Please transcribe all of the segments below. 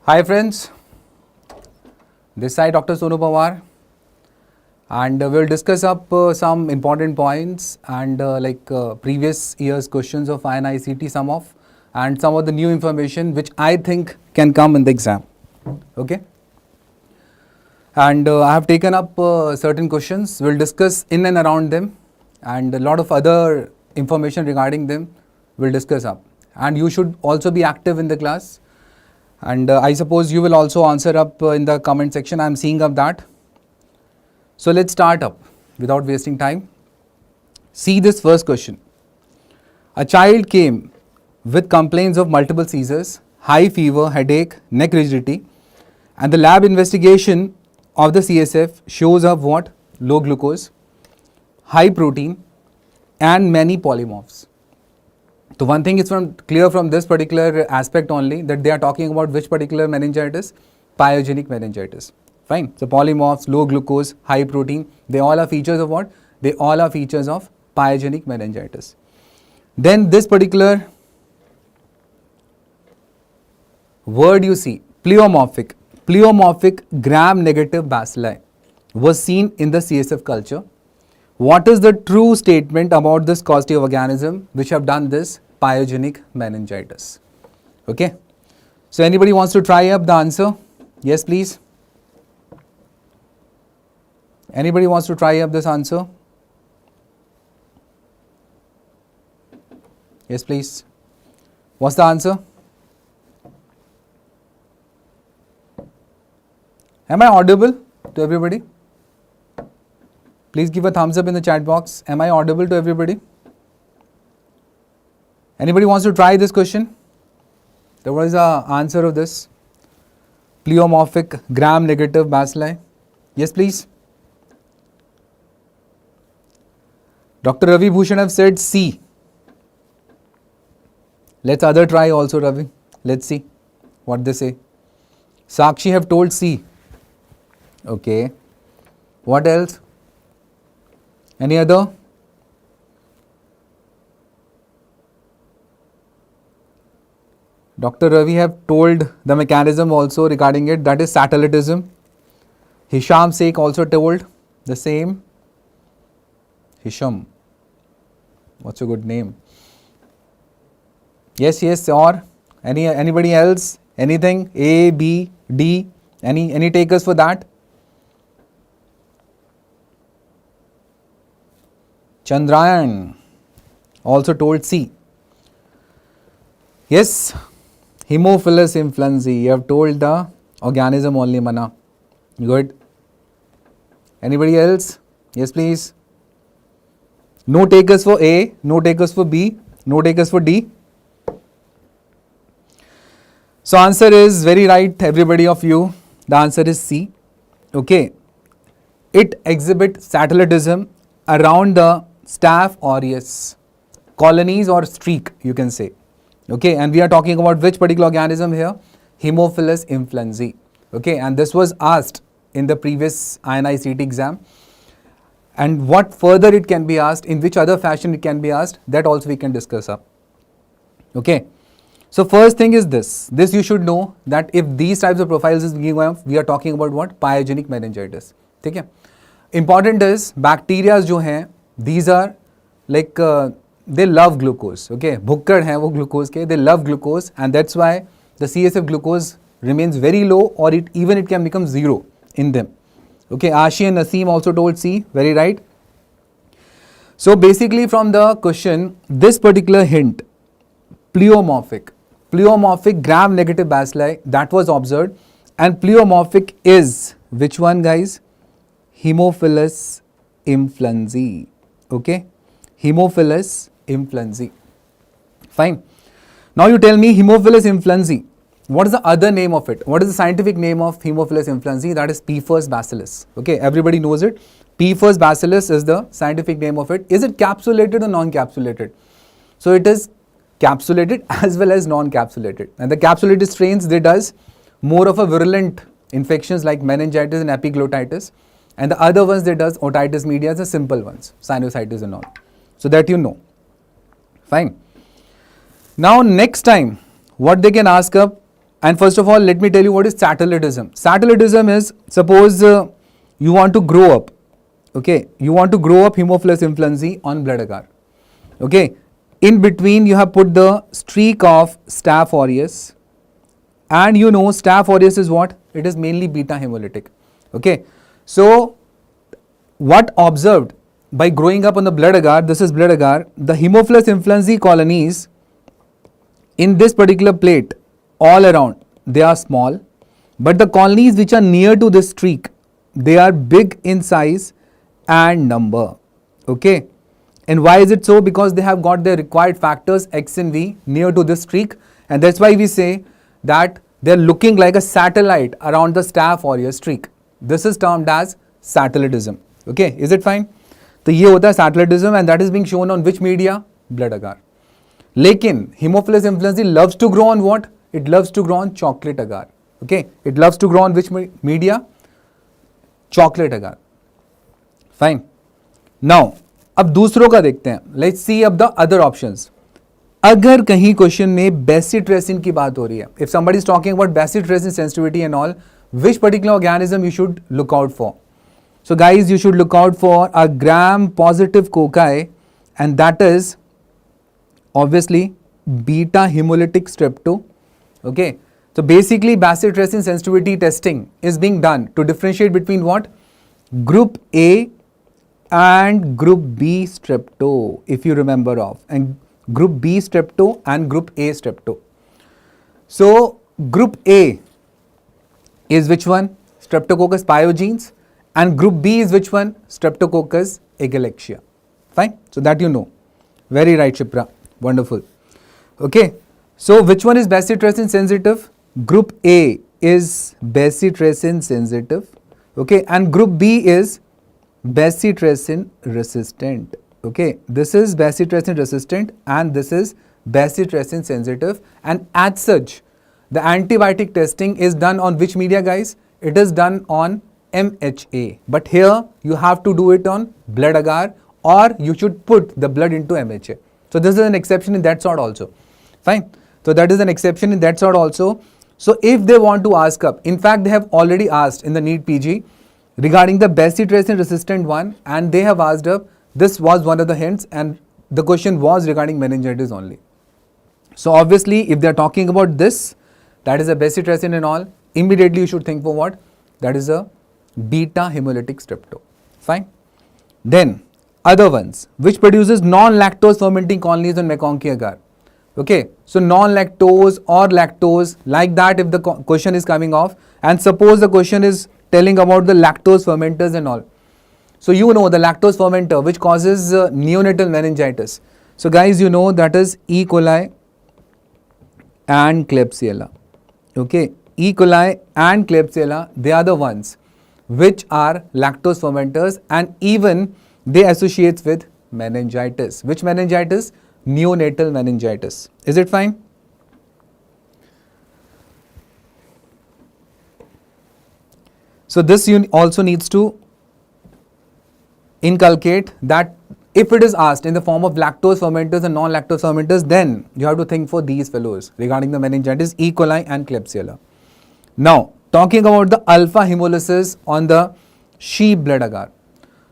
Hi friends, this side Dr. Sonu Panwar, and we'll discuss up some important points and previous year's questions of INI-CET some of and some of the new information which I think can come in the exam. Okay, and I have taken up certain questions. We'll discuss in and around them, and a lot of other information regarding them we'll discuss up. And you should also be active in the class. And I suppose you will also answer up in the comment section. I am seeing up that. So let's start up without wasting time. See this first question. A child came with complaints of multiple seizures, high fever, headache, neck rigidity, and the lab investigation of the CSF shows up what? Low glucose, high protein, and many polymorphs. So one thing is clear from this particular aspect only, that they are talking about which particular meningitis? Pyogenic meningitis. Fine. So polymorphs, low glucose, high protein, they all are features of what? They all are features of pyogenic meningitis. Then this particular word you see, pleomorphic. Pleomorphic gram-negative bacilli was seen in the CSF culture. What is the true statement about this causative organism which have done this pyogenic meningitis? Okay. So anybody wants to try up the answer? Yes, please. Anybody wants to try up this answer? Yes, please. What's the answer? Am I audible to everybody? Please give a thumbs up in the chat box. Am I audible to everybody? Anybody wants to try this question? What is the answer of this? Pleomorphic gram-negative bacilli. Yes, please. Dr. Ravi Bhushan have said C. Let's other try also, Ravi. Let's see what they say. Sakshi have told C. Okay. What else? Any other? Dr. Ravi have told the mechanism also regarding it, that is satellitism. Hisham Sheikh also told the same. Hisham. What's a good name? Yes, or anybody else? Anything? A, B, D? Any takers for that? Chandrayan also told C. Yes, Haemophilus influenzae. You have told the organism only, Mana. Good. Anybody else? Yes, please. No takers for A, no takers for B, no takers for D. So answer is very right, everybody of you. The answer is C. Okay. It exhibits satellitism around the staph aureus, colonies or streak, you can say. Okay, and we are talking about which particular organism here? Haemophilus influenzae. Okay, and this was asked in the previous INI-CET exam. And what further it can be asked, in which other fashion it can be asked, that also we can discuss up. Okay, so first thing is this you should know that if these types of profiles is given up, we are talking about what? Pyogenic meningitis. Okay, important is bacteria जो हैं, these are like they love glucose. Okay, bhukkad हैं वो glucose के, they love glucose, and that's why the CSF glucose remains very low, or it can become zero in them. Okay, Ashi and Naseem also told C, very right. So basically from the question, this particular hint, pleomorphic gram-negative bacilli, that was observed, and pleomorphic is which one, guys? Haemophilus influenzae. Okay, Haemophilus influenzae. Fine. Now you tell me Haemophilus influenzae. What is the other name of it? What is the scientific name of Haemophilus influenzae? That is P-first bacillus. Okay, everybody knows it. P-first bacillus is the scientific name of it. Is it capsulated or non-capsulated? So it is capsulated as well as non-capsulated. And the capsulated strains, they does more of a virulent infections like meningitis and epiglottitis. And the other ones, they does otitis media, the simple ones, sinusitis and all. So that you know. Fine. Now next time, what they can ask up, And first of all, let me tell you what is satellitism. Satellitism is, suppose you want to grow up, okay, you want to grow up Haemophilus influenzae on blood agar, okay. In between you have put the streak of Staph aureus, and you know Staph aureus is what? It is mainly beta hemolytic, okay. So what observed by growing up on the blood agar, this is blood agar, the Haemophilus influenzae colonies in this particular plate all around, they are small, but the colonies which are near to this streak, they are big in size and number, okay. And why is it so? Because they have got the required factors X and V near to this streak, and that's why we say that they are looking like a satellite around the Staph aureus streak. This is termed as satellitism, okay. Is it fine? तो ये होता है satellitism, and that is being shown on which media? Blood agar. लेकिन Haemophilus influenzae loves to grow on what? It loves to grow on chocolate agar, okay. It loves to grow on which media? Chocolate agar. Fine. Now अब दूसरों का देखते हैं. Let's see अब the other options. अगर कहीं question में bacitracin की बात हो रही है, if somebody is talking about bacitracin sensitivity and all, which particular organism you should look out for? So guys, you should look out for a gram positive cocci, and that is obviously beta hemolytic strepto, okay. So basically besit-resin sensitivity testing is being done to differentiate between what? Group A and group B strepto, if you remember of, and group B strepto and group A strepto. So group A is which one? Streptococcus pyogenes, and group B is which one? Streptococcus agalactia. Fine. So that you know. Very right, Shipra. Wonderful. Okay. So which one is besit-resin sensitive? Group A is besit-resin sensitive. Okay. And group B is besit-resin resistant. Okay. This is besit-resin resistant and this is besit-resin sensitive. And as such, the antibiotic testing is done on which media, guys? It is done on MHA. But here you have to do it on blood agar, or you should put the blood into MHA. So this is an exception in that sort also. Fine. So that is an exception in that sort also. So if they want to ask up, in fact they have already asked in the NEET PG regarding the besit-resin resistant one, and they have asked up, this was one of the hints, and the question was regarding meningitis only. So obviously if they are talking about this, that is a besit-resin and all, immediately you should think for what? That is a beta hemolytic strepto. Fine. Then other ones, which produces non-lactose fermenting colonies on McConkey agar. Okay, so non-lactose or lactose, like that if the question is coming off, and suppose the question is telling about the lactose fermenters and all. So you know the lactose fermenter which causes neonatal meningitis. So guys, you know that is E. coli and Klebsiella. Okay, E. coli and Klebsiella, they are the ones which are lactose fermenters, and even they associate with meningitis. Which meningitis? Neonatal meningitis. Is it fine? So this also needs to inculcate that if it is asked in the form of lactose fermenters and non-lactose fermenters, then you have to think for these fellows regarding the meningitis, E. coli and Klebsiella. Now, talking about the alpha hemolysis on the sheep blood agar.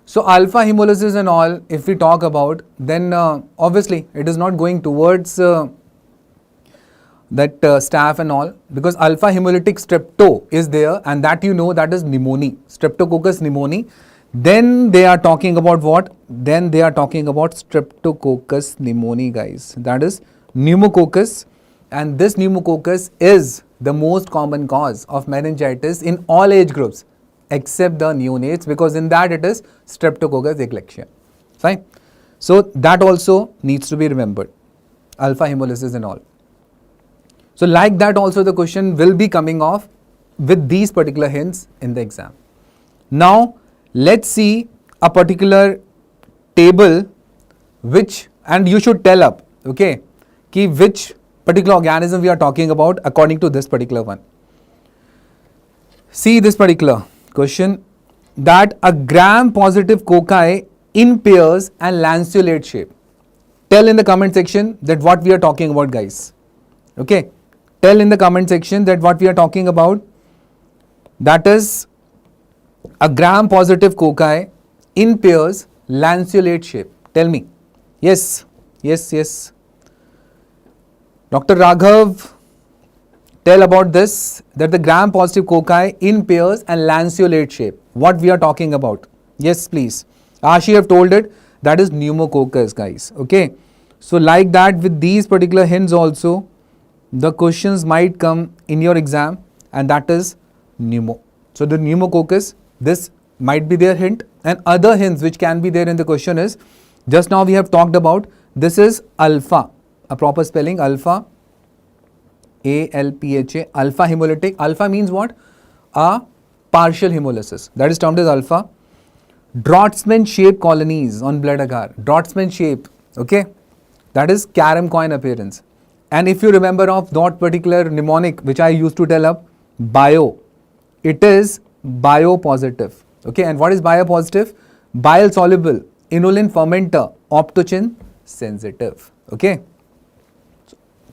So alpha hemolysis and all, if we talk about, then obviously it is not going towards that staph and all, because alpha hemolytic strepto is there, and that you know, that is pneumoniae, Streptococcus pneumoniae. Then they are talking about what? Then they are talking about Streptococcus pneumoniae, guys. That is pneumococcus, and this pneumococcus is the most common cause of meningitis in all age groups except the neonates, because in that it is Streptococcus agalactia. Fine. So that also needs to be remembered, alpha hemolysis and all. So like that also the question will be coming off with these particular hints in the exam. Now let's see a particular table which, and you should tell up, okay, ki which particular organism we are talking about according to this particular one. See this particular question, that a gram positive cocci in pairs and lanceolate shape. Tell in the comment section that what we are talking about, guys. Okay, Tell in the comment section that what we are talking about. That is a gram-positive cocci in pairs, lanceolate shape. Tell me. Yes, yes, yes. Dr. Raghav, tell about this, that the gram-positive cocci in pairs and lanceolate shape. What we are talking about. Yes, please. Ashi have told it. That is pneumococcus, guys. Okay. So like that, with these particular hints also, the questions might come in your exam, and that is pneumo. So the pneumococcus, this might be their hint, and other hints which can be there in the question is, just now we have talked about, this is alpha, a proper spelling, alpha, ALPHA, alpha hemolytic. Alpha means what? A partial hemolysis. That is termed as alpha. Draughtsman shape colonies on blood agar. Draughtsman shape, okay? That is carom coin appearance. And if you remember of that particular mnemonic which I used to tell up, bio, it is bio-positive, okay? And what is bio-positive? Bile-soluble, inulin fermenter, optochin sensitive, okay?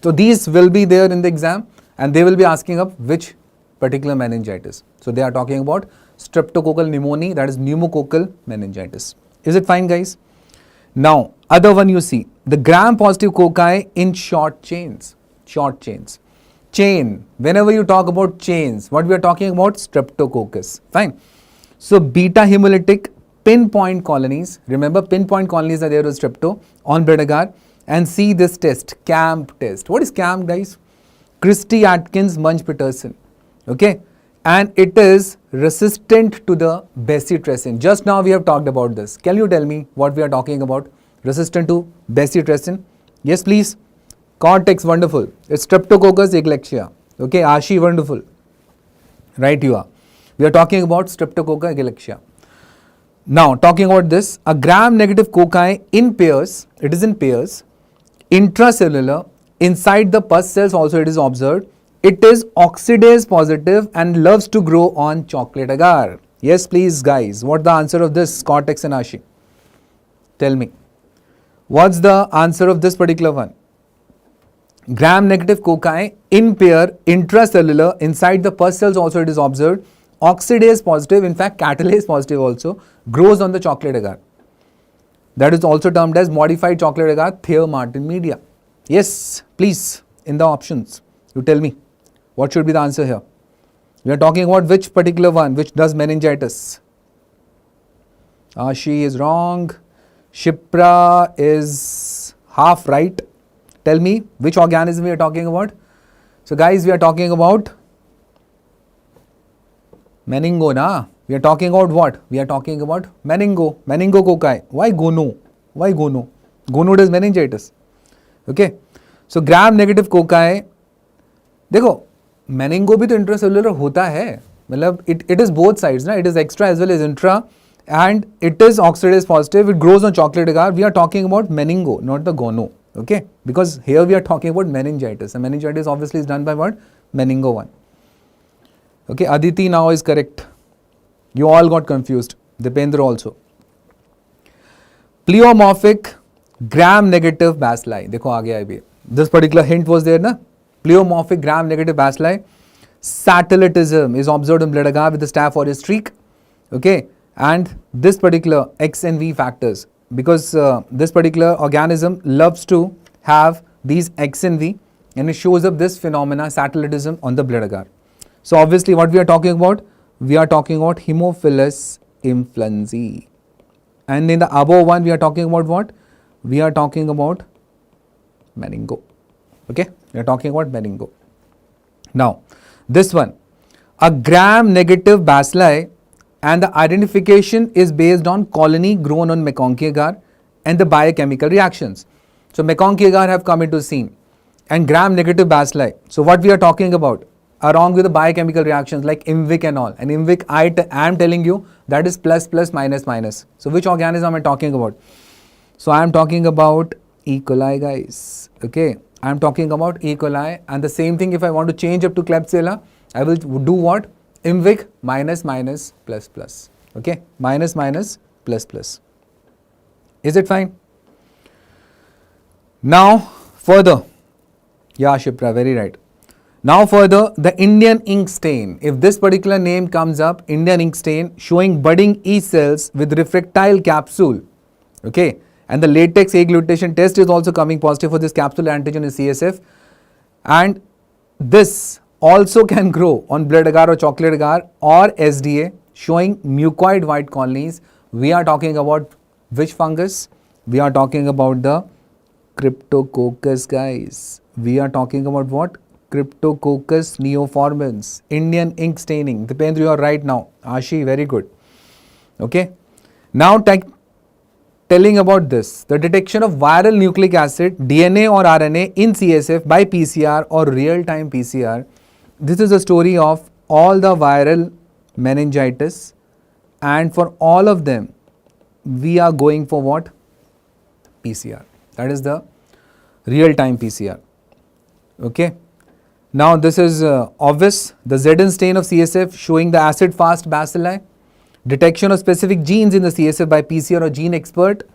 So these will be there in the exam, and they will be asking up which particular meningitis. So they are talking about streptococcal pneumonia, that is pneumococcal meningitis. Is it fine, guys? Now, other one you see, the gram-positive cocci in short chains. Short chains. Chain, whenever you talk about chains, what we are talking about? Streptococcus. Fine. So, beta hemolytic pinpoint colonies, remember pinpoint colonies are there with strepto on blood agar, and see this test, CAMP test. What is CAMP, guys? Christie-Atkins-Munch-Peterson. Okay. And it is resistant to the bacitracin. Just now we have talked about this. Can you tell me what we are talking about? Resistant to bacitracin? Yes, please. Cortex, wonderful. It's Streptococcus echinacea. Okay, Ashi, wonderful. Right, you are. We are talking about Streptococcus echinacea. Now, talking about this, a gram-negative cocci in pairs, it is in pairs, intracellular, inside the pus cells also it is observed. It is oxidase positive and loves to grow on chocolate agar. Yes, please, guys. What's the answer of this, Cortex and Ashi? Tell me. What's the answer of this particular one? Gram-negative cocci in pair, intracellular, inside the pus cells also it is observed. Oxidase positive, in fact catalase positive also, grows on the chocolate agar. That is also termed as modified chocolate agar, Thayer-Martin media. Yes, please, in the options, you tell me. What should be the answer here? We are talking about which particular one, which does meningitis. Ashi is wrong. Shipra is half right. Tell me which organism we are talking about. So guys, we are talking about meningo, na? We are talking about what? We are talking about meningo, meningococci. Why gono? Why gono? Gono does meningitis. Okay. So gram-negative cocci, देखो meningo भी तो intracellular होता है, मतलब it is both sides ना, it is extra as well as intra, and it is oxidase positive, it grows on chocolate agar. We are talking about meningo, not the gono, okay? Because here we are talking about meningitis, and meningitis obviously is done by what? Meningo one. Okay, Aditi now is correct. You all got confused. Dipendra also. Pleomorphic gram-negative bacilli. देखो आ गया अभी. This particular hint was there ना? Pleomorphic gram-negative bacilli. Satellitism is observed in blood agar with the staph aureus streak. Okay, and this particular X and V factors, because this particular organism loves to have these X and V, and it shows up this phenomena, satellitism, on the blood agar. So obviously what we are talking about? We are talking about Haemophilus influenzae. And in the above one, we are talking about what? We are talking about meningo. Okay, we are talking about meningo. Now, this one, a gram-negative bacilli, and the identification is based on colony grown on McConkey agar and the biochemical reactions. So McConkey agar have come into scene, and gram-negative bacilli. So what we are talking about? Along with the biochemical reactions like IMVIC and all. And IMVIC, I am telling you, that is plus, plus, minus, minus. So which organism am I talking about? So I am talking about E. coli, guys. Okay, I am talking about E. coli, and the same thing if I want to change up to Klebsiella, I will do what? IMVIC minus, minus, plus, plus. Okay, minus, minus, plus, plus. Is it fine? Now, further. Yeah, Shipra, very right. Now further, the Indian ink stain. If this particular name comes up, Indian ink stain showing budding E cells with refractile capsule. Okay, and the latex agglutination test is also coming positive for this capsule antigen in CSF. And this also can grow on blood agar or chocolate agar or SDA showing mucoid white colonies. We are talking about which fungus? We are talking about the Cryptococcus, guys. We are talking about what? Cryptococcus neoformans. Indian ink staining. Dipendra, you are right now. Ashi, very good. Okay. Now telling about this, the detection of viral nucleic acid, DNA or RNA in CSF by PCR or real-time PCR. This is a story of all the viral meningitis, and for all of them, we are going for what? PCR. That is the real-time PCR. Okay. Now this is obvious. The ZN stain of CSF showing the acid-fast bacilli. Detection of specific genes in the CSF by PCR or gene expert,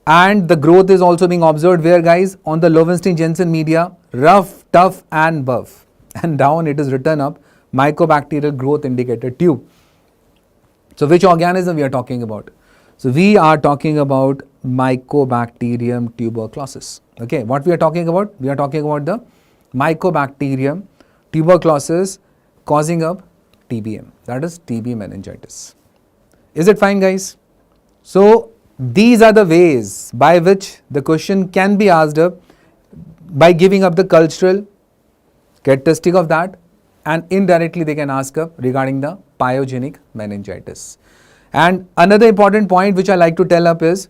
and the growth is also being observed where, guys? On the Lowenstein-Jensen media, rough, tough and buff, and down it is written up mycobacterial growth indicator tube. So which organism we are talking about? So we are talking about Mycobacterium tuberculosis. Okay, what we are talking about? We are talking about the Mycobacterium tuberculosis causing up TBM, that is TB meningitis. Is it fine, guys? So these are the ways by which the question can be asked up by giving up the cultural characteristic of that, and indirectly they can ask up regarding the pyogenic meningitis. And another important point which I like to tell up is,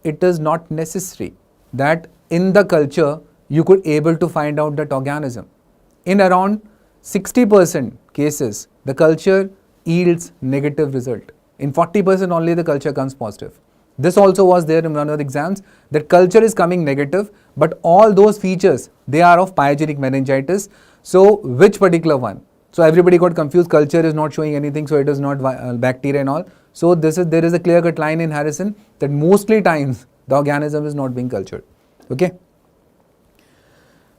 it is not necessary that in the culture you could able to find out that organism. In around 60% cases, the culture yields negative result. In 40% only the culture comes positive. This also was there in one of the exams, that culture is coming negative, but all those features, they are of pyogenic meningitis. So which particular one? So everybody got confused, culture is not showing anything, so it is not bacteria and all. So there is a clear-cut line in Harrison that mostly times the organism is not being cultured. Okay.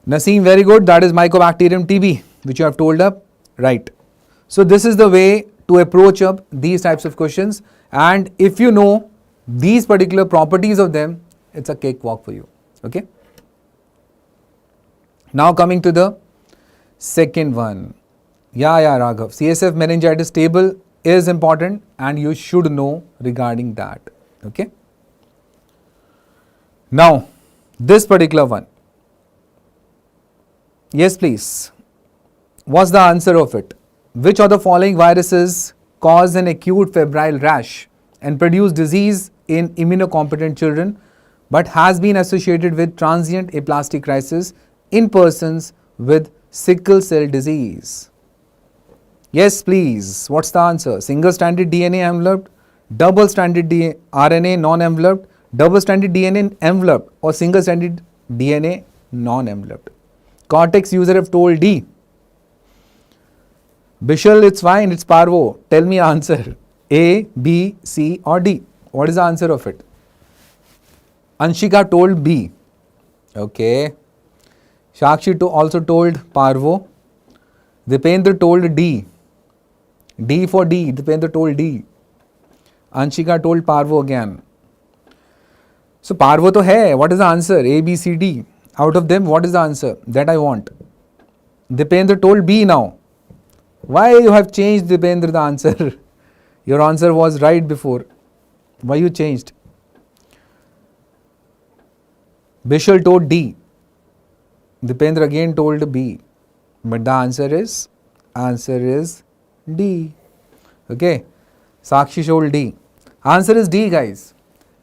Naseem, very good. That is Mycobacterium TB, which you have told up. Right. So this is the way to approach up these types of questions, and if you know these particular properties of them, it's a cakewalk for you. Okay. Now coming to the second one. Yeah, Raghav. CSF meningitis table is important and you should know regarding that. Okay. Now, this particular one. Yes, please. What's the answer of it? Which of the following viruses cause an acute febrile rash and produce disease in immunocompetent children, but has been associated with transient aplastic crisis in persons with sickle cell disease? Yes, please. What's the answer? Single-stranded DNA enveloped, double-stranded RNA non-enveloped, double-stranded DNA enveloped, or single-stranded DNA non-enveloped? Cortex user have told D. Bishal, it's fine, it's parvo. Tell me answer. A, B, C or D. What is the answer of it? Anshika told B. Okay. Shakshi also told parvo. Dipendra told D. D for D. Dipendra told D. Anshika told parvo again. So parvo to hai. What is the answer? A, B, C, D. Out of them, what is the answer that I want? Dipendra told B now. Why you have changed, Dipendra, the answer? Your answer was right before. Why you changed? Bishal told D. Dipendra again told B. But the answer is D. Okay. Sakshi told D. Answer is D, guys.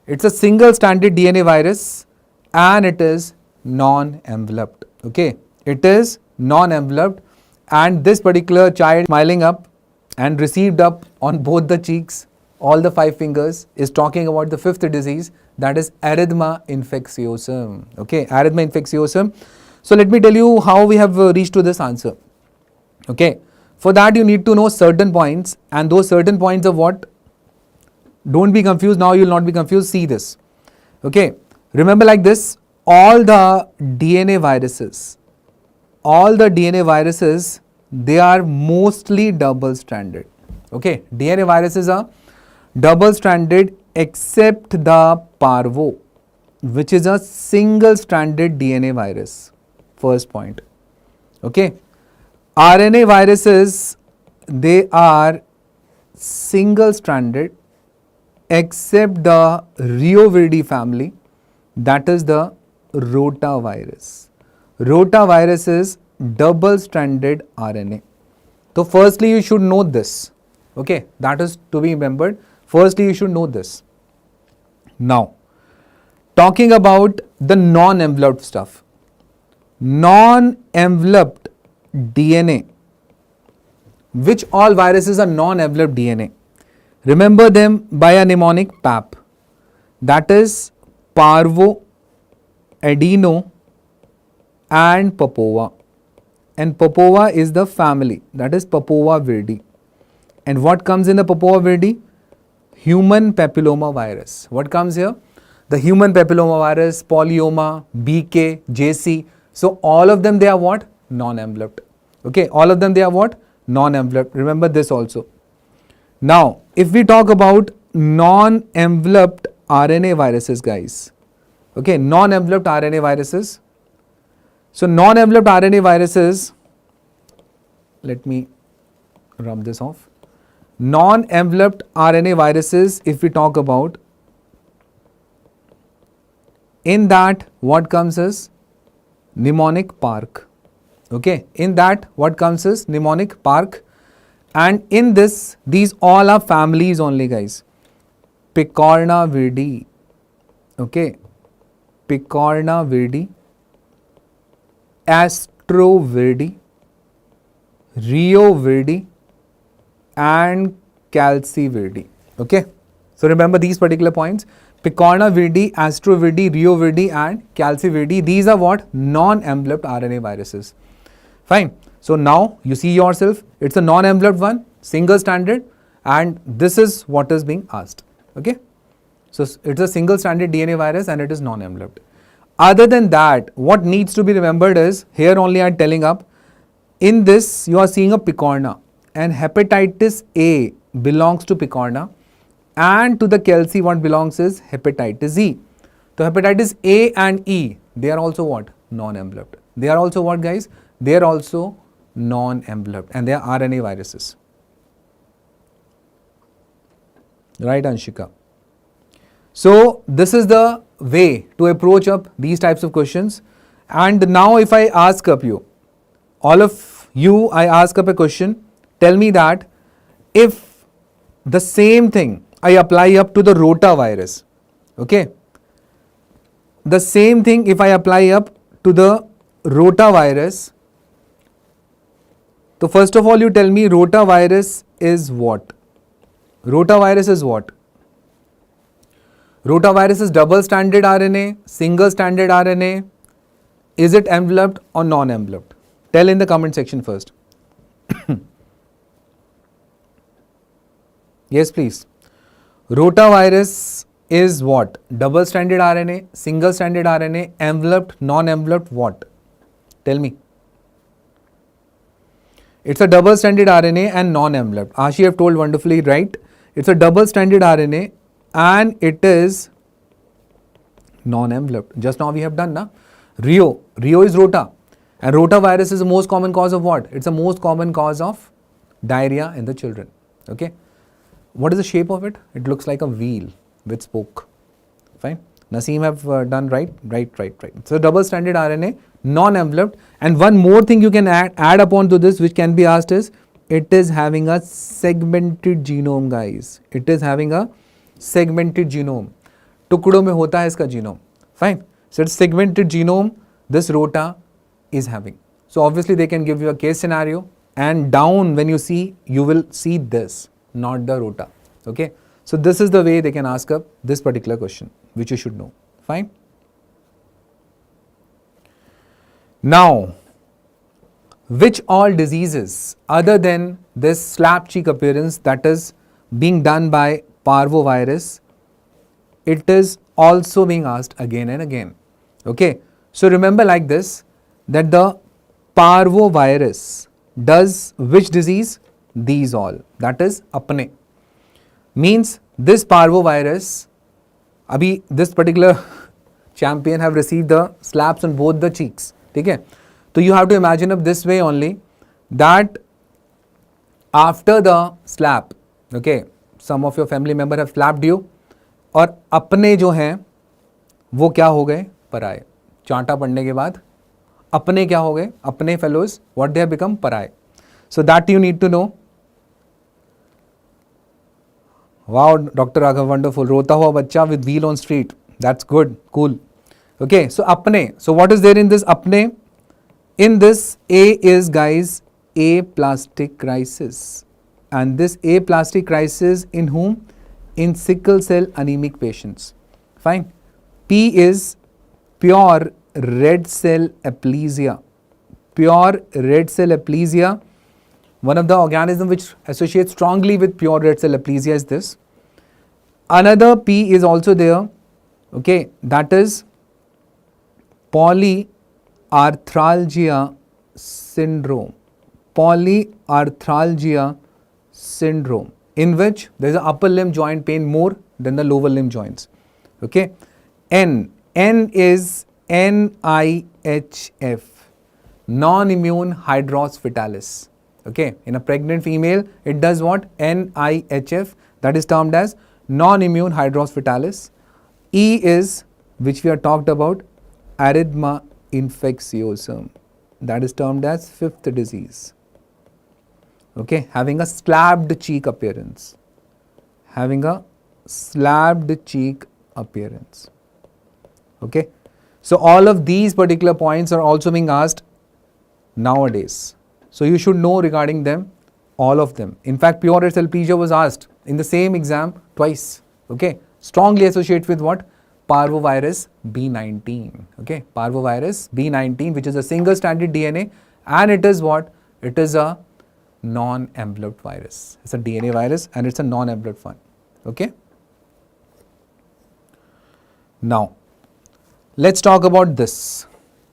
It's a single-stranded DNA virus and it is non-enveloped. Okay. It is non-enveloped, and this particular child smiling up and received up on both the cheeks, all the 5 fingers, is talking about the 5th disease, that is erythema infectiosum. Okay, erythema infectiosum. So let me tell you how we have reached to this answer. Okay, for that you need to know certain points, and those certain points of what? Don't be confused, now you will not be confused, see this. Okay, remember like this, all the DNA viruses, all the DNA viruses, they are mostly double stranded. Okay, DNA viruses are double stranded except the parvo, which is a single stranded DNA virus. First point. Okay, RNA viruses, they are single stranded except the Riovidae family, that is the rotavirus. Rotavirus is double stranded RNA. So firstly you should know this. Okay, that is to be remembered. Firstly you should know this. Now, talking about the non-enveloped stuff. Non-enveloped DNA. Which all viruses are non-enveloped DNA? Remember them by a mnemonic PAP. That is parvo, adeno and papova. And papova is the family, that is Papovavirdi. And what comes in the Papovavirdi? Human papilloma virus. What comes here? The human papilloma virus, polyoma, BK, JC. So all of them, they are what? Non-enveloped. Okay, all of them, they are what? Non-enveloped. Remember this also. Now, if we talk about non-enveloped RNA viruses, guys. Okay, non-enveloped RNA viruses. So non-enveloped RNA viruses, let me rub this off. Non-enveloped RNA viruses, if we talk about, in that what comes is mnemonic park. Okay, in that what comes is mnemonic park, and in this, these all are families only, guys. Picornavirdi. Okay, Picornavirdi, Astrovirdi, Riovirdi and Calcivirdi. Okay, so remember these particular points. Picornavirdi, Astrovirdi, Riovirdi and Calcivirdi. These are what? Non-enveloped RNA viruses. Fine. So now you see yourself, it's a non-enveloped one, single stranded, and this is what is being asked. Okay, so it's a single stranded DNA virus and it is non-enveloped. Other than that, what needs to be remembered is, here only I am telling up, in this you are seeing a picorna, and hepatitis A belongs to picorna, and to the calci what belongs is hepatitis E. So hepatitis A and E, they are also what? Non-enveloped. They are also what, guys? They are also non-enveloped and they are RNA viruses. Right, Anshika? So this is the way to approach up these types of questions. And now if I ask up you, all of you, I ask up a question, tell me that if the same thing I apply up to the rotavirus, okay, the same thing if I apply up to the rotavirus, so first of all you tell me rotavirus is what? Rotavirus is what? Rotavirus is double stranded RNA, single stranded RNA. Is it enveloped or non-enveloped? Tell in the comment section first. Yes, please. Rotavirus is what? Double stranded RNA, single stranded RNA, enveloped, non-enveloped, what? Tell me. It's a double stranded RNA and non-enveloped. Ashi have told wonderfully right. It's a double stranded RNA and it is non-enveloped. Just now we have done, na? Rio is rota, and rotavirus is the most common cause of what? It's the most common cause of diarrhea in the children. Okay. What is the shape of it? It looks like a wheel with spoke. Fine. Naseem have done right. So double stranded RNA, non-enveloped, and one more thing you can add upon to this which can be asked is, it is having a segmented genome, guys. It is having a segmented genome. टुकड़ों में होता है इसका genome. Fine. So it's segmented genome this rota is having. So obviously they can give you a case scenario, and down when you see, you will see this, not the rota. Okay. So this is the way they can ask up this particular question, which you should know. Fine. Now, which all diseases other than this slap cheek appearance that is being done by parvovirus, it is also being asked again and again. Okay. So remember like this, that the parvovirus does which disease? These all. That is apne. Means this parvovirus, abhi this particular champion have received the slaps on both the cheeks. Okay? So you have to imagine it this way only, that after the slap, okay, some of your family member have slapped you, और अपने जो हैं वो क्या हो गए? पराए. चांटा पड़ने के बाद अपने क्या हो गए? अपने fellows, what they have become? पराए. So that you need to know. Wow, Dr. Raghav, wonderful. रोता हुआ बच्चा with wheel on street. That's good, cool. Okay, so apne. So what is there in this apne? In this, A is, guys, aplastic crisis. And this aplastic crisis in whom? In sickle cell anemic patients. Fine. P is pure red cell aplasia. Pure red cell aplasia. One of the organisms which associates strongly with pure red cell aplasia is this. Another P is also there. Okay, that is polyarthralgia syndrome. Polyarthralgia syndrome, in which there is an upper limb joint pain more than the lower limb joints. Okay. N is NIHF, non-immune hydros fetalis. Okay. In a pregnant female, it does what? NIHF, that is termed as non-immune hydros fetalis. E is, which we have talked about, erythema infectiosum, that is termed as fifth disease. Okay, having a slabbed cheek appearance. Having a slabbed cheek appearance. Okay, so all of these particular points are also being asked nowadays. So you should know regarding them, all of them. In fact, pure red cell aplasia was asked in the same exam twice. Okay, strongly associated with what? Parvovirus B19. Okay, parvovirus B19, which is a single stranded DNA, and it is what? It is a non-enveloped virus. It's a DNA virus and it's a non-enveloped one. Okay. Now, let's talk about this.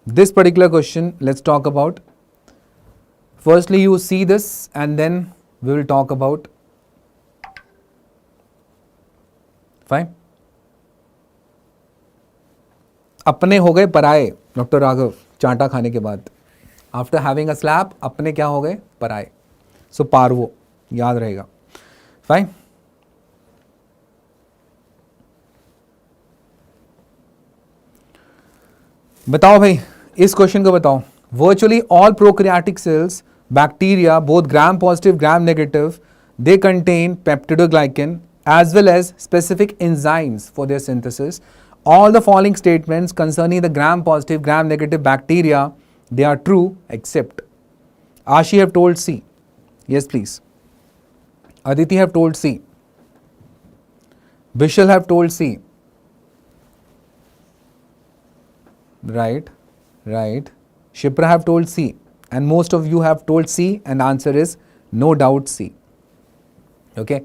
This particular question, let's talk about. Firstly, you see this and then we will talk about. Fine. अपने हो गए पराए, doctor Raghav, चांटा खाने के बाद. After having a slap, अपने क्या हो गए? पराए. सो पार्वो, याद रहेगा. फाइन. बताओ भाई, इस क्वेश्चन को बताओ. Virtually all prokaryotic cells, bacteria, both gram positive, gram negative, they contain peptidoglycan as well as specific enzymes for their synthesis. All the following statements concerning the gram positive, gram negative bacteria, they are true except. Ashi have told C. Yes, please. Aditi have told C. Vishal have told C. Right, right. Shipra have told C. And most of you have told C, and the answer is no doubt C. Okay.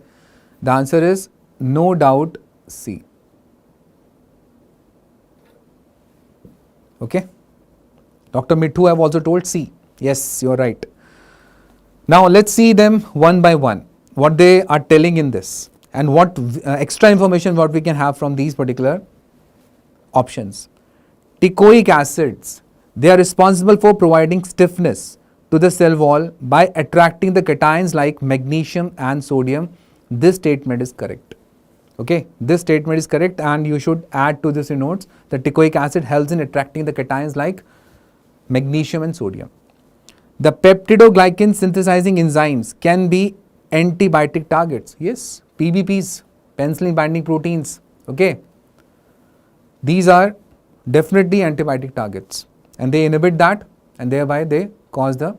The answer is no doubt C. Okay. Dr. Mithu have also told C. Yes, you are right. Now let's see them one by one, what they are telling in this and what extra information what we can have from these particular options. Teichoic acids, they are responsible for providing stiffness to the cell wall by attracting the cations like magnesium and sodium. This statement is correct. Okay, this statement is correct, and you should add to this in notes that teichoic acid helps in attracting the cations like magnesium and sodium. The peptidoglycan synthesizing enzymes can be antibiotic targets. Yes, PBPs, penicillin binding proteins. Okay, these are definitely antibiotic targets, and they inhibit that, and thereby they cause the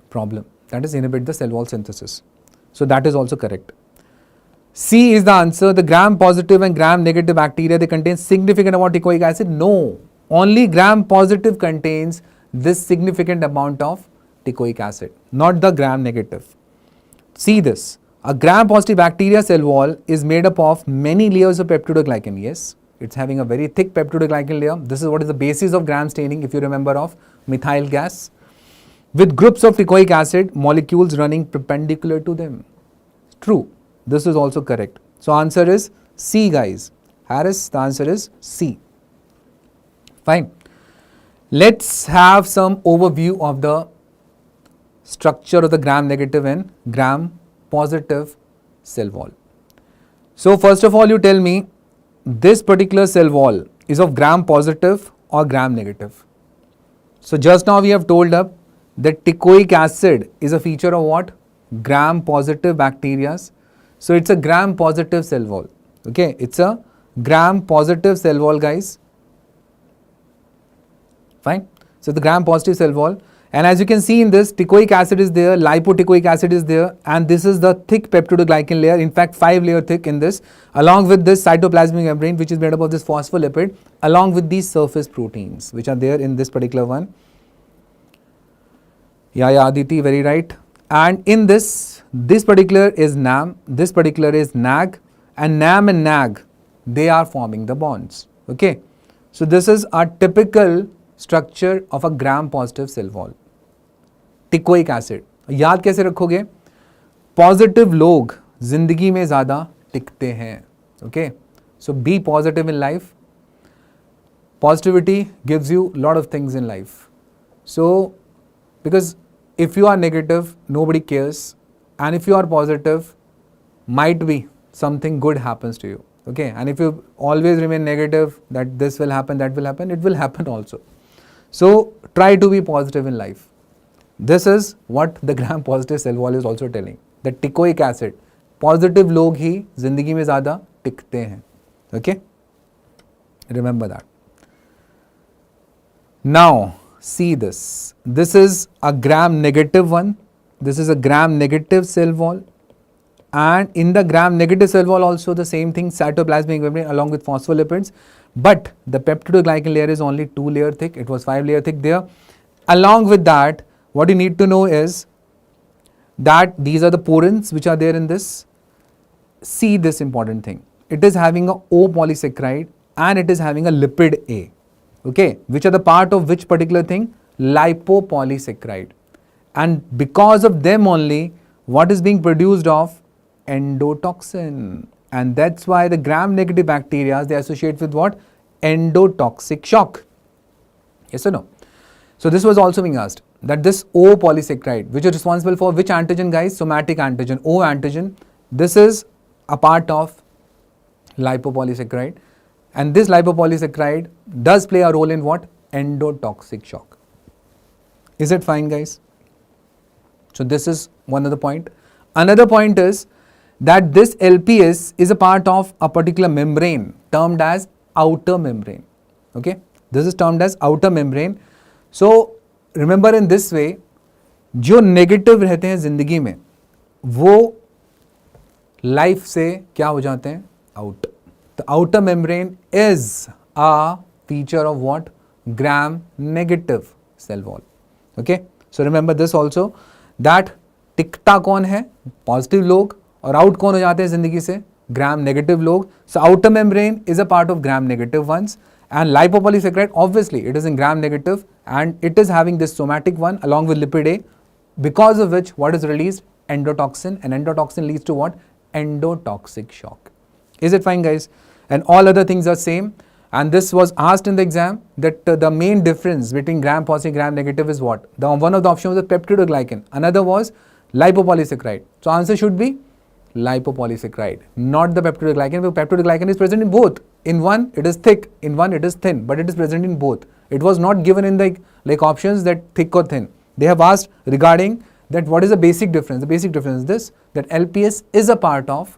problem, that is inhibit the cell wall synthesis. So that is also correct. C is the answer. The gram positive and gram negative bacteria, they contain significant amount of teichoic acid. No, only gram positive contains this significant amount of teichoic acid, not the gram negative. See this. A gram positive bacteria cell wall is made up of many layers of peptidoglycan. Yes, It's having a very thick peptidoglycan layer. This is what is the basis of gram staining, if you remember, of methyl gas, with groups of teichoic acid molecules running perpendicular to them. True. This is also correct. So answer is C, guys. Harris, the answer is C. Fine. Let's have some overview of the structure of the gram negative and gram positive cell wall. So first of all, you tell me this particular cell wall is of gram positive or gram negative. So just now we have told up that teichoic acid is a feature of what? Gram positive bacteria. So it's a gram positive cell wall. Okay, it's a gram positive cell wall, guys. Fine. So the gram positive cell wall, and as you can see in this, teichoic acid is there, lipoteichoic acid is there, and this is the thick peptidoglycan layer, in fact 5 layer thick in this, along with this cytoplasmic membrane which is made up of this phospholipid, along with these surface proteins which are there in this particular one. Yeah, Aditi, very right. And in this particular is NAM, this particular is NAG, and NAM and NAG, they are forming the bonds. Okay. So this is a typical structure of a gram positive cell wall. Teichoic acid याद कैसे रखोगे? Positive लोग जिंदगी में ज्यादा टिकते हैं. Okay, so be positive in life. Positivity gives you a lot of things in life. So, because if you are negative, nobody cares, and if you are positive, might be something good happens to you. Okay, and if you always remain negative, that this will happen, that will happen, it will happen also. So try to be positive in life. This is what the gram positive cell wall is also telling. That teichoic acid, positive लोग ही जिंदगी में ज़्यादा टिकते हैं. Okay, remember that. Now see this. This is a gram negative one. This is a gram negative cell wall. And in the gram negative cell wall also the same thing, cytoplasmic membrane along with phospholipids. But the peptidoglycan layer is only 2 layer thick. It was 5 layer thick there. Along with that, what you need to know is that these are the porins which are there in this. See this important thing. It is having a O polysaccharide and it is having a lipid A. Okay, which are the part of which particular thing? Lipopolysaccharide. And because of them only, what is being produced of? Endotoxin. And that's why the gram negative bacteria, they associate with what? Endotoxic shock. Yes or no? So this was also being asked, that this O polysaccharide, which is responsible for which antigen, guys? Somatic antigen, O antigen. This is a part of lipopolysaccharide. And this lipopolysaccharide does play a role in what? Endotoxic shock. Is it fine, guys? So this is one of the point. Another point is that this LPS is a part of a particular membrane termed as outer membrane. Okay, this is termed as outer membrane. So remember in this way, जो negative रहते हैं जिंदगी में वो life से क्या हो जाते हैं? Out. The outer membrane is a feature of what? Gram negative cell wall. Okay, so remember this also, that टिकता कौन है? पॉजिटिव लोग. और आउट कौन हो जाते हैं जिंदगी से? ग्राम नेगेटिव लोग. So outer membrane is a part of gram negative ones, and lipopolysaccharide, obviously it is in gram negative and it is having this somatic one along with lipid A, because of which what is released? Endotoxin, and endotoxin leads to what? Endotoxic shock. Is it fine, guys? And all other things are same. And this was asked in the exam, that the main difference between gram positive and gram negative is what? One of the options was the peptidoglycan, another was lipopolysaccharide. So answer should be lipopolysaccharide, not the peptidoglycan, because peptidoglycan is present in both. In one it is thick, in one it is thin, but it is present in both. It was not given in the like options that thick or thin. They have asked regarding that what is the basic difference. The basic difference is this, that LPS is a part of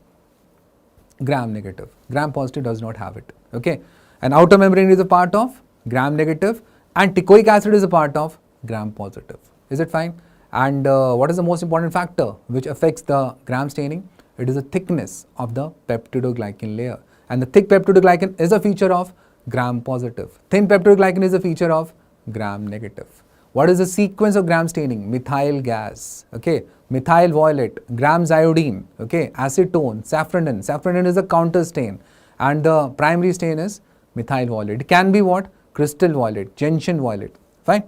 gram negative. Gram positive does not have it. Okay, and outer membrane is a part of gram negative and teichoic acid is a part of gram positive. Is it fine? And what is the most important factor which affects the gram staining? It is the thickness of the peptidoglycan layer. And the thick peptidoglycan is a feature of gram positive. Thin peptidoglycan is a feature of gram negative. What is the sequence of gram staining? Methyl gas, okay, methyl violet, gram iodine, okay, acetone, safranin. Safranin is a counter stain and the primary stain is methyl violet. It can be what? Crystal violet, gentian violet. Fine.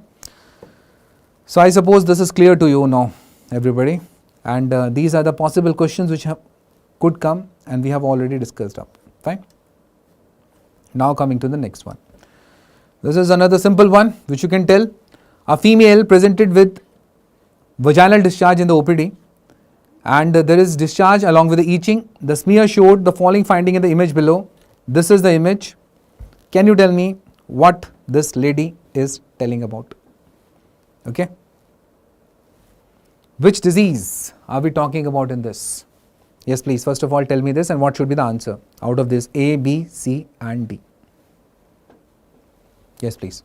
So I suppose this is clear to you now, everybody. And these are the possible questions which could come, and we have already discussed up. Fine. Now coming to the next one. This is another simple one which you can tell. A female presented with vaginal discharge in the OPD, and there is discharge along with the itching. The smear showed the following finding in the image below. This is the image. Can you tell me what this lady is telling about? Okay. Which disease are we talking about in this? Yes, please. First of all, tell me this and what should be the answer out of this A, B, C and D. Yes, please.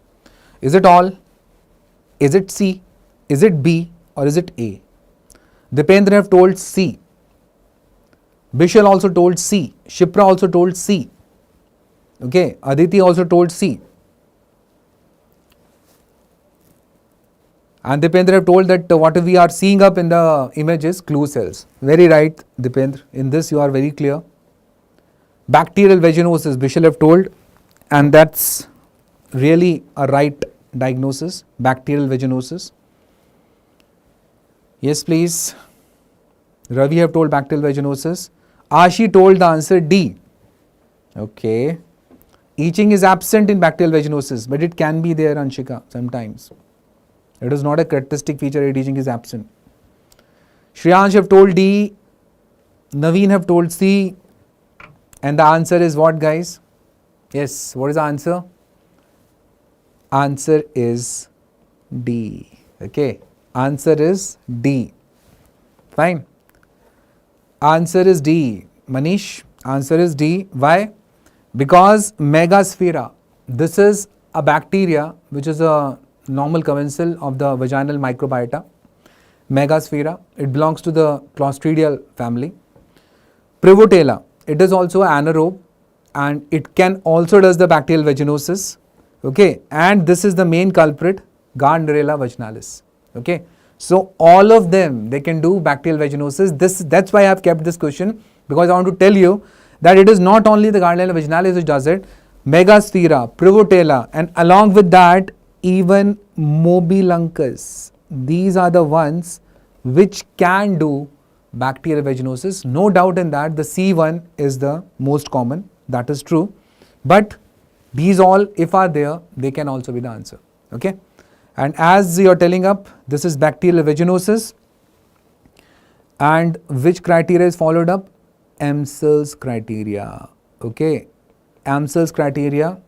Is it all? Is it C? Is it B? Or is it A? Dipendra have told C. Bishal also told C. Shipra also told C. Okay. Aditi also told C. And Dipendra have told that what we are seeing up in the image is clue cells. Very right, Dipendra. In this you are very clear. Bacterial vaginosis, Bishal have told, and that's really a right diagnosis, bacterial vaginosis. Yes, please. Ravi have told bacterial vaginosis. Ashi told the answer D. Okay. Itching is absent in bacterial vaginosis, but it can be there, Anshika, sometimes. It is not a characteristic feature, itching is absent. Shriyansh have told D. Naveen have told C. And the answer is what, guys? Yes, what is the answer? Answer is D. Okay. Answer is D. Fine. Answer is D. Manish, answer is D. Why? Because megasphaera, this is a bacteria which is a normal commensal of the vaginal microbiota. Megasphaera, it belongs to the Clostridial family. Prevotella, it is also anaerobe and it can also does the bacterial vaginosis. Okay, and this is the main culprit, Gardnerella vaginalis. Okay, so all of them, they can do bacterial vaginosis. That's why I have kept this question, because I want to tell you that it is not only the Gardnerella vaginalis which does it, Megasphaera, Prevotella, and along with that even Mobiluncus. These are the ones which can do bacterial vaginosis. No doubt in that the C1 is the most common, that is true, but these all, if are there, they can also be the answer. Okay, and as you are telling up, this is bacterial vaginosis, and which criteria is followed up? Amsel's criteria. Okay, Amsel's criteria.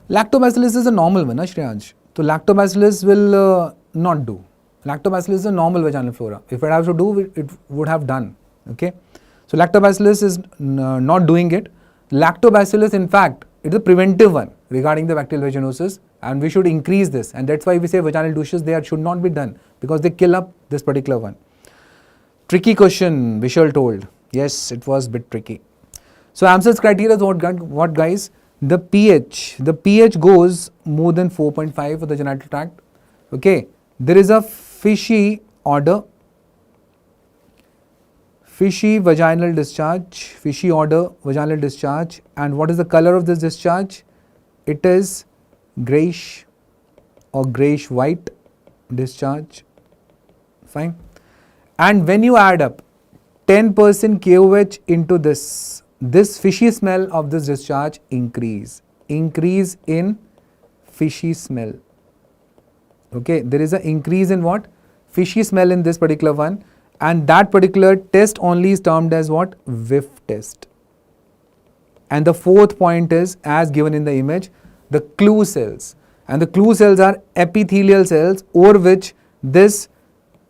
Lactobacillus is a normal one, Shreyansh. So lactobacillus will not do. Lactobacillus is a normal vaginal flora. If it has to do, it would have done. Okay, so lactobacillus is not doing it. Lactobacillus, in fact, it is a preventive one regarding the bacterial vaginosis, and we should increase this, and that's why we say vaginal douches, they should not be done because they kill up this particular one. Tricky question, Vishal told. Yes, it was a bit tricky. So Amsel's criteria is what, guys? The pH goes more than 4.5 for the genital tract. Okay, there is a fishy odor, fishy vaginal discharge, fishy odor, vaginal discharge, and what is the color of this discharge? It is greyish or greyish white discharge. Fine. And when you add up 10% KOH into this fishy smell of this discharge increase in fishy smell. Okay, there is an increase in what? Fishy smell in this particular one, and that particular test only is termed as what? Whiff test. And the fourth point is, as given in the image, the clue cells, and the clue cells are epithelial cells over which this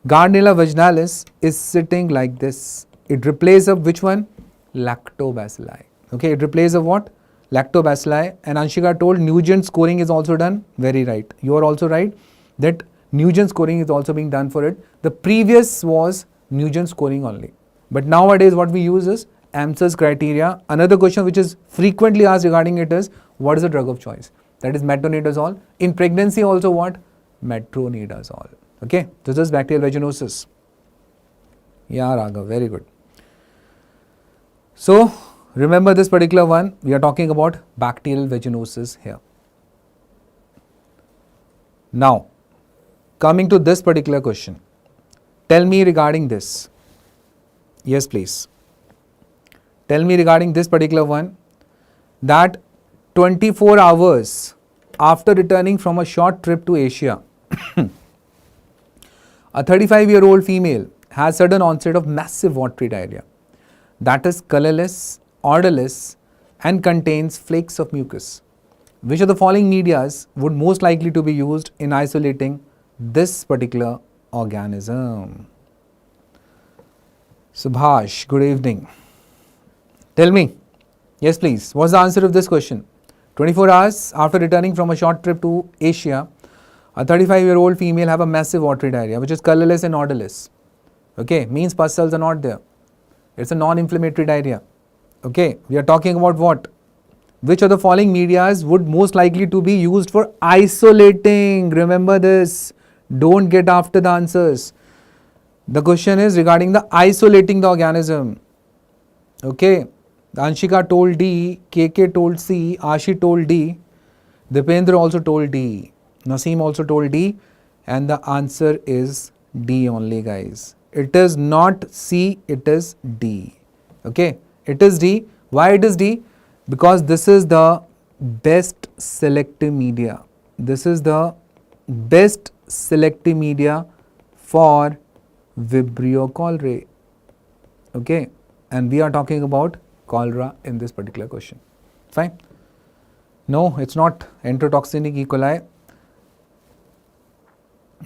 Gardnerella vaginalis is sitting like this. It replaces of which one? Lactobacilli. Okay, it replaces of what? Lactobacilli. And Anshika told Nugent scoring is also done. Very right. You are also right that Nugent scoring is also being done for it. The previous was Nugent scoring only. But nowadays what we use is Amsel's criteria. Another question which is frequently asked regarding it is, what is the drug of choice? That is metronidazole. In pregnancy also what? Metronidazole. Okay, this is bacterial vaginosis. Yeah, Raghav, very good. So, Remember this particular one, we are talking about bacterial vaginosis here. Now, coming to this particular question, tell me regarding this. Yes, please. Tell me regarding this particular one, that 24 hours after returning from a short trip to Asia, a 35-year-old female has sudden onset of massive watery diarrhea that is colorless, odorless, and contains flakes of mucus. Which of the following medias would most likely to be used in isolating this particular organism? Subhash, good evening. Tell me. Yes, please. What's the answer of this question? 24 hours after returning from a short trip to Asia, a 35-year-old female have a massive watery diarrhea, which is colorless and odorless. Okay, means pus cells are not there. It's a non-inflammatory diarrhea. Okay, we are talking about what? Which of the following medias would most likely to be used for isolating? Remember this. Don't get after the answers. The question is regarding the isolating the organism. Okay. Anshika told D, KK told C, Ashi told D, Dipendra also told D, Naseem also told D, and the answer is D only, guys. It is not C, it is D. Okay, it is D. Why it is D? Because this is the best selective media. This is the best selective media for Vibrio cholerae. Okay, and we are talking about cholera in this particular question. Fine. No, it's not enterotoxinic E. coli.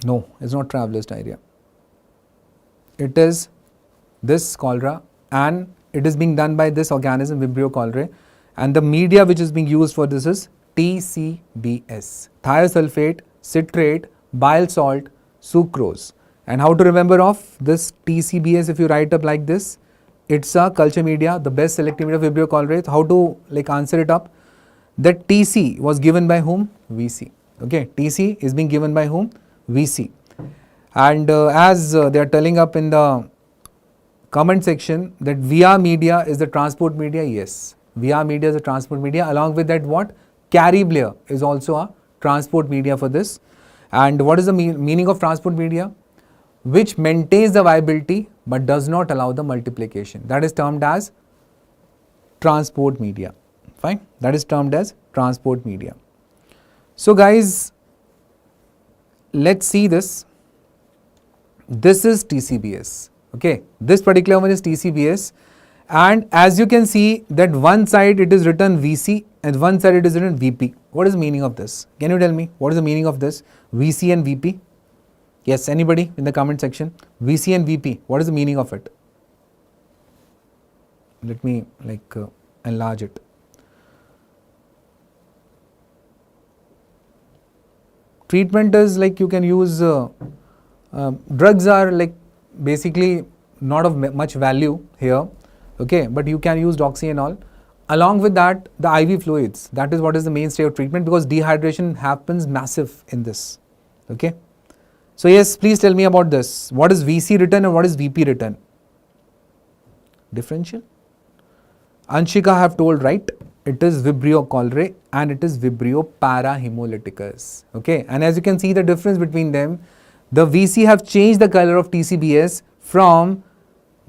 No, it's not traveler's diarrhea. It is this cholera, and it is being done by this organism Vibrio cholerae, and the media which is being used for this is TCBS, thiosulfate, citrate, bile salt, sucrose. And how to remember of this TCBS if you write up like this? It's a culture media, the best selective media of Vibrio cholerae. How to answer it up? That TC was given by whom? VC. Okay, TC is being given by whom? VC. And as they are telling up in the comment section that VR media is the transport media. Yes, VR media is a transport media. Along with that, what? Cariblia is also a transport media for this. And what is the meaning of transport media? Which maintains the viability but does not allow the multiplication. That is termed as transport media. Fine. That is termed as transport media. So guys, let's see this. This is TCBS. Okay. This particular one is TCBS. And as you can see that one side it is written VC and one side it is written VP. What is the meaning of this? Can you tell me what is the meaning of this? VC and VP? Yes, anybody in the comment section? VC and VP, what is the meaning of it? Let me enlarge it. Treatment is you can use, drugs are basically not of much value here, okay, but you can use doxy and all. Along with that, the IV fluids, that is what is the mainstay of treatment because dehydration happens massive in this, okay. So yes, please tell me about this. What is VC written and what is VP written? Differential? Anshika have told right. It is Vibrio cholerae and it is Vibrio parahemolyticus. Okay, and as you can see the difference between them, the VC have changed the color of TCBS from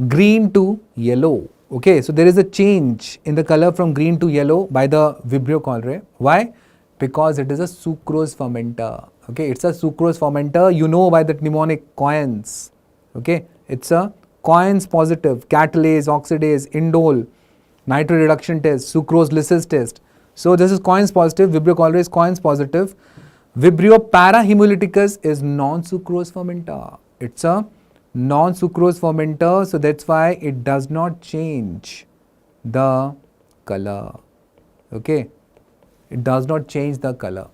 green to yellow. Okay, so there is a change in the color from green to yellow by the Vibrio cholerae. Why? Because it is a sucrose fermenter. Okay, it's a sucrose fermenter, you know by that mnemonic COINS. Okay, it's a COINS positive, catalase, oxidase, indole, nitro reduction test, sucrose lysis test. So this is COINS positive, Vibrio cholerae is COINS positive. Vibrio parahemolyticus is non-sucrose fermenter. It's a non-sucrose fermenter, so that's why it does not change the color. Okay, it does not change the color.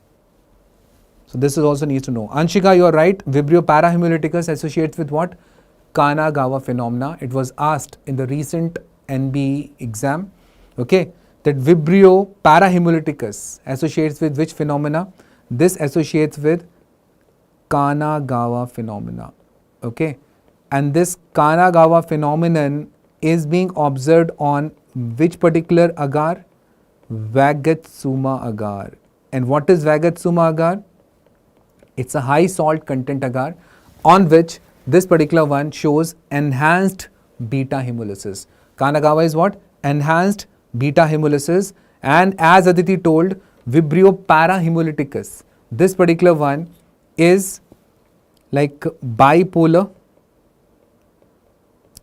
So this is also needs to know. Anshika, you are right. Vibrio parahemolyticus associates with what? Kanagawa phenomena. It was asked in the recent NB exam. Okay, that Vibrio parahemolyticus associates with which phenomena? This associates with Kanagawa phenomena. Okay, and this Kanagawa phenomenon is being observed on which particular agar? Vagatsuma agar. And what is Vagatsuma agar? It's a high salt content agar on which this particular one shows enhanced beta hemolysis. Kanagawa is what? Enhanced beta hemolysis. And as Aditi told, Vibrio parahemolyticus. This particular one is like bipolar.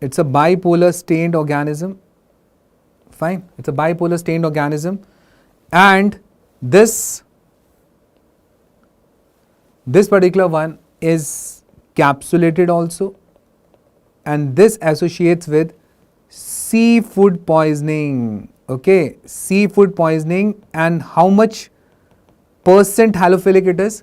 It's a bipolar stained organism. Fine. It's a bipolar stained organism. And this particular one is capsulated also, and this associates with seafood poisoning. Okay, seafood poisoning. And how much percent halophilic it is?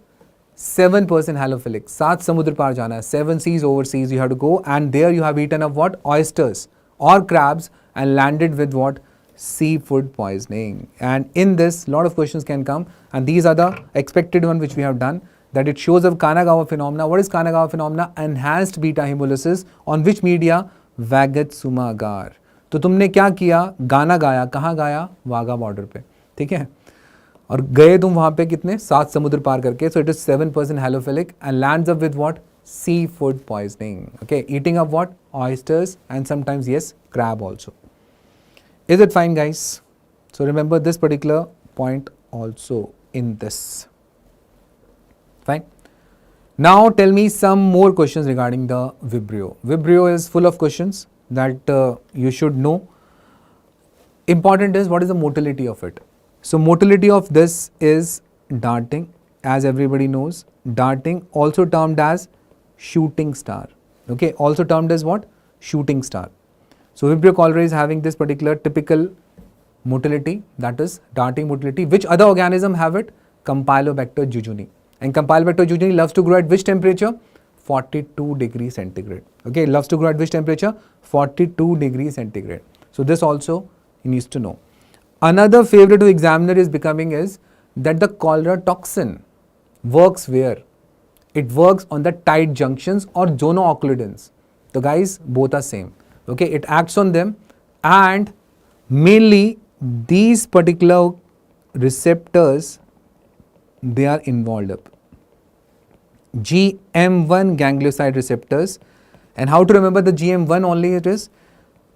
7% halophilic. 7 samudra par jana hai. 7 seas overseas you have to go, and there you have eaten of what? Oysters or crabs and landed with what? Seafood poisoning. And in this, lot of questions can come, and these are the expected one which we have done, that it shows of Kanagawa phenomena. What is Kanagawa phenomena? Enhanced beta hemolysis. On which media? Vagatsuma agar. तो तुमने क्या किया? गाना गाया. कहाँ गाया? Wagah border पे. ठीक है, और गए तुम वहाँ पे कितने? 7 समुद्र पार करके. So it is 7% halophilic and lands up with what? Seafood poisoning. Okay, eating of what? Oysters and sometimes yes, crab also. Is it fine, guys? So remember this particular point also in this. Fine. Now tell me some more questions regarding the Vibrio. Vibrio is full of questions that you should know. Important is what is the motility of it. So motility of this is darting, as everybody knows. Darting, also termed as shooting star. Okay, also termed as what? Shooting star. So Vibrio cholerae is having this particular typical motility, that is darting motility. Which other organism have it? Campylobacter jejuni. And Campylobacter jejuni loves to grow at which temperature? 42 degrees centigrade. Okay, loves to grow at which temperature? 42 degrees centigrade. So this also you need to know. Another favorite of the examiner is becoming is that the cholera toxin works where? It works on the tight junctions or zonooccludins. So guys, both are same. Okay, it acts on them, and mainly these particular receptors, they are involved up. GM1 ganglioside receptors. And how to remember the GM1 only? It is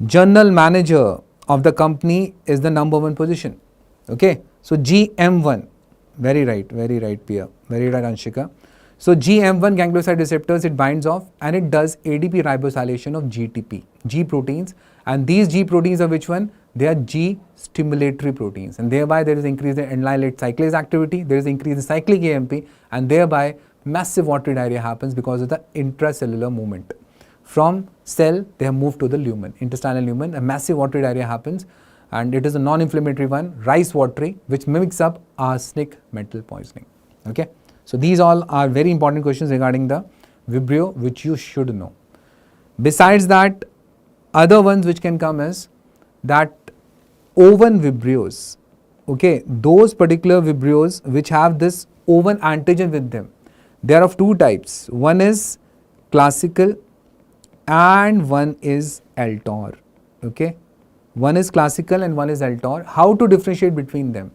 general manager of the company is the number 1 position. Okay, so GM1, very right, Pia, very right, Anshika. So GM1 ganglioside receptors, it binds off and it does ADP ribosylation of GTP, G proteins, and these G proteins are which one? They are G stimulatory proteins, and thereby there is increase in enolylate cyclase activity, there is increase in cyclic AMP, and thereby massive watery diarrhea happens because of the intracellular movement. From cell, they have moved to the lumen, intestinal lumen, a massive watery diarrhea happens, and it is a non-inflammatory one, rice watery, which mimics up arsenic metal poisoning. Okay, so these all are very important questions regarding the Vibrio, which you should know. Besides that, other ones which can come is that oven Vibrios, okay, those particular Vibrios which have this oven antigen with them, they are of two types. One is classical and one is Altor. Okay, one is classical and one is Altor. How to differentiate between them?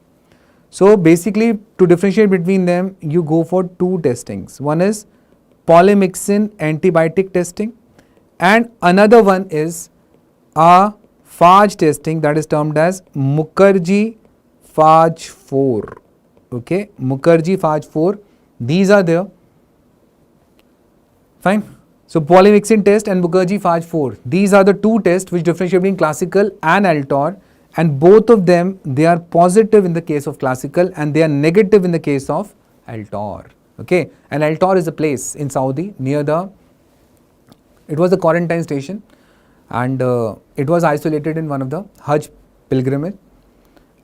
So basically, to differentiate between them, you go for two testings. One is polymyxin antibiotic testing, and another one is a phage testing, that is termed as Mukherjee phage 4. Okay, Mukherjee phage 4. These are there. Fine. So polymyxin test and Mukherjee phage 4. These are the two tests which differentiate between classical and Altor, and both of them, they are positive in the case of classical and they are negative in the case of Altor. Okay, and Altor is a place in Saudi near it was a quarantine station, and it was isolated in one of the Hajj pilgrimage,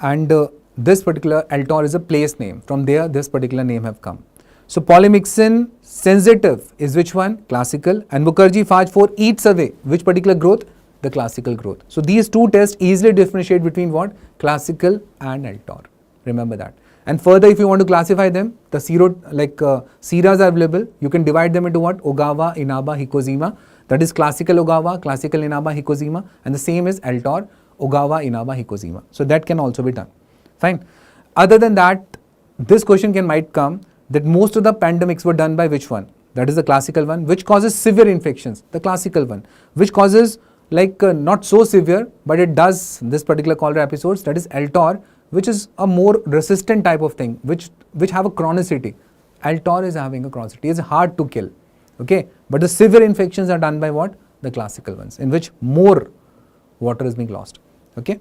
and this particular Altor is a place name. From there, this particular name have come. So polymyxin sensitive is which one? Classical, and Mukherjee phage 4 eats away which particular growth? The classical growth. So these two tests easily differentiate between what? Classical and Altor. Remember that. And further, if you want to classify them, the seras are available. You can divide them into what? Ogawa, Inaba, Hikozima. That is classical Ogawa, classical Inaba, Hikozima, and the same is Altor. Ogawa, Inaba, Hikozima. So that can also be done. Fine. Other than that, this question might come that most of the pandemics were done by which one? That is the classical one. Which causes severe infections? The classical one. Which causes not so severe, but it does this particular cholera episodes, that is Altor, which is a more resistant type of thing, which have a chronicity. Altor is having a chronicity. It's hard to kill. Okay. But the severe infections are done by what? The classical ones, in which more water is being lost. Okay.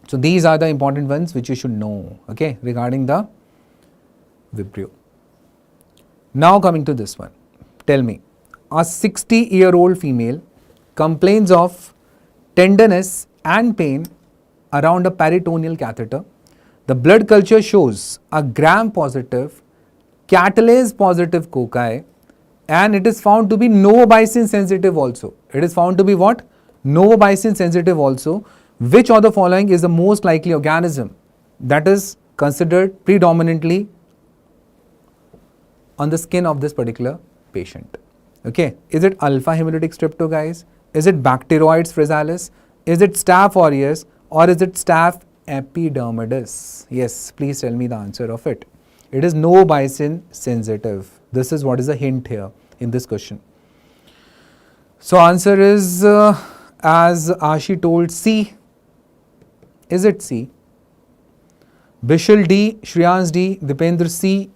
So these are the important ones which you should know, okay, regarding the Vibrio. Now coming to this one, tell me, a 60-year-old female complains of tenderness and pain around a peritoneal catheter. The blood culture shows a gram-positive, catalase-positive cocci, and it is found to be novobicin sensitive also. It is found to be what? Novobicin sensitive also. Which of the following is the most likely organism that is considered predominantly on the skin of this particular patient? Okay, is it alpha hemolytic strepto, guys? Is it Bacteroides fragilis? Is it Staph aureus, or is it Staph epidermidis? Yes, please tell me the answer of it. It is novobicin sensitive. This is what is the hint here in this question. So answer is as Ashi told, C. Is it C? Bishal D, Shreyans D, Dipendra C.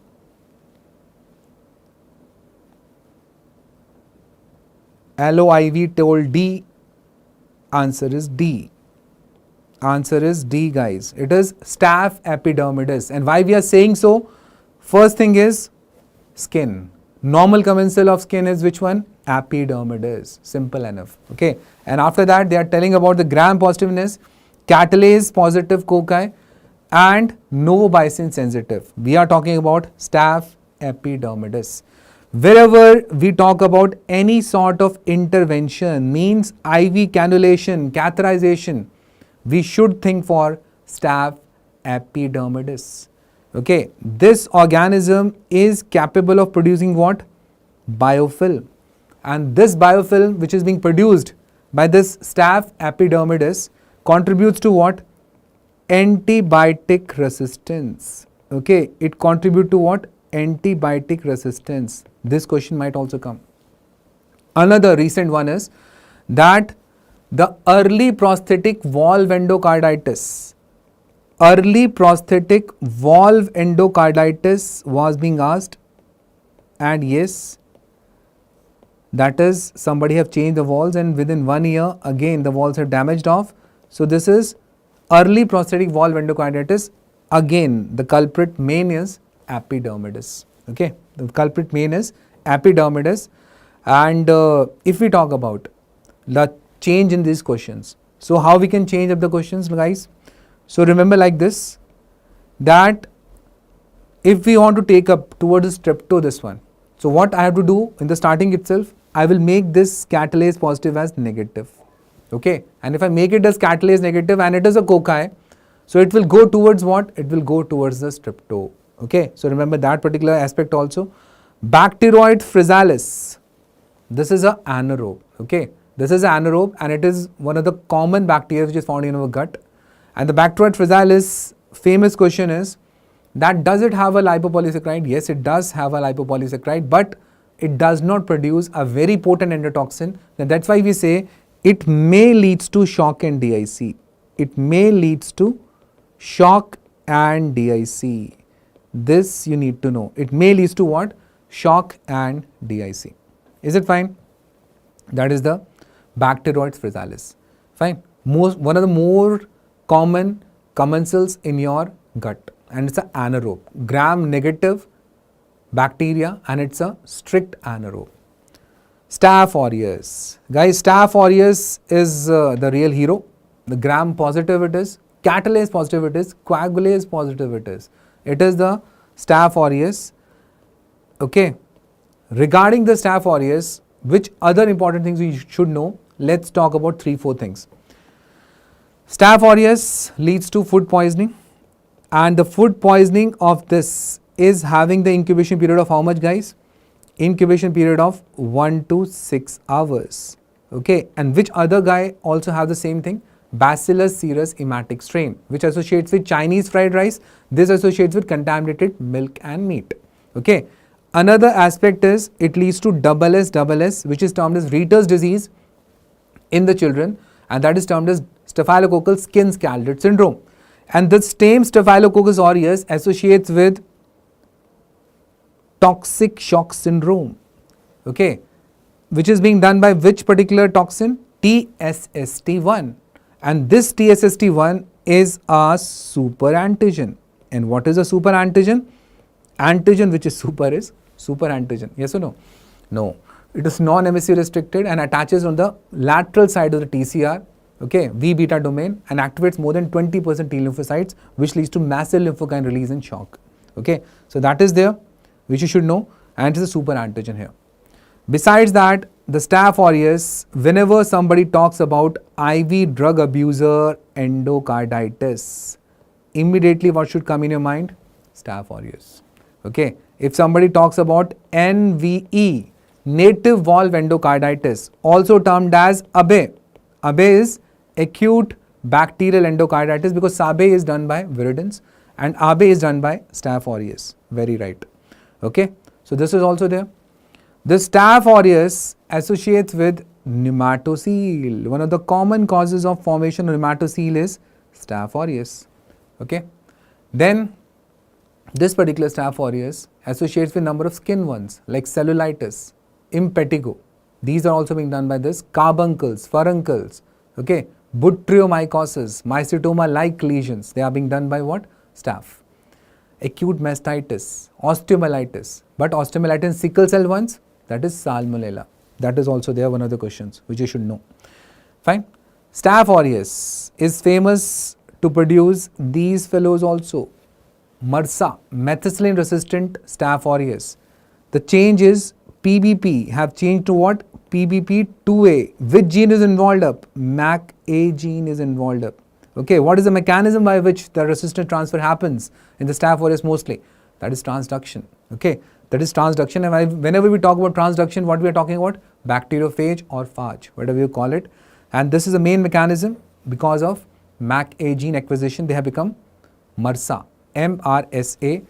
LOIV told D. Answer is D. Answer is D, guys. It is Staph epidermidis. And why we are saying so? First thing is skin. Normal commensal of skin is which one? Epidermidis. Simple enough. Okay. And after that, they are telling about the gram positiveness, catalase positive cocci, and novobicin sensitive. We are talking about Staph epidermidis. Wherever we talk about any sort of intervention, means IV cannulation, catheterization, we should think for Staph epidermidis. Okay, this organism is capable of producing what? Biofilm. And this biofilm which is being produced by this Staph epidermidis contributes to what? Antibiotic resistance. Okay, it contributes to what? Antibiotic resistance. This question might also come. Another recent one is that the early prosthetic valve endocarditis. Early prosthetic valve endocarditis was being asked, and yes, that is somebody have changed the valves and within 1 year again the valves are damaged off. So this is early prosthetic valve endocarditis. Again, the culprit main is epidermidis. Okay, the culprit main is epidermidis. And if we talk about the change in these questions, so how we can change up the questions, guys? So remember like this, that if we want to take up towards strepto this one, so what I have to do in the starting itself, I will make this catalase positive as negative. Okay, and if I make it as catalase negative and it is a cocci, so it will go towards what? It will go towards the strepto. Okay, so remember that particular aspect also. Bacteroides fragilis, this is a anaerobe. Okay, this is an anaerobe and it is one of the common bacteria which is found in our gut. And the Bacteroides fragilis, famous question is that does it have a lipopolysaccharide? Yes, it does have a lipopolysaccharide, but it does not produce a very potent endotoxin. And that's why we say it may leads to shock and DIC. It may leads to shock and DIC. This you need to know. It may leads to what? Shock and DIC. Is it fine? That is the Bacteroides fragilis. Fine. One of the more common commensals in your gut, and it's an anaerobe, gram negative bacteria, and it's a strict anaerobe. Staph aureus, guys, Staph aureus is the real hero. The gram positive it is, catalase positive it is, coagulase positive it is. It is the Staph aureus. Okay, regarding the Staph aureus, which other important things we should know? Let's talk about 3-4 things. Staph aureus leads to food poisoning, and the food poisoning of this is having the incubation period of how much, guys? Incubation period of 1 to 6 hours. Okay, and which other guy also have the same thing? Bacillus cereus emetic strain, which associates with Chinese fried rice. This associates with contaminated milk and meat. Okay. Another aspect is it leads to SS, which is termed as Retter's disease in the children, and that is termed as staphylococcal skin scalded syndrome. And the same Staphylococcus aureus associates with toxic shock syndrome, okay, which is being done by which particular toxin? TSST1. And this TSST1 is a super antigen. And what is a super antigen? Antigen which is super antigen. Yes or no? No. It is non-MSC restricted and attaches on the lateral side of the TCR, okay, V beta domain, and activates more than 20% T lymphocytes, which leads to massive lymphocyte release and shock. Okay, so that is there, which you should know, and it is a super antigen here. Besides that, the Staph aureus, whenever somebody talks about IV drug abuser endocarditis, immediately what should come in your mind? Staph aureus. Okay, if somebody talks about NVE, native valve endocarditis, also termed as ABE. ABE is acute bacterial endocarditis because SABE is done by viridins and ABE is done by Staph aureus. Very right. Okay, so this is also there. The Staph aureus associates with nematocele. One of the common causes of formation of nematocele is Staph aureus. Okay, then this particular Staph aureus associates with number of skin ones like cellulitis, impetigo. These are also being done by this. Carbuncles, furuncles, okay, butyriomycosis, mycetoma-like lesions. They are being done by what? Staph. Acute mastitis, osteomyelitis, but osteomyelitis in sickle cell ones, that is salmonella. That is also there, one of the questions which you should know. Fine. Staph aureus is famous to produce these fellows also. MRSA, methicillin resistant Staph aureus. The change is PBP have changed to what? PBP2A. Which gene is involved up? MAC-A gene is involved up. Okay, what is the mechanism by which the resistant transfer happens in the Staph aureus mostly? That is transduction. Okay, that is transduction, and whenever we talk about transduction, what we are talking about? Bacteriophage or phage, whatever you call it. And this is the main mechanism. Because of MAC-A gene acquisition, they have become MRSA, MRSA,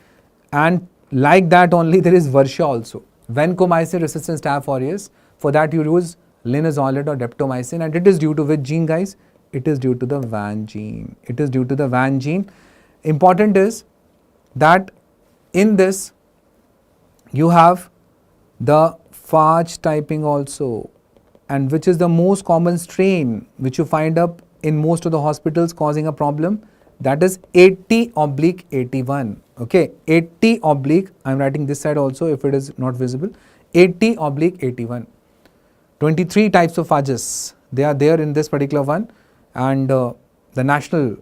and like that only there is Varsha also. Vancomycin resistant Staph aureus, for that you use linezolid or daptomycin, and it is due to which gene, guys? It is due to the VAN gene. It is due to the VAN gene. Important is that in this you have the phage typing also, and which is the most common strain which you find up in most of the hospitals causing a problem. That is 80/81. Okay, 80/ I am writing this side also if it is not visible. 80/81. 23 types of phages, they are there in this particular one, and the National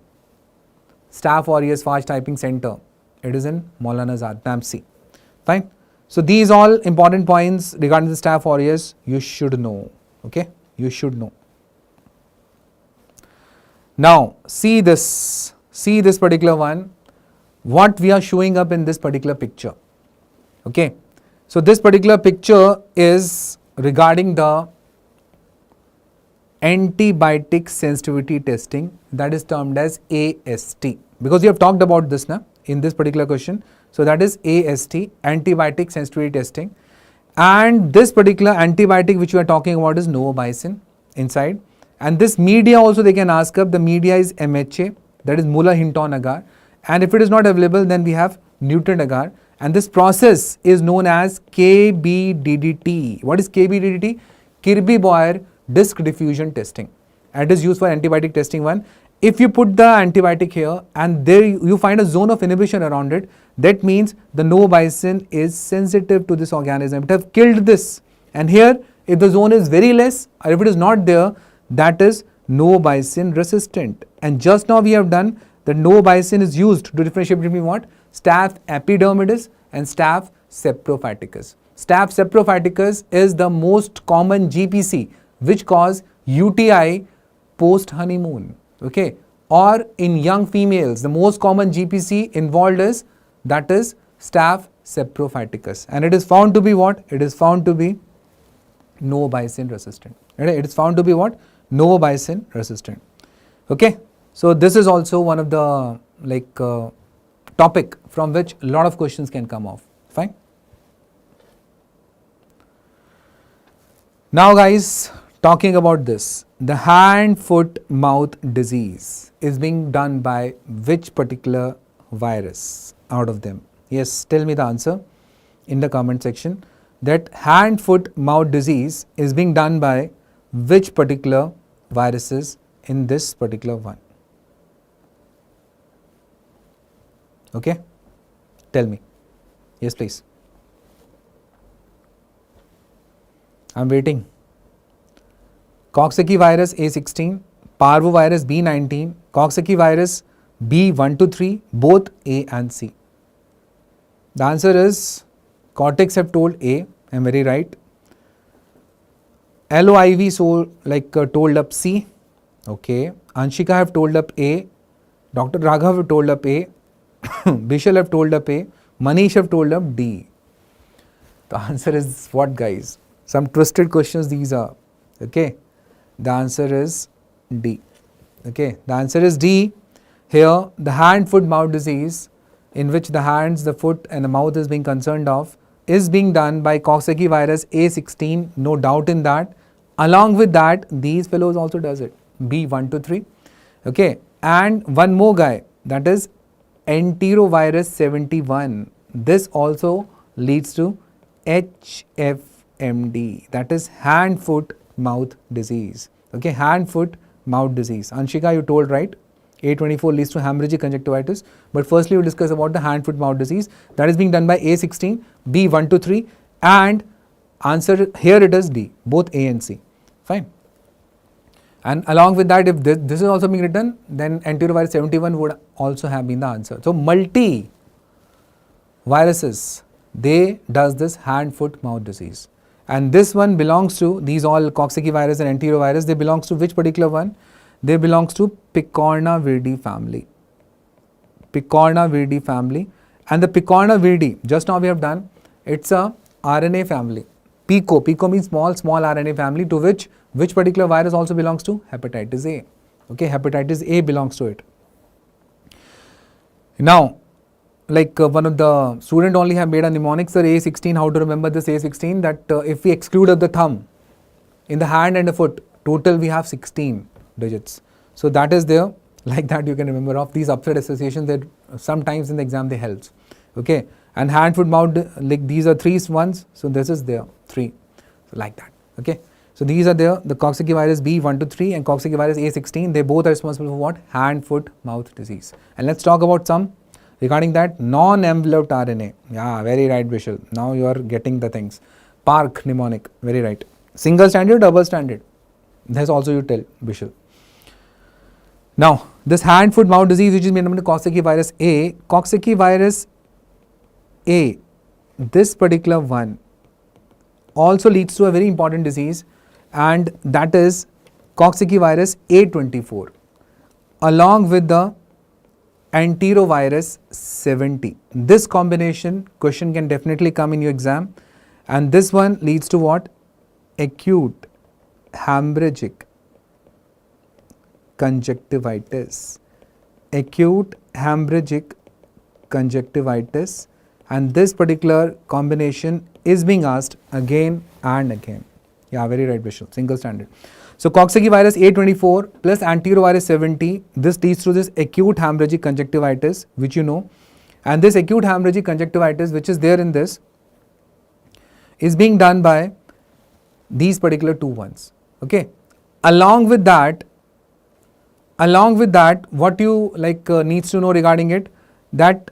Staph aureus phage typing center, it is in Maulana Azad, PAMC. Fine. So these all important points regarding the Staph aureus you should know. Okay, you should know. Now see this particular one, what we are showing up in this particular picture. Okay, so this particular picture is regarding the antibiotic sensitivity testing, that is termed as AST, because we have talked about this now in this particular question. So that is AST, antibiotic sensitivity testing, and this particular antibiotic which we are talking about is novobicin inside, and this media also they can ask up. The media is MHA, that is Muller Hinton agar, and if it is not available then we have Newton agar, and this process is known as KBDDT. What is KBDDT? Kirby-Boyer disc diffusion testing, and it is used for antibiotic testing one. If you put the antibiotic here and there you find a zone of inhibition around it, that means the novobicin is sensitive to this organism. It have killed this, and here if the zone is very less or if it is not there, that is novobicin resistant. And just now we have done the novobicin is used to differentiate between what? Staph epidermidis and Staph saprophyticus. Staph saprophyticus is the most common GPC which cause UTI post honeymoon. Okay, or in young females the most common GPC involved is, that is Staph saprophyticus, and it is found to be what? It is found to be novobicin resistant. It is found to be what? Novobicin resistant. Okay, so this is also one of the topic from which a lot of questions can come off. Fine. Now guys, talking about this, the hand, foot, mouth disease is being done by which particular virus out of them? Yes, tell me the answer in the comment section. That hand, foot, mouth disease is being done by which particular viruses in this particular one? Okay, tell me. Yes, please. I'm waiting. Coxsackie virus A16, parvovirus B19, Coxsackie virus B1 to 3, both A and C. The answer is Cortex have told A. I'm very right. LOIV told up C. Okay. Anshika have told up A. Dr. Raghav have told up A. Bishal have told up A. Manish have told up D. The answer is what, guys? Some twisted questions these are. Okay. The answer is D. Okay. The answer is D. Here, the hand, foot, mouth disease, in which the hands, the foot and the mouth is being concerned of, is being done by Coxsackie virus A16, no doubt in that. Along with that, these fellows also does it, B1 to 3. Okay. And one more guy, that is enterovirus 71. This also leads to HFMD, that is hand, foot, mouth disease. Okay, hand, foot, mouth disease. Anshika, you told right. A24 leads to hemorrhagic conjunctivitis. But firstly, we'll discuss about the hand, foot, mouth disease that is being done by A16, B1 to 3, and answer here it is D, both A and C. Fine. And along with that, if this is also being written, then enterovirus 71 would also have been the answer. So multi viruses, they does this hand, foot, mouth disease. And this one belongs to, these all Coxsackie virus and enterovirus, they belongs to which particular one? They belongs to Picornaviride family. Picornaviride family. And the Picornaviride, just now we have done, it's a RNA family. Pico means small RNA family, to which particular virus also belongs to? Hepatitis A. Okay, hepatitis A belongs to it. Now, one of the student only have made a mnemonic, sir, A16, how to remember this A16, that if we exclude of the thumb, in the hand and the foot, total we have 16 digits. So that is there, like that you can remember of these upside associations that sometimes in the exam they helps. Okay, and hand, foot, mouth, these are 3 ones, so this is there, 3, so like that. Okay, so these are there, the Coxsackie virus B1 to 3 and Coxsackie virus A16, they both are responsible for what? Hand, foot, mouth disease. And let's talk about some regarding that non-enveloped RNA. Yeah, very right, Bishal. Now you are getting the things. Park mnemonic, very right. Single stranded, double stranded. That's also you tell, Bishal. Now, this hand, foot, mouth disease, which is made up of Coxsackie virus A, Coxsackie virus A, this particular one also leads to a very important disease, and that is Coxsackie virus A24, along with the enterovirus 70. This combination question can definitely come in your exam, and this one leads to what? Acute hemorrhagic conjunctivitis. Acute hemorrhagic conjunctivitis, and this particular combination is being asked again and again. Yeah, very right, Bishop, single standard. So Coxsackie virus A24 plus enterovirus 70, this leads to this acute hemorrhagic conjunctivitis, which you know, and this acute hemorrhagic conjunctivitis, which is there in this, is being done by these particular 2 ones. Okay, along with that, what you needs to know regarding it, that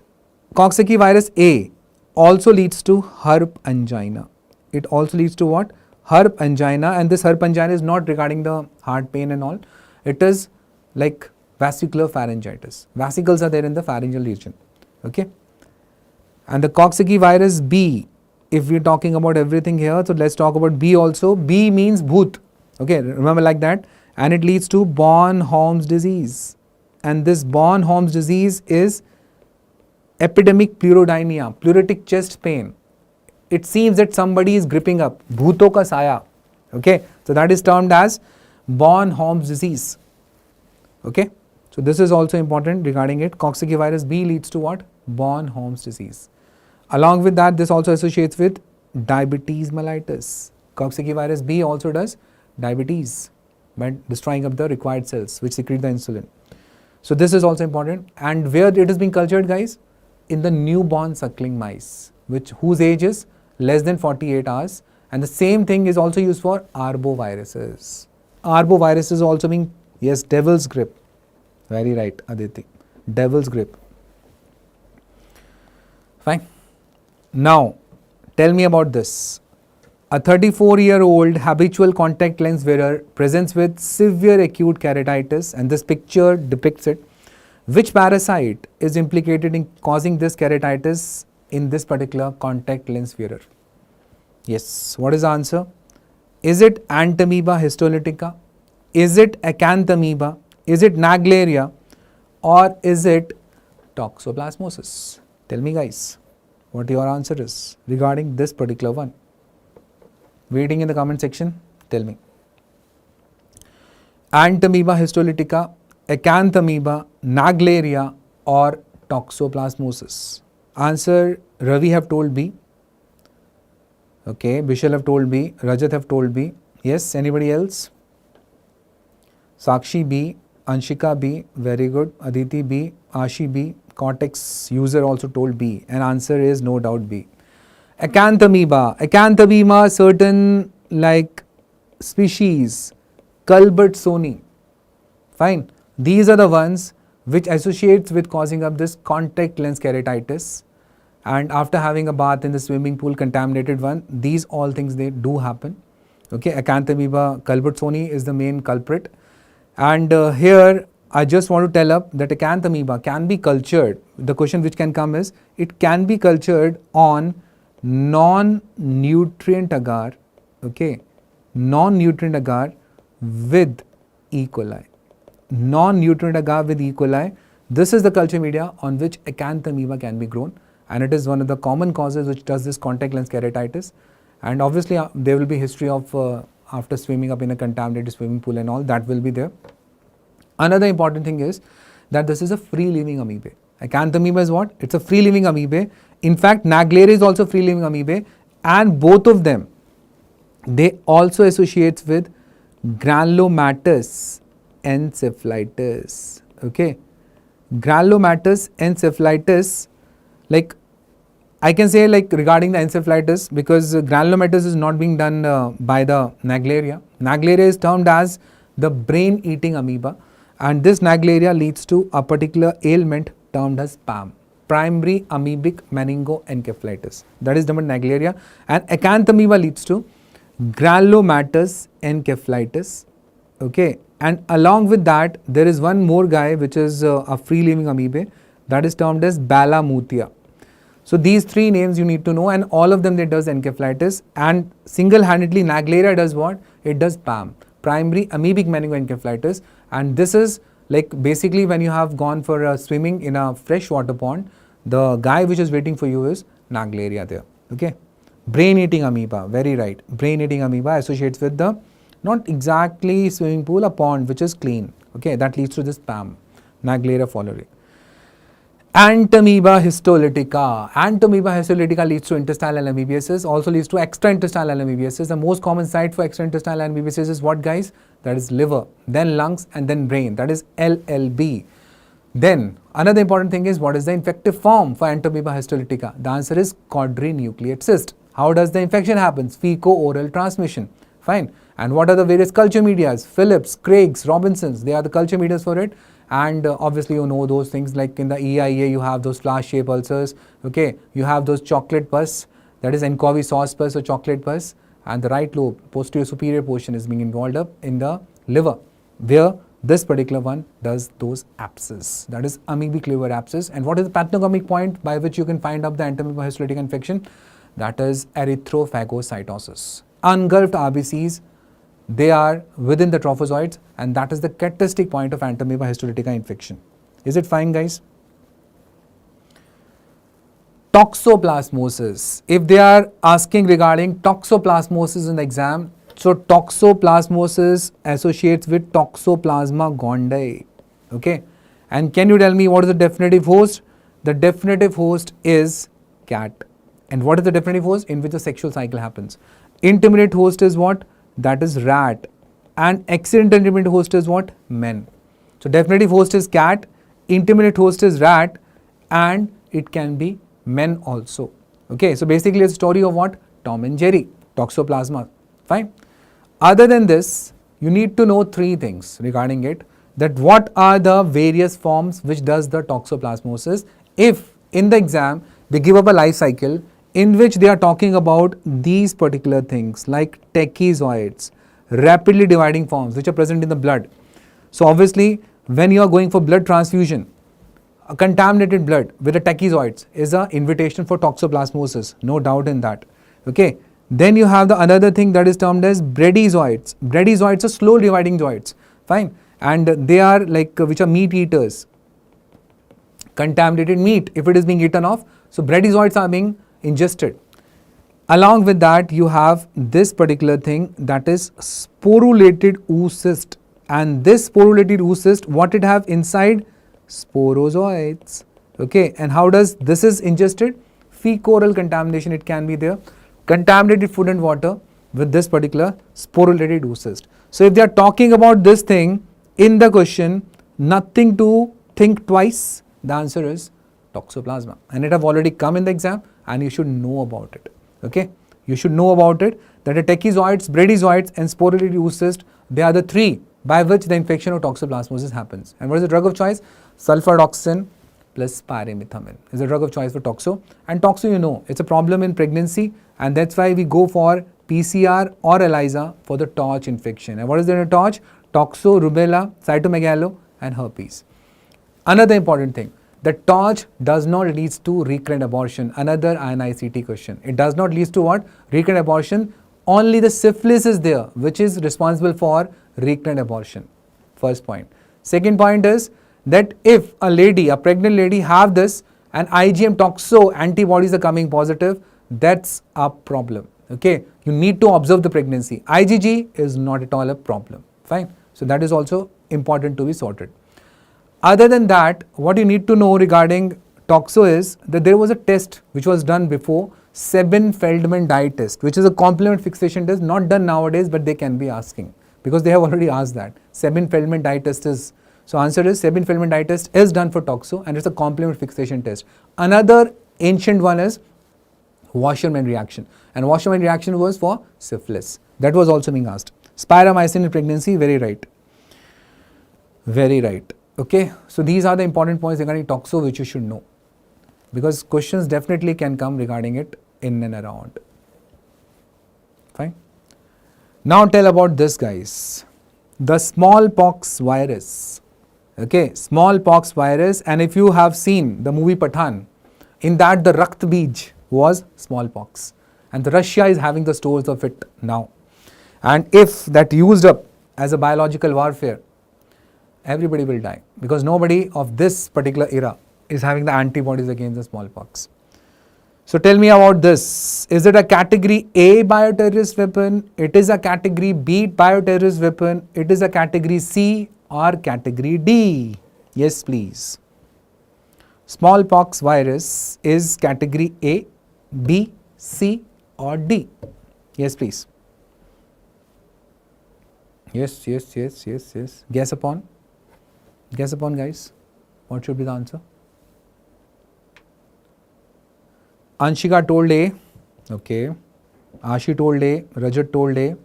Coxsackie virus A also leads to herp angina. It also leads to what? Herp angina, and this herp angina is not regarding the heart pain and all. It is like vesicular pharyngitis. Vesicles are there in the pharyngeal region. Okay, and the Coxsackie virus B, if we are talking about everything here, so let's talk about B also. B means bhoot. Okay, remember like that, and it leads to Bornholm's disease, and this Bornholm's disease is epidemic pleurodynia, pleuritic chest pain. It seems that somebody is gripping up, bhooto ka saya. Okay, so that is termed as Bornholm's disease. Okay, so this is also important regarding it. Coxsackie virus B leads to what? Born-Holmes disease. Along with that, this also associates with diabetes mellitus. Coxsackie virus B also does diabetes by destroying up the required cells which secrete the insulin. So this is also important. And where it is being cultured, guys? In the newborn suckling mice, whose age is less than 48 hours. And the same thing is also used for arboviruses. Arbovirus is also being, yes, devil's grip. Very right, Aditi. Devil's grip. Fine. Now, tell me about this. A 34-year-old habitual contact lens wearer presents with severe acute keratitis, and this picture depicts it. Which parasite is implicated in causing this keratitis in this particular contact lens wearer? Yes, what is the answer? Is it Entamoeba histolytica? Is it Acanthamoeba? Is it Naegleria? Or is it Toxoplasmosis? Tell me, guys, what your answer is regarding this particular one. Waiting in the comment section, tell me. Entamoeba histolytica, Acanthamoeba, Naegleria or Toxoplasmosis? Answer, Ravi have told B. Okay, Bishal have told B, Rajat have told B. Yes, anybody else? Sakshi B, Anshika B, very good. Aditi B, Ashi B, Cortex user also told B, and answer is no doubt B. Acanthamoeba, certain like species, Culbertsoni. Fine. These are the ones which associates with causing up this contact lens keratitis. And after having a bath in the swimming pool, contaminated one, these all things they do happen. Okay, Acanthamoeba, Culbertsoni is the main culprit. And here I just want to tell up that Acanthamoeba can be cultured. The question which can come is, it can be cultured on non-nutrient agar, okay, non-nutrient agar with E. coli. Non-nutrient agar with E. coli. This is the culture media on which Acanthamoeba can be grown, and it is one of the common causes which does this contact lens keratitis. And obviously there will be history of after swimming up in a contaminated swimming pool and all, that will be there. Another important thing is that this is a free living amoeba. Acanthamoeba is what? It's a free living amoeba. In fact, Naegleria is also free living amoeba, and both of them, they also associates with granulomatous encephalitis. Okay, granulomatous encephalitis, like I can say like regarding the encephalitis, because granulomatous is not being done by the Naegleria. Naegleria is termed as the brain eating amoeba, and this Naegleria leads to a particular ailment termed as PAM, primary amoebic meningoencephalitis. That is the Naegleria. And Acanthamoeba leads to granulomatous encephalitis. Okay, and along with that there is one more guy which is a free living amoeba, that is termed as Balamuthia. So these three names you need to know, and all of them they does encephalitis, and single-handedly Naegleria does what? It does PAM, primary amoebic meningoencephalitis, and this is like basically when you have gone for swimming in a freshwater pond, the guy which is waiting for you is Naegleria there. Okay, brain eating amoeba, very right. Brain eating amoeba associates with the not exactly swimming pool, a pond which is clean. Okay, that leads to this PAM, Naegleria fowleri. Entamoeba histolytica. Entamoeba histolytica leads to intestinal amoebiasis, also leads to extraintestinal amoebiasis. The most common site for extraintestinal amoebiasis is what, guys? That is liver, then lungs, and then brain. That is LLB. Then another important thing is, what is the infective form for Entamoeba histolytica? The answer is quadrinucleate cyst. How does the infection happen? Feco-oral transmission. Fine. And what are the various culture medias? Phillips, Craig's, Robinson's. They are the culture medias for it. And obviously you know those things, like in the EIA you have those flower shaped ulcers. Okay, you have those chocolate pus, that is anchovy sauce pus or chocolate pus, and the right lobe posterior superior portion is being involved up in the liver, where this particular one does those abscess, that is amoebic liver abscess. And what is the pathognomic point by which you can find out the Entamoeba histolytica infection? That is erythrophagocytosis. Engulfed RBCs, they are within the trophozoites, and that is the characteristic point of Entamoeba histolytica infection. Is it fine, guys? Toxoplasmosis. If they are asking regarding toxoplasmosis in the exam, so toxoplasmosis associates with Toxoplasma gondii. Okay. And can you tell me what is the definitive host? The definitive host is cat. And what is the definitive host? In which the sexual cycle happens. Intermediate host is what? That is rat. And accidental intermediate host is what? Men. So definitive host is cat, intermediate host is rat, and it can be men also. Okay, so basically it's a story of what? Tom and Jerry, toxoplasma. Fine. Other than this, you need to know three things regarding it. That what are the various forms which does the toxoplasmosis. If in the exam they give up a life cycle in which they are talking about these particular things like tachyzoids, rapidly dividing forms which are present in the blood. So obviously when you are going for blood transfusion, a contaminated blood with the tachyzoids is an invitation for toxoplasmosis, no doubt in that. Okay. Then you have the another thing that is termed as bradyzoids. Bradyzoids are slow dividing zoids. Fine. And they are like which are meat eaters. Contaminated meat if it is being eaten off. So bradyzoids are being ingested. Along with that you have this particular thing that is sporulated oocyst. And this sporulated oocyst, what it have inside? Sporozoites. Okay. And how does this is ingested? Fecal contamination it can be there. Contaminated food and water with this particular sporulated oocyst. So if they are talking about this thing in the question, nothing to think twice, the answer is toxoplasma. And it have already come in the exam and you should know about it. Okay. You should know about it that the tachyzoids, bradyzoids and sporulated oocyst, they are the three by which the infection of toxoplasmosis happens. And what is the drug of choice? Sulfadoxin plus pyrimethamine is the drug of choice for toxo. And toxo, you know, it's a problem in pregnancy, and that's why we go for PCR or ELISA for the torch infection. And what is the torch? Toxo, rubella, cytomegalo and herpes. Another important thing, the torch does not lead to recurrent abortion. Another INI-CET question. It does not lead to what? Recurrent abortion. Only the syphilis is there which is responsible for recurrent abortion. First point. Second point is that if a lady, a pregnant lady have this and IgM toxo antibodies are coming positive, that's a problem. Okay. You need to observe the pregnancy. IgG is not at all a problem. Fine. So that is also important to be sorted. Other than that, what you need to know regarding toxo is that there was a test which was done before, Sabin-Feldman dye test, which is a complement fixation test, not done nowadays, but they can be asking because they have already asked that. Sabin-Feldman dye test is, so answer is Sabin-Feldman dye test is done for toxo and it's a complement fixation test. Another ancient one is Wassermann reaction, and Wassermann reaction was for syphilis. That was also being asked. Spiramycin in pregnancy, very right. Very right. Okay. So these are the important points regarding toxo which you should know, because questions definitely can come regarding it in and around. Fine. Now tell about this, guys. The smallpox virus. Okay, smallpox virus, and if you have seen the movie Pathan, in that the Rakt Bij was smallpox, and the Russia is having the stores of it now. And if that used up as a biological warfare, everybody will die, because nobody of this particular era is having the antibodies against the smallpox. So tell me about this. Is it a category A bioterrorist weapon? It is a category B bioterrorist weapon? It is a category C or category D? Yes, please. Smallpox virus is category A, B, C or D? Yes, please. Yes. Guess upon. Guess upon, guys. What should be the answer? Anshika told A. Okay. Ashi told A. Rajat told A.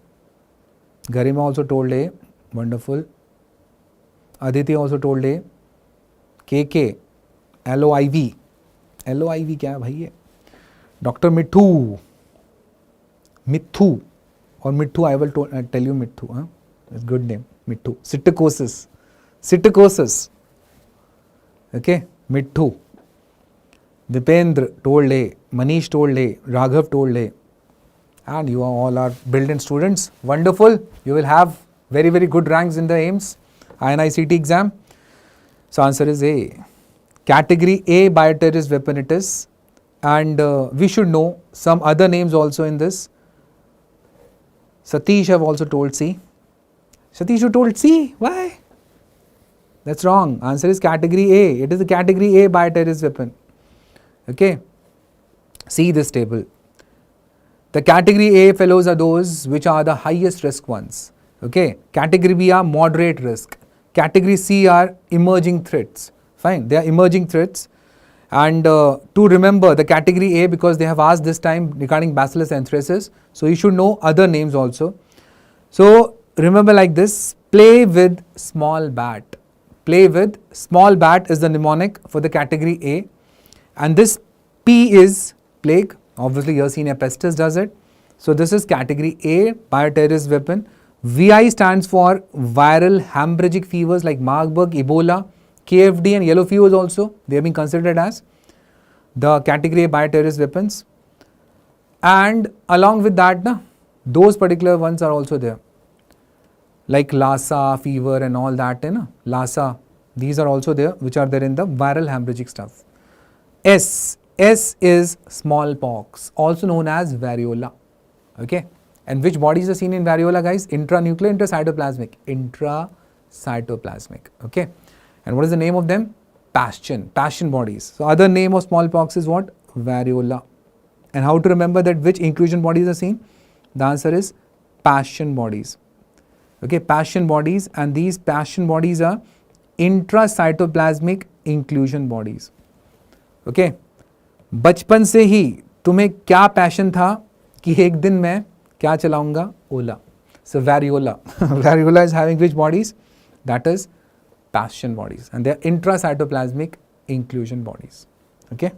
Garima also told A. Wonderful. Aditi also told A. KK. LOIV. LOIV क्या है भाई ये? Dr. Mithu. Mithu. Or Mithu, I will tell you Mithu. Huh? It's a good name. Mithu. Psittacosis. Psittacosis. Okay. Mithu. Dipendra told A. Manish told A. Raghav told A. And you all are brilliant students. Wonderful. You will have very, very good ranks in the AIMS, INI-CET exam. So answer is A. Category A bioterrorist weapon it is. And we should know some other names also in this. Satish have also told C. Satish, you told C? Why? That's wrong. Answer is category A. It is the category A bioterrorist weapon. Okay. See this table. The category A fellows are those which are the highest risk ones. Okay. Category B are moderate risk. Category C are emerging threats. Fine. They are emerging threats. And to remember the category A, because they have asked this time regarding Bacillus anthracis, so you should know other names also. So remember like this: play with small bat. Play with small bat is the mnemonic for the category A, and this P is plague. Obviously Yersinia pestis does it. So this is category A, bioterrorist weapon. VI stands for viral hemorrhagic fevers like Marburg, Ebola, KFD and yellow fevers also. They have been considered as the category A bioterrorist weapons. And along with that, those particular ones are also there. Like Lassa fever and all that, Lassa, these are also there, which are there in the viral hemorrhagic stuff. S is smallpox, also known as variola. Okay. And which bodies are seen in variola, guys? Intranuclear, intracytoplasmic. Intracytoplasmic. Okay. And what is the name of them? Passion bodies. So other name of smallpox is what? Variola. And how to remember that which inclusion bodies are seen? The answer is passion bodies. Okay, passion bodies, and these passion bodies are intracytoplasmic inclusion bodies. Okay. बचपन से ही तुम्हें क्या passion था कि एक दिन मैं क्या चलाऊंगा? ओला. So variola. Variola is having which bodies? That is passion bodies, and they are intracytoplasmic inclusion bodies. Okay.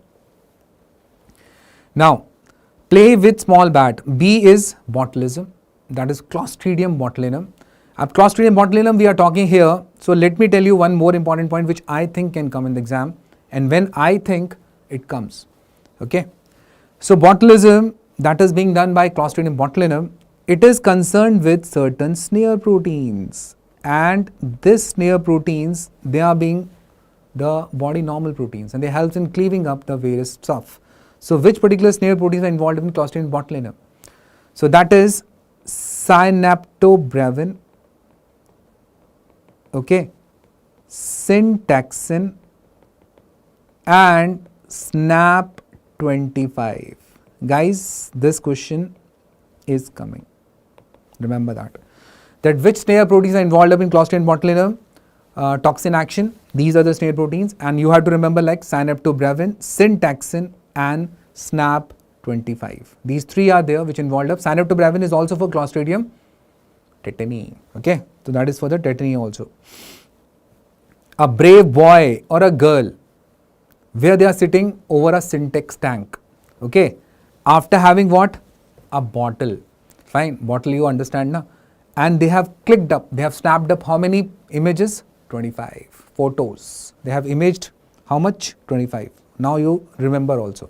Now, play with small bat. B is botulism, that is Clostridium botulinum. At Clostridium botulinum we are talking here. So let me tell you one more important point which I think can come in the exam, and when I think it comes. Okay. So botulism, that is being done by Clostridium botulinum, it is concerned with certain snare proteins. And this snare proteins, they are being the body normal proteins, and they help in cleaving up the various stuff. So which particular snare proteins are involved in Clostridium botulinum? So that is synaptobrevin, okay, syntaxin and SNAP25. Guys, this question is coming. Remember that which snare proteins are involved in Clostridium botulinum toxin action. These are the snare proteins, and you have to remember like synaptobrevin, syntaxin and SNAP25. These three are there which involved up. Synaptobrevin is also for Clostridium tetani. Okay, so that is for the tetany also. A brave boy or a girl, where they are sitting over a syntax tank. Okay, after having what? A bottle. Fine, bottle you understand now. And they have clicked up, they have snapped up how many images? 25 photos. They have imaged how much? 25. Now you remember also.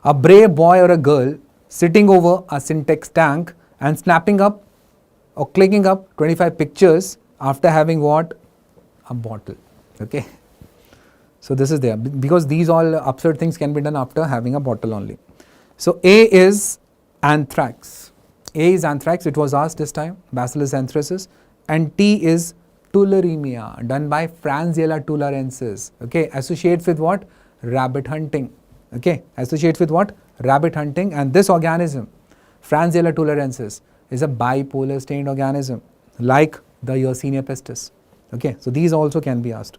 A brave boy or a girl sitting over a syntax tank and snapping up or clicking up 25 pictures after having what? A bottle. Okay. So this is there, because these all absurd things can be done after having a bottle only. So A is anthrax. A is anthrax, it was asked this time, Bacillus anthracis, and T is tularemia, done by Franziella tularensis. Okay, associates with what? Rabbit hunting. Okay, associates with what? Rabbit hunting, and this organism, Franziella tularensis, is a bipolar stained organism, like the Yersinia pestis. Okay, so these also can be asked.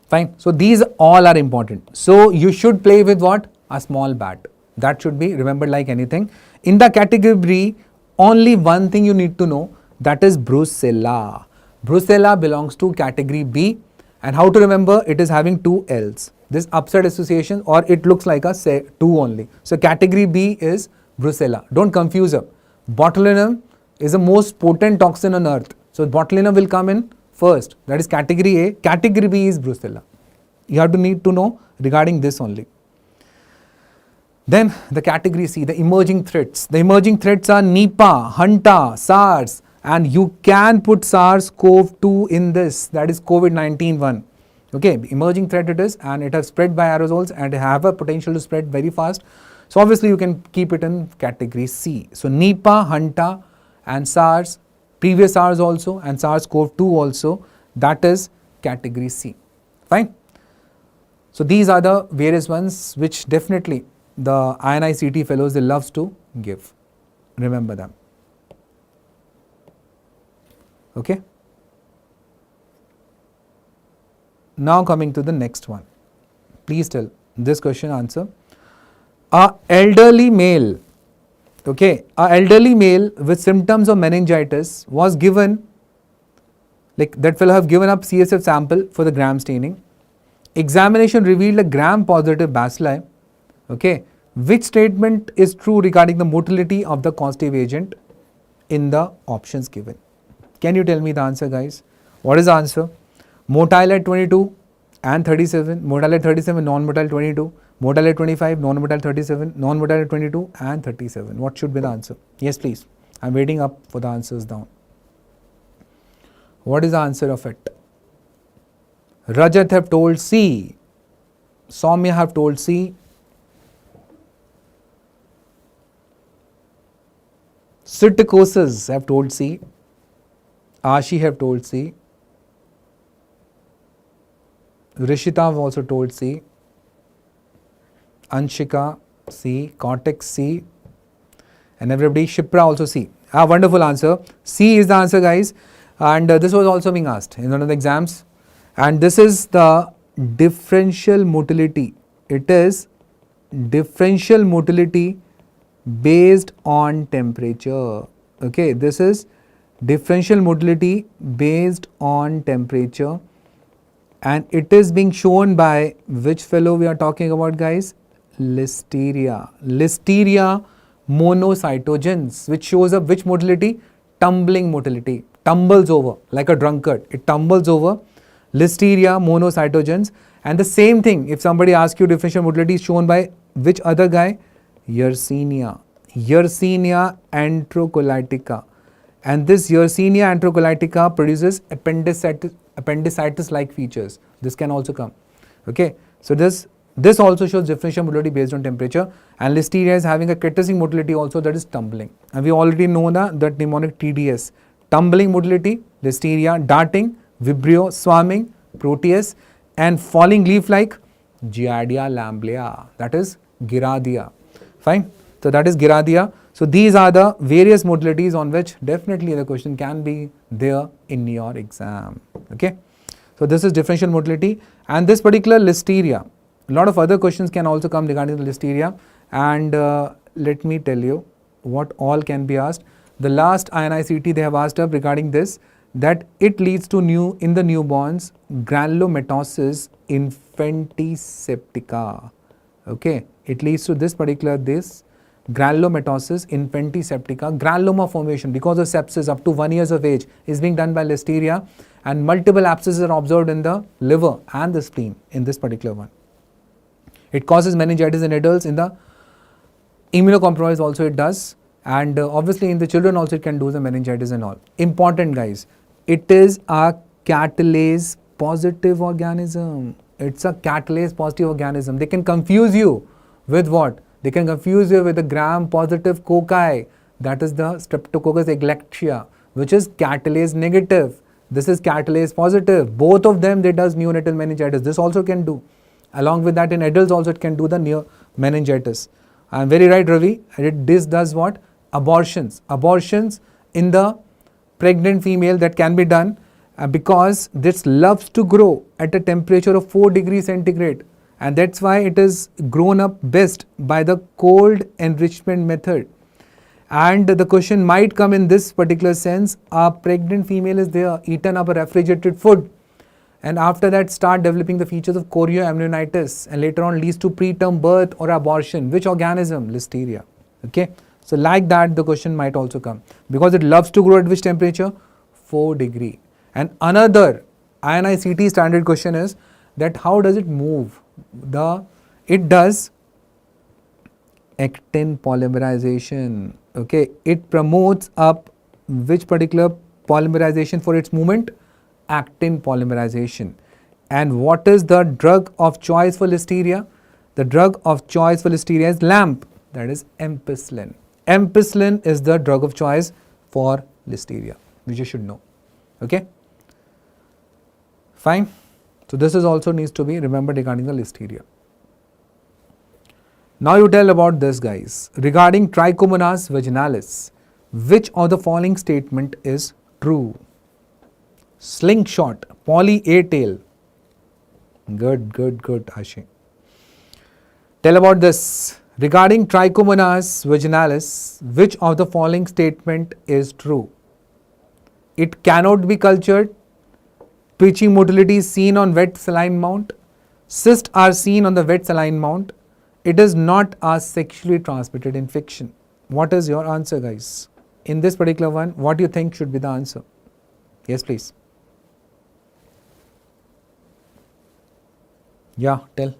Fine, so these all are important. So you should play with what? A small bat. That should be remembered like anything. In the category B, only one thing you need to know, that is brucella. Brucella belongs to category B, and how to remember? It is having two L's. This upset association, or it looks like a say 2 only. So category B is brucella. Don't confuse up. Botulinum is the most potent toxin on earth. So botulinum will come in first. That is category A. Category B is brucella. You have to need to know regarding this only. Then the category C, the emerging threats. The emerging threats are Nipah, Hanta, SARS, and you can put SARS-CoV-2 in this, that is COVID-19 one. Okay, emerging threat it is, and it has spread by aerosols and have a potential to spread very fast. So obviously you can keep it in category C. So Nipah, Hanta and SARS, previous SARS also and SARS-CoV-2 also, That is category C. Fine. So these are the various ones which definitely the INI-CET fellows, they loves to give. Remember them. Okay. Now coming to the next one. Please tell this question answer. A elderly male, okay, a elderly male with symptoms of meningitis was given, like that fellow have given up CSF sample for the gram staining. Examination revealed a gram positive bacilli. Okay, which statement is true regarding the motility of the causative agent in the options given? Can you tell me the answer, guys? What is the answer? Motile at 22 and 37, motile at 37, non-motile 22, motile at 25, non-motile 37, non-motile at 22 and 37. What should be the answer? Yes, please. I am waiting up for the answers down. What is the answer of it? Rajat have told C. Soumya have told C. Sitticosis have told C. Ashi have told C. Rishita have also told C. Anshika C. Cortex C. And everybody, Shipra also C. Wonderful answer. C is the answer, guys. And this was also being asked in one of the exams. And this is the differential motility. It is differential motility based on temperature. Okay, this is differential motility based on temperature, and it is being shown by which fellow we are talking about, guys? Listeria. Listeria monocytogenes, which shows up which motility? Tumbling motility. Tumbles over like a drunkard. It tumbles over. Listeria monocytogenes. And the same thing, if somebody asks you differential motility is shown by which other guy? Yersinia. Yersinia enterocolitica. And this Yersinia enterocolitica produces appendicitis-like features. This can also come. Okay. So this also shows differential motility based on temperature. And Listeria is having a characteristic motility also, that is tumbling. And we already know that mnemonic TDS. Tumbling motility, Listeria, darting, Vibrio, swarming, Proteus, and falling leaf-like Giardia lamblia. That is Giradia. Fine. So that is Giradia. So these are the various modalities on which definitely the question can be there in your exam. Okay. So this is differential motility, and this particular Listeria. A lot of other questions can also come regarding the Listeria, and let me tell you what all can be asked. The last INI-CET they have asked up regarding this, that it leads to in the newborns granulomatosis infantiseptica. Okay, it leads to this granulomatosis infantiseptica, granuloma formation because of sepsis up to 1 year of age is being done by Listeria, and multiple abscesses are observed in the liver and the spleen in this particular one. It causes meningitis in adults. In the immunocompromised also it does, and obviously in the children also it can do the meningitis and all. Important, guys, it is a catalase positive organism. It's a catalase positive organism. They can confuse you with what? They can confuse you with the gram positive cocci, that is the Streptococcus escherichia, which is catalase negative. This is catalase positive. Both of them, they does neonatal meningitis. This also can do. Along with that, in adults also it can do the meningitis. I am very right, Ravi. This does what? Abortions. Abortions in the pregnant female, that can be done because this loves to grow at a temperature of 4 degrees centigrade. And that's why it is grown up best by the cold enrichment method. And the question might come in this particular sense: a pregnant female is there, eaten up a refrigerated food, and after that start developing the features of chorioamnionitis, and later on leads to preterm birth or abortion. Which organism? Listeria. Okay. So like that the question might also come, because it loves to grow at which temperature? 4 degree. And another INI-CET standard question is that how does it move? It does actin polymerization. Okay, it promotes up which particular polymerization for its movement? Actin polymerization. And what is the drug of choice for Listeria? The drug of choice for Listeria is LAMP, that is ampicillin. Ampicillin is the drug of choice for Listeria, which you should know. Okay. Fine. So this is also needs to be remembered regarding the listeria. Now you tell about this, guys. Regarding Trichomonas vaginalis, which of the following statement is true? Slingshot, poly A tail. Good, Ashi. Tell about this. Regarding Trichomonas vaginalis, which of the following statement is true? It cannot be cultured. Twitching motility is seen on wet saline mount. Cysts are seen on the wet saline mount. It is not a sexually transmitted infection. What is your answer, guys? In this particular one, what do you think should be the answer? Yes, please. Yeah, tell.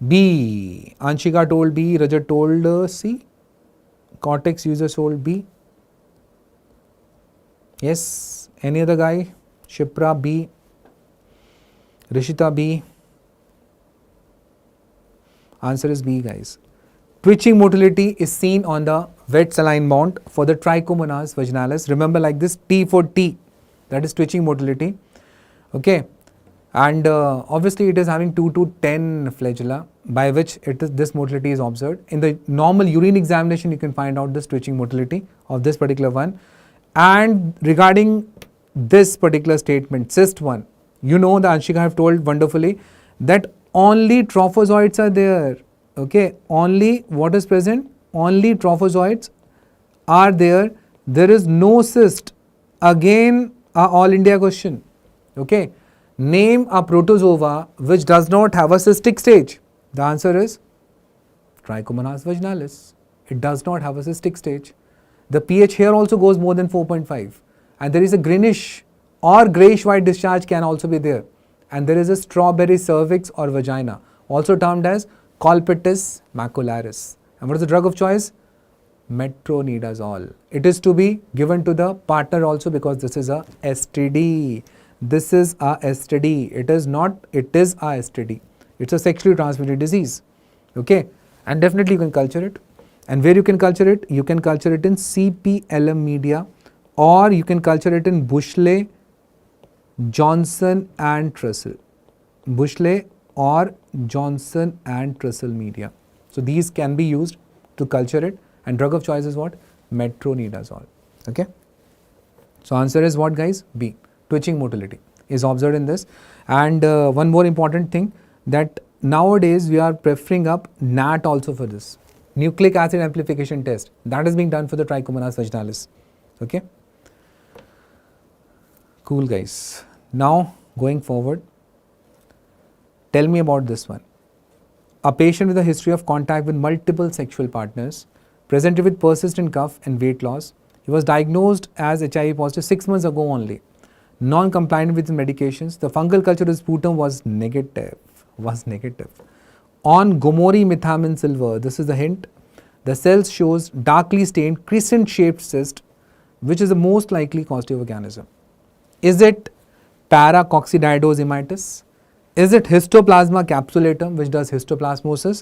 B. Anshika told B, Rajat told C. Cortex user told B. Yes. Any other guy? Shipra B. Rishita B. Answer is B, guys. Twitching motility is seen on the wet saline mount for the Trichomonas vaginalis. Remember, like this, T for T, that is twitching motility. Okay. And obviously it is having 2 to 10 flagella, by which this motility is observed. In the normal urine examination, you can find out this twitching motility of this particular one. And regarding this particular statement, cyst one, you know, the Anshika have told wonderfully that only trophozoites are there. Okay, only what is present? Only trophozoites are there. There is no cyst. Again, a all India question. Okay, name a protozoa which does not have a cystic stage. The answer is Trichomonas vaginalis. It does not have a cystic stage. The pH here also goes more than 4.5, and there is a greenish or greyish white discharge can also be there, and there is a strawberry cervix or vagina, also termed as Colpitis macularis. And what is the drug of choice? Metronidazole. It is to be given to the partner also, because this is a STD. This is a STD. It is not, it is a STD. It's a sexually transmitted disease. Okay, and definitely you can culture it. And where you can culture it? You can culture it in CPLM media, or you can culture it in Bushley, Johnson and Trussell. Bushley or Johnson and Trussell media. So these can be used to culture it, and drug of choice is what? Metronidazole. Okay. So answer is what, guys? B. Twitching motility is observed in this. And one more important thing, that nowadays we are preferring up NAT also for this. Nucleic acid amplification test. That is being done for the Trichomonas vaginalis. Okay. Cool, guys. Now going forward, tell me about this one. A patient with a history of contact with multiple sexual partners presented with persistent cough and weight loss. He was diagnosed as HIV positive 6 months ago only. Non-compliant with medications. The fungal culture of his sputum was negative. On Gomori methamin silver, this is the hint. The cells shows darkly stained crescent-shaped cyst, which is the most likely causative organism. Is it paracoccidiose immitis? Is it histoplasma capsulatum, which does histoplasmosis?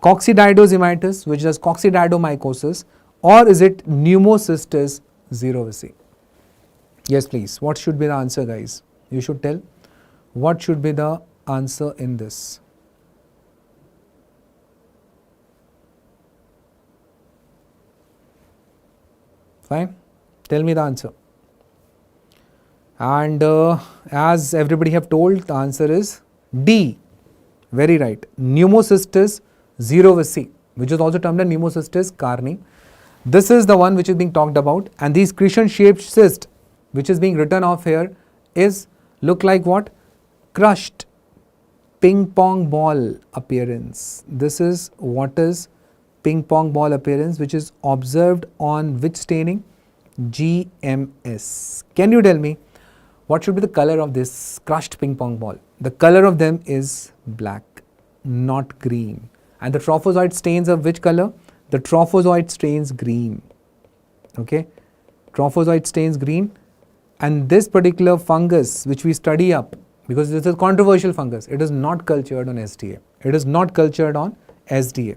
Coccidiose immitis, which does coccidiodomycosis? Or is it pneumocystis xerovisi? Yes, please. What should be the answer, guys? You should tell. What should be the answer in this? Fine. Tell me the answer. And as everybody have told, the answer is D. Very right. Pneumocystis xerovisi, which is also termed as pneumocystis carni. This is the one which is being talked about, and these crescent-shaped cyst, which is being written off here, is look like what? Crushed ping pong ball appearance. This is what is ping pong ball appearance, which is observed on which staining? GMS. Can you tell me what should be the color of this crushed ping pong ball? The color of them is black, not green. And the trophozoite stains of which color? The trophozoite stains green. Okay, trophozoite stains green. And this particular fungus which we study up, because this is a controversial fungus, it is not cultured on SDA. It is not cultured on SDA.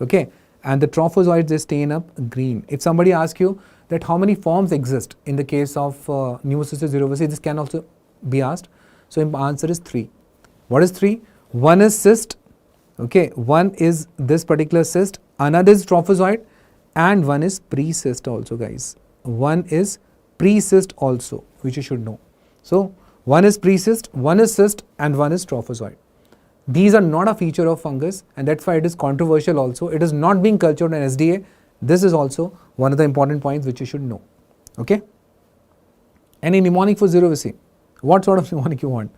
Okay, and the trophozoites, they stain up green. If somebody asks you that how many forms exist in the case of pneumocystis cerevisiae. This can also be asked. So answer is 3. What is 3? One is cyst, okay, one is this particular cyst, another is trophozoite, and one is pre-cyst also, guys. One is pre-cyst also, which you should know. So one is pre-cyst, one is cyst, and one is trophozoite. These are not a feature of fungus, and that's why it is controversial also. It is not being cultured in SDA. This is also one of the important points which you should know. Okay. Any mnemonic for cerevisiae? What sort of mnemonic you want?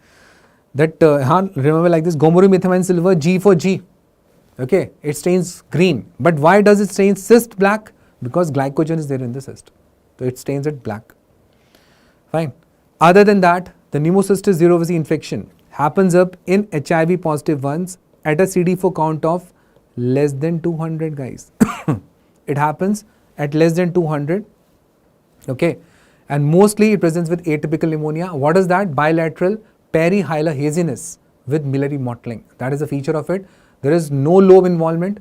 That remember like this: Gomori methamine silver, G for G. Okay, it stains green. But why does it stain cyst black? Because glycogen is there in the cyst, so it stains it black. Fine. Other than that, the pneumocystis cerevisiae infection happens up in HIV positive ones at a CD4 count of less than 200, guys. It happens at less than 200. Okay, and mostly it presents with atypical pneumonia. What is that? Bilateral perihilar haziness with miliary mottling. That is a feature of it. There is no lobe involvement.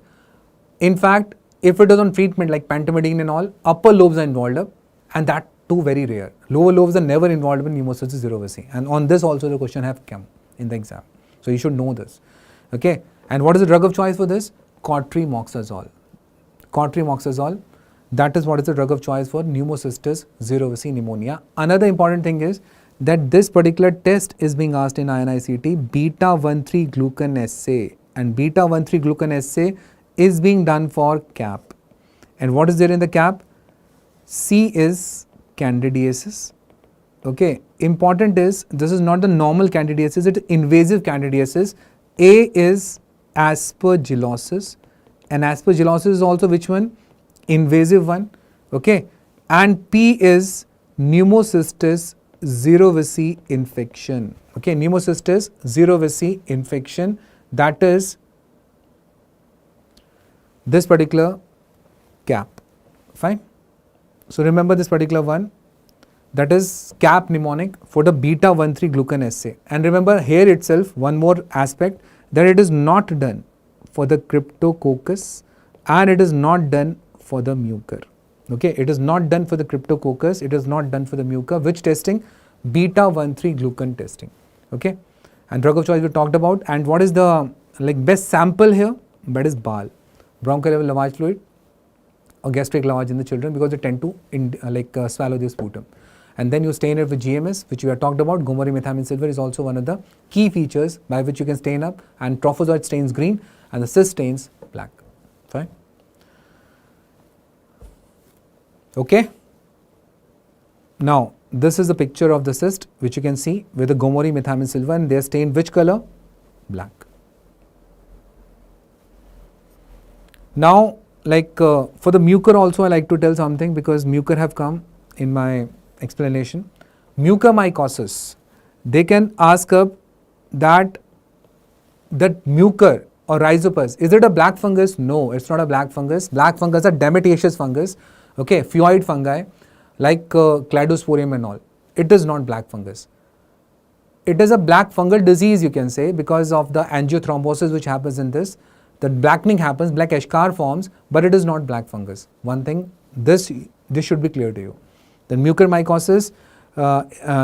In fact, if it is on treatment like pentamidine and all, upper lobes are involved up, and that too very rare. Lower lobes are never involved in pneumocystis cerevisiae, and on this also the question have come in the exam. So you should know this. Okay, and what is the drug of choice for this? Cotrimoxazole. Cotrimoxazole. That is what is the drug of choice for pneumocystis cerevisiae pneumonia. Another important thing is that this particular test is being asked in INI-CET, beta-1,3 glucan assay, and beta-1,3 glucan assay is being done for CAP. And what is there in the CAP? C is candidiasis. Okay, important is this is not the normal candidiasis, it is invasive candidiasis. A is aspergillosis, and aspergillosis is also which one? Invasive one. Okay, and P is pneumocystis cerevisiae infection. Okay, pneumocystis cerevisiae infection, that is this particular CAP. Fine. So remember this particular one, that is CAP mnemonic for the beta-1,3 glucan assay. And remember here itself one more aspect, that it is not done for the cryptococcus and it is not done for the mucor. Okay, it is not done for the cryptococcus, it is not done for the mucor. Which testing? Beta-1,3 glucan testing. Okay, and drug of choice we talked about. And what is the best sample here? That is BAL, bronchial lavage fluid or gastric lavage in the children, because they tend to swallow this sputum. And then you stain it with GMS, which we have talked about. Gomori methamine silver is also one of the key features by which you can stain up, and trophozoite stains green and the cyst stains black. Fine. Okay. Now this is the picture of the cyst which you can see with the Gomori methamine silver, and they are stained which color? Black. Now for the mucor also I like to tell something, because mucor have come in my explanation. Mucormycosis, they can ask up that mucor or rhizopus, is it a black fungus? No, it's not a black fungus. Black fungus are dematiaceous fungus, okay, phuoid fungi like cladosporium and all. It is not black fungus. It is a black fungal disease, you can say, because of the angiothrombosis which happens in this. The blackening happens, black eschar forms, but it is not black fungus. One thing, this should be clear to you. The mucormycosis,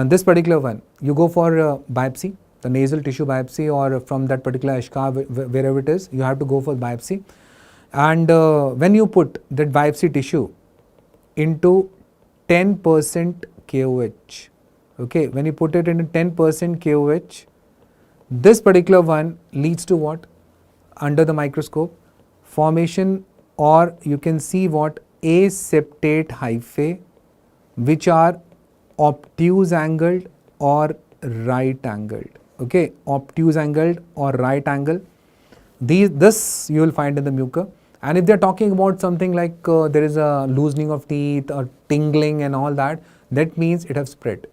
this particular one, you go for biopsy, the nasal tissue biopsy, or from that particular eschar, wherever it is, you have to go for biopsy. And when you put that biopsy tissue into 10% KOH, okay, when you put it into 10% KOH, this particular one leads to what? Under the microscope, formation, or you can see what? Aseptate hyphae, which are obtuse angled or right angled. Okay, obtuse angled or right angle. This you will find in the mucor. And if they are talking about something like there is a loosening of teeth or tingling and all that, that means it has spread.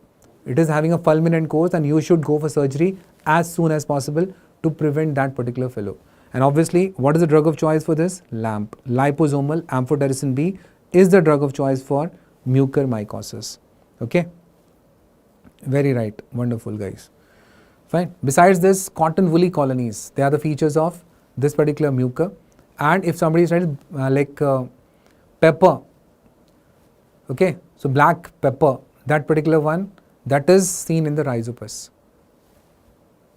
It is having a fulminant course, and you should go for surgery as soon as possible to prevent that particular fellow. And obviously, what is the drug of choice for this? LAMP, liposomal amphotericin B, is the drug of choice for mucormycosis. Okay, very right, wonderful guys. Fine. Besides this, cotton woolly colonies, they are the features of this particular mucor. And if somebody is pepper, Okay, so black pepper, that particular one, that is seen in the rhizopus.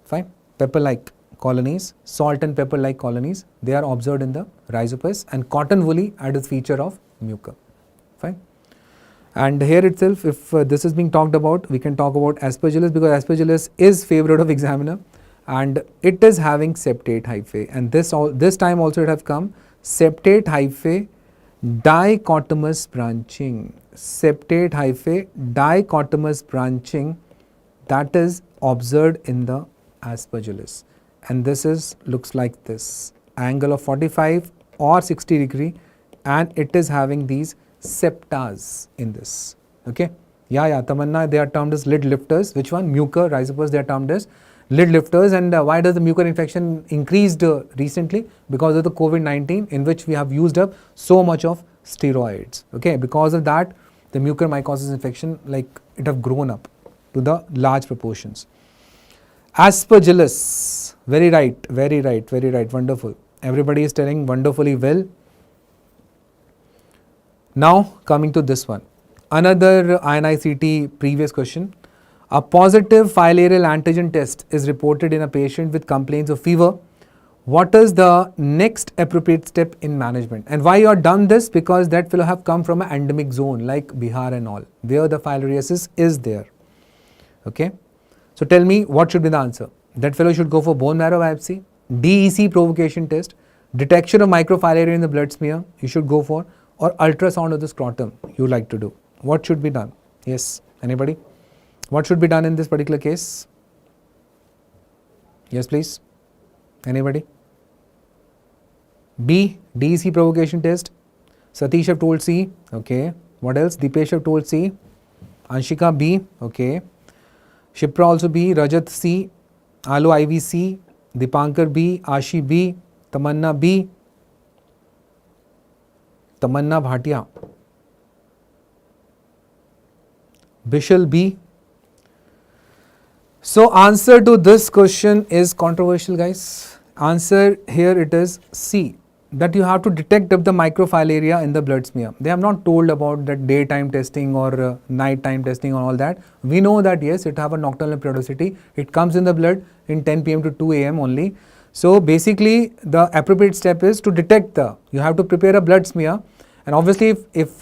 Fine, pepper-like colonies, salt and pepper-like colonies, they are observed in the rhizopus, and cotton woolly as a feature of mucor. Fine. And here itself, if this is being talked about, we can talk about aspergillus, because aspergillus is favorite of examiner and it is having septate hyphae, and this time also it have come septate hyphae dichotomous branching, septate hyphae dichotomous branching, that is observed in the aspergillus, and this is looks like this angle of 45 or 60 degree, and it is having these septas in this. Okay, Tamanna, they are termed as lid lifters. Which one? Mucor, rhizopus, they are termed as lid lifters. And why does the mucor infection increased recently? Because of the COVID-19, in which we have used up so much of steroids. Okay, because of that, the mucormycosis infection, like, it have grown up to the large proportions. Aspergillus, very right, wonderful. Everybody is telling wonderfully well. Now coming to this one, another INI-CET previous question. A positive filarial antigen test is reported in a patient with complaints of fever. What is the next appropriate step in management? And why you are done this? Because that fellow have come from an endemic zone like Bihar and all, where the filariasis is there. Okay, so tell me what should be the answer. That fellow should go for bone marrow biopsy, DEC provocation test, detection of microfilaria in the blood smear, you should go for, or ultrasound of the scrotum you like to do. What should be done? Yes, anybody? What should be done in this particular case? Yes, please. Anybody? B, DEC provocation test. Satish have told C. Okay. What else? Dipesh have told C. Anshika B. Okay. Shipra also B. Rajat C. Alu IV C. Dipankar B. Ashi B. Tamanna B. Tamanna Bhatia. Bishal B. So answer to this question is controversial, guys. Answer here it is C, that you have to detect up the microfilaria in the blood smear. They have not told about that daytime testing or nighttime testing or all that. We know that yes, it have a nocturnal periodicity. It comes in the blood in 10 p.m. to 2 a.m. only. So basically the appropriate step is to detect you have to prepare a blood smear. And obviously, if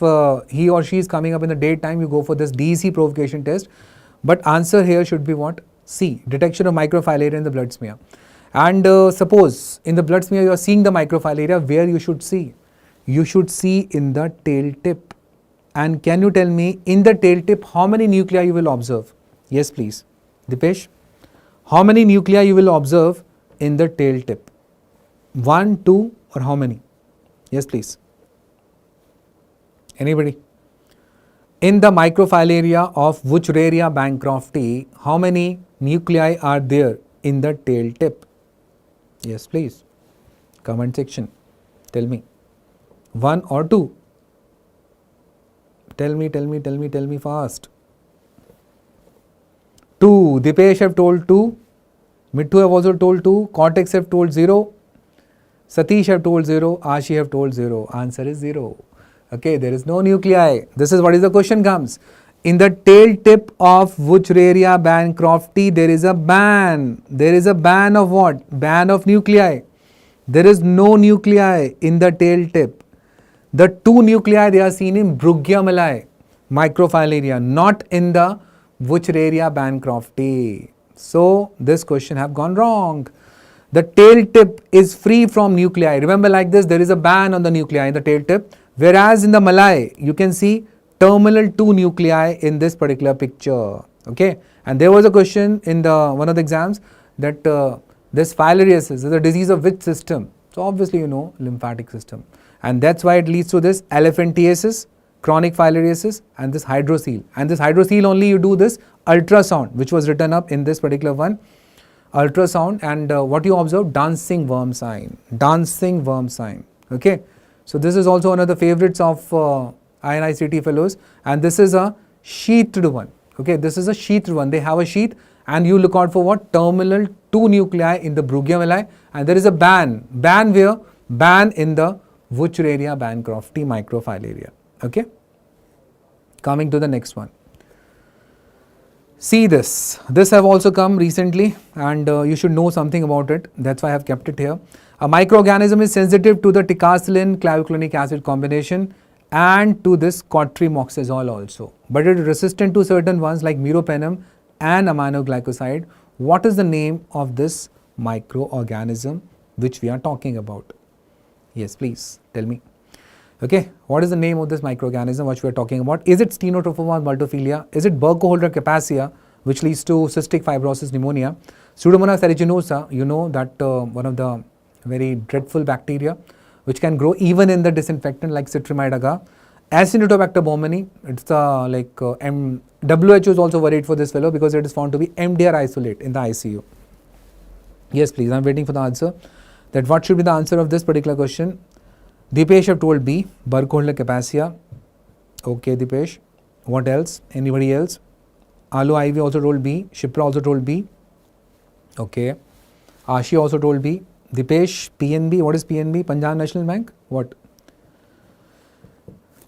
he or she is coming up in the daytime, you go for this DEC provocation test. But answer here should be what? C, detection of microfilaria in the blood smear. And suppose in the blood smear you are seeing the microfilaria, where you should see? You should see in the tail tip. And can you tell me in the tail tip how many nuclei you will observe? Yes, please. Dipesh, how many nuclei you will observe in the tail tip? 1, 2, or how many? Yes, please. Anybody? In the microfilaria of Wuchereria bancrofti, how many nuclei are there in the tail tip? Yes, please. Comment section. Tell me. 1 or 2? Tell me fast. 2. Dipesh have told 2. Mithu have also told 2. Cortex have told 0. Satish have told 0. Ashi have told 0. Answer is 0. Okay, there is no nuclei. This is what is the question comes. In the tail tip of Wuchereria bancrofti, there is a ban. There is a ban of what? Ban of nuclei. There is no nuclei in the tail tip. The 2 nuclei they are seen in Bruggia malae microfilaria, not in the Wuchereria bancrofti. So this question have gone wrong. The tail tip is free from nuclei. Remember, like this, there is a ban on the nuclei in the tail tip. Whereas in the malae, you can see terminal 2 nuclei in this particular picture. Okay, and there was a question in one of the exams that this filariasis is a disease of which system? So obviously you know lymphatic system, and that's why it leads to this elephantiasis, chronic filariasis, and this hydrocele. And this hydrocele only you do this ultrasound, which was written up in this particular one, ultrasound, and what you observe? Dancing worm sign. Dancing worm sign. Okay. So this is also one of the favorites of INI-CET fellows, and this is a sheathed one. Okay, this is a sheathed one. They have a sheath, and you look out for what? Terminal 2 nuclei in the Bruggia malae, and there is a ban. Ban where? Ban in the Wuchereria bancrofti microfilaria. Okay. Coming to the next one. See this. This have also come recently and you should know something about it. That's why I have kept it here. A microorganism is sensitive to the ticagrelin clavulanic acid combination and to this cotrimoxazole also. But it is resistant to certain ones like meropenem and aminoglycoside. What is the name of this microorganism which we are talking about? Yes, please tell me. Okay, what is the name of this microorganism which we are talking about? Is it Stenotrophomonas multifila? Is it Burkholder capacia, which leads to cystic fibrosis pneumonia? Pseudomonas aeruginosa, you know that one of the very dreadful bacteria which can grow even in the disinfectant like citramide agar. Acinetobacter baumannii, it's WHO is also worried for this fellow because it is found to be MDR isolate in the ICU. Yes, please, I am waiting for the answer. That what should be the answer of this particular question? Dipesh have told B, Burkholder capacia. Okay, Dipesh. What else? Anybody else? Alu Ivy also told B. Shipra also told B. Okay. Ashi also told B. Dipesh, PNB. What is PNB? Punjab National Bank. What?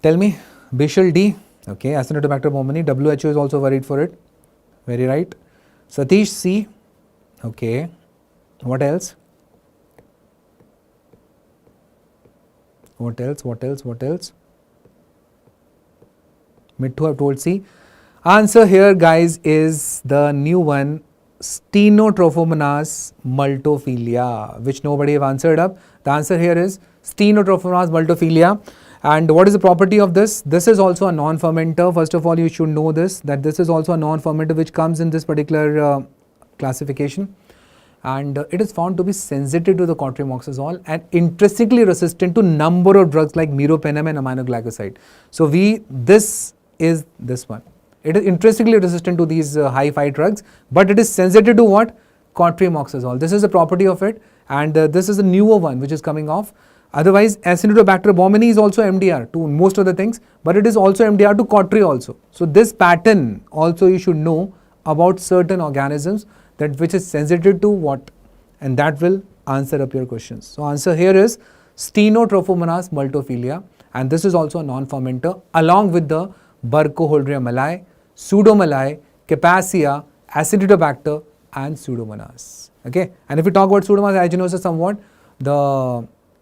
Tell me. Bishal D. Okay. Acinetobacter baumannii. WHO is also worried for it. Very right. Satish C. Okay. What else? What else? What else? What else? Mithu have told C. Answer here, guys, is the new one, Stenotrophomonas multifila, which nobody have answered up. The answer here is Stenotrophomonas multifila. And what is the property of this? This is also a non-fermenter. First of all, you should know this, that this is also a non-fermenter which comes in this particular classification. And it is found to be sensitive to the cotrimoxazole and intrinsically resistant to number of drugs like meropenem and aminoglycoside. So this is this one. It is intrinsically resistant to these high-fi drugs, but it is sensitive to what? Cotrimoxazole. This is the property of it, and this is a newer one which is coming off. Otherwise, Acinetobacter baumannii is also MDR to most of the things, but it is also MDR to cotri also. So this pattern also you should know about certain organisms that which is sensitive to what, and that will answer up your questions. So answer here is Stenotrophomonas multifila, and this is also a non-fermenter along with the Burkholderia malai, Pseudomalai, Capacia, Acinetobacter and Pseudomonas. Okay, and if we talk about Pseudomonas aeruginosa somewhat,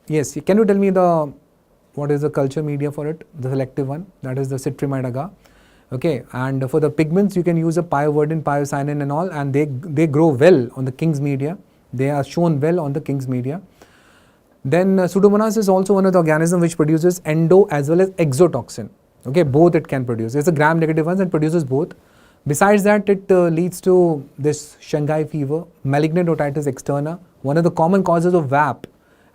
yes, can you tell me what is the culture media for it, the selective one, that is the citramide agar. Okay, and for the pigments you can use a pyoverdin, pyocyanin and all, and they grow well on the King's media. They are shown well on the King's media. Then Pseudomonas is also one of the organisms which produces endo as well as exotoxin. Okay, both it can produce. It's a gram-negative one and produces both. Besides that, it leads to this Shanghai fever, malignant otitis externa, one of the common causes of VAP,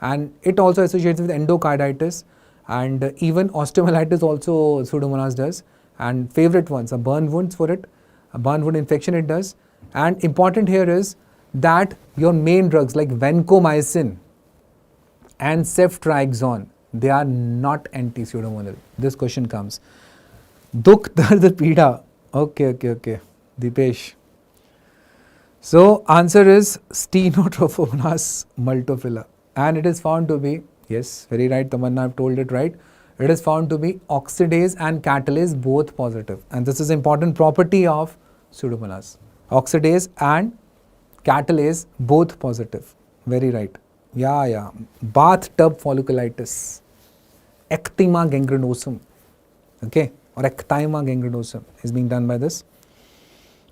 and it also associates with endocarditis, and even osteomyelitis also Pseudomonas does. And favorite ones are burn wounds for it, a burn wound infection it does. And important here is that your main drugs like vancomycin and ceftriaxone, they are not anti-pseudomonal. This question comes. Dukh dard peeda. Okay. Dipesh. So answer is Stenotrophomonas multifila, and it is found to be, yes, very right, Tamanna, I've told it right. It is found to be oxidase and catalase both positive, and this is important property of Pseudomonas. Oxidase and catalase both positive. Very right. Yeah. Bathtub folliculitis, ecthyma gangrenosum, okay, or ecthyma gangrenosum is being done by this.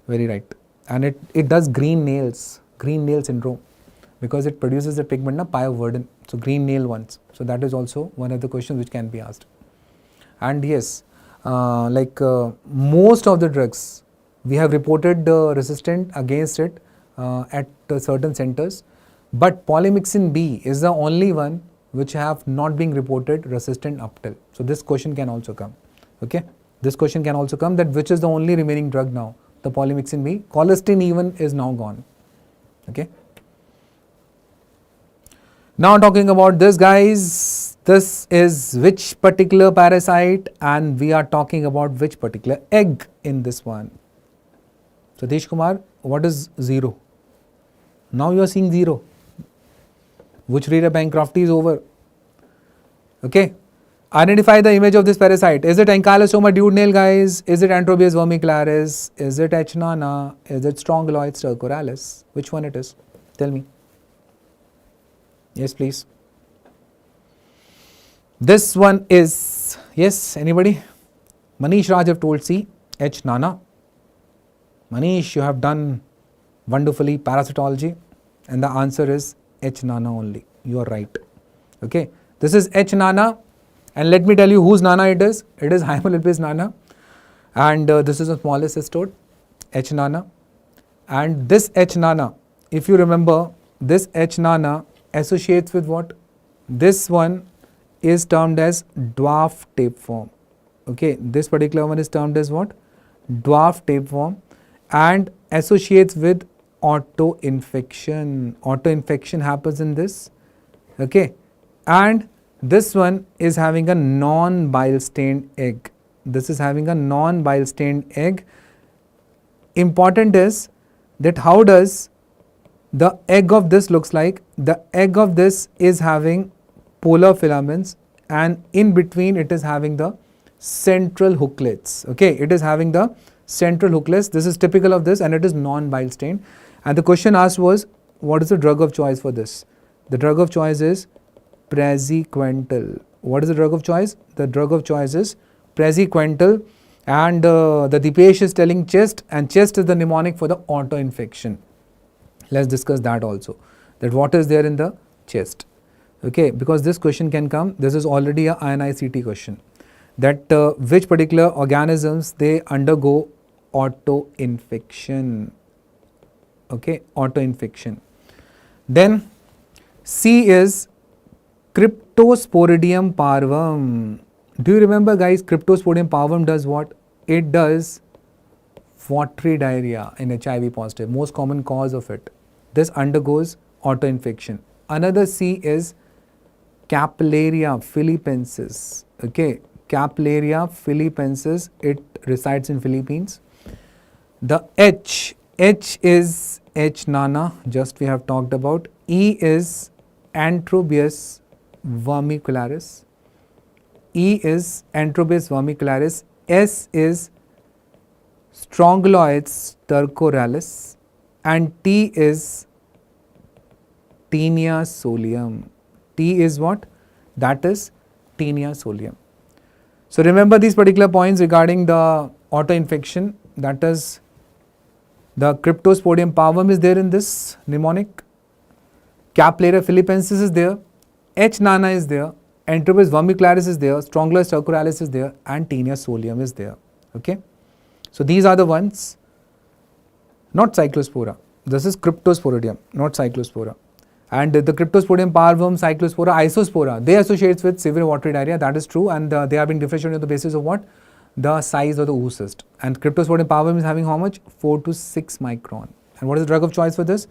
Very right. And it does green nail syndrome because it produces the pigment pyoverdin, so green nail ones. So that is also one of the questions which can be asked. And yes, most of the drugs we have reported resistant against it at certain centers, but polymyxin B is the only one which have not been reported resistant up till. So this question can also come. Okay, this question can also come, that which is the only remaining drug now, the polymyxin B. Colistin even is now gone. Okay. Now talking about this, guys, this is which particular parasite, and we are talking about which particular egg in this one. Satish Kumar, what is 0? Now you are seeing 0. Which reader Bancrofty is over. Okay. Identify the image of this parasite. Is it Ankylosoma duodenale, guys? Is it Antrobius vermicularis? Is it H. nana? Is it Strongyloides stercoralis? Which one it is? Tell me. Yes, please. This one is, yes, anybody? Manish Raj have told C, H. nana. Manish, you have done wonderfully parasitology, and the answer is H. nana only. You are right. Okay, this is H. nana, and let me tell you whose nana it is. It is Hymelopis nana, and this is a smallest cystode, H. nana, and this H. nana, if you remember, this H. nana associates with what? This one is termed as dwarf tapeworm. Okay, this particular one is termed as what? Dwarf tapeworm, and associates with auto-infection. Auto-infection happens in this. Okay, and this one is having a non-bile stained egg. This is having a non-bile stained egg. Important is that how does the egg of this looks like? The egg of this is having polar filaments, and in between it is having the central hooklets. Okay, it is having the central hooklets. This is typical of this, and it is non-bile stained. And the question asked was, what is the drug of choice for this? The drug of choice is praziquantel. What is the drug of choice? The drug of choice is praziquantel, and the Dipesh is telling chest, and chest is the mnemonic for the auto-infection. Let's discuss that also, that what is there in the chest. Okay, because this question can come, this is already a INI-CET question, that which particular organisms they undergo auto-infection. Okay, auto-infection. Then C is Cryptosporidium parvum. Do you remember, guys, Cryptosporidium parvum does what? It does watery diarrhea in HIV positive, most common cause of it. This undergoes auto-infection. Another C is Capillaria philippensis. Okay, Capillaria philippensis, it resides in Philippines. The H is H. nana, just we have talked about. E is Antrobius vermicularis. E is Antrobius vermicularis. S is Strongyloides stercoralis, and T is Taenia solium. T is what? That is Taenia solium. So remember these particular points regarding the auto-infection, that is the Cryptosporidium parvum is there in this mnemonic, Capillaria philippensis is there, H. nana is there, Antrobius vermicularis is there, Strongyloides stercoralis is there, and Taenia solium is there. Okay, so these are the ones, not Cyclospora. This is Cryptosporidium, not Cyclospora. And the Cryptosporidium parvum, Cyclospora, Isospora, they associate with severe watery diarrhea, that is true, and they are being differentiated on the basis of what? The size of the oocyst. And Cryptosporidium parvum is having how much? 4 to 6 micron. And what is the drug of choice for this?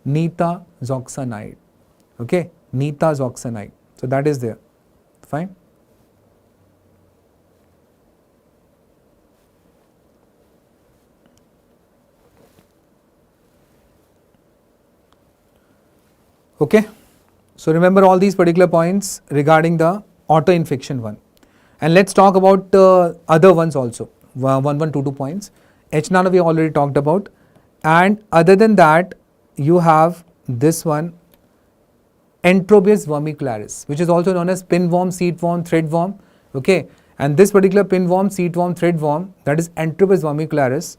Nitazoxanide. Okay, nitazoxanide. So that is there. Fine. Okay, so remember all these particular points regarding the auto-infection one. And let's talk about other ones also, 2 points. H. nana we already talked about, and other than that you have this one, Antrobius vermicularis, which is also known as pinworm, seedworm, threadworm. Okay, and this particular pinworm, seedworm, threadworm, that is Antrobius vermicularis,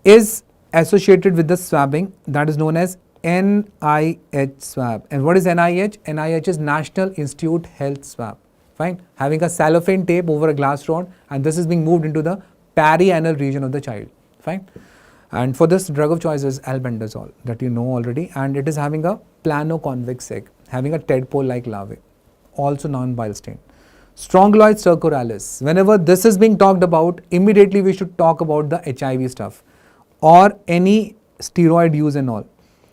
is associated with the swabbing that is known as NIH swab. And what is NIH? NIH is National Institute Health Swab. Fine, having a cellophane tape over a glass rod, and this is being moved into the perianal region of the child. Fine, and for this drug of choice is albendazole, that you know already, and it is having a plano-convex egg, having a tadpole like larvae, also non-bile stained. Strongyloides stercoralis, whenever this is being talked about, immediately we should talk about the HIV stuff or any steroid use and all.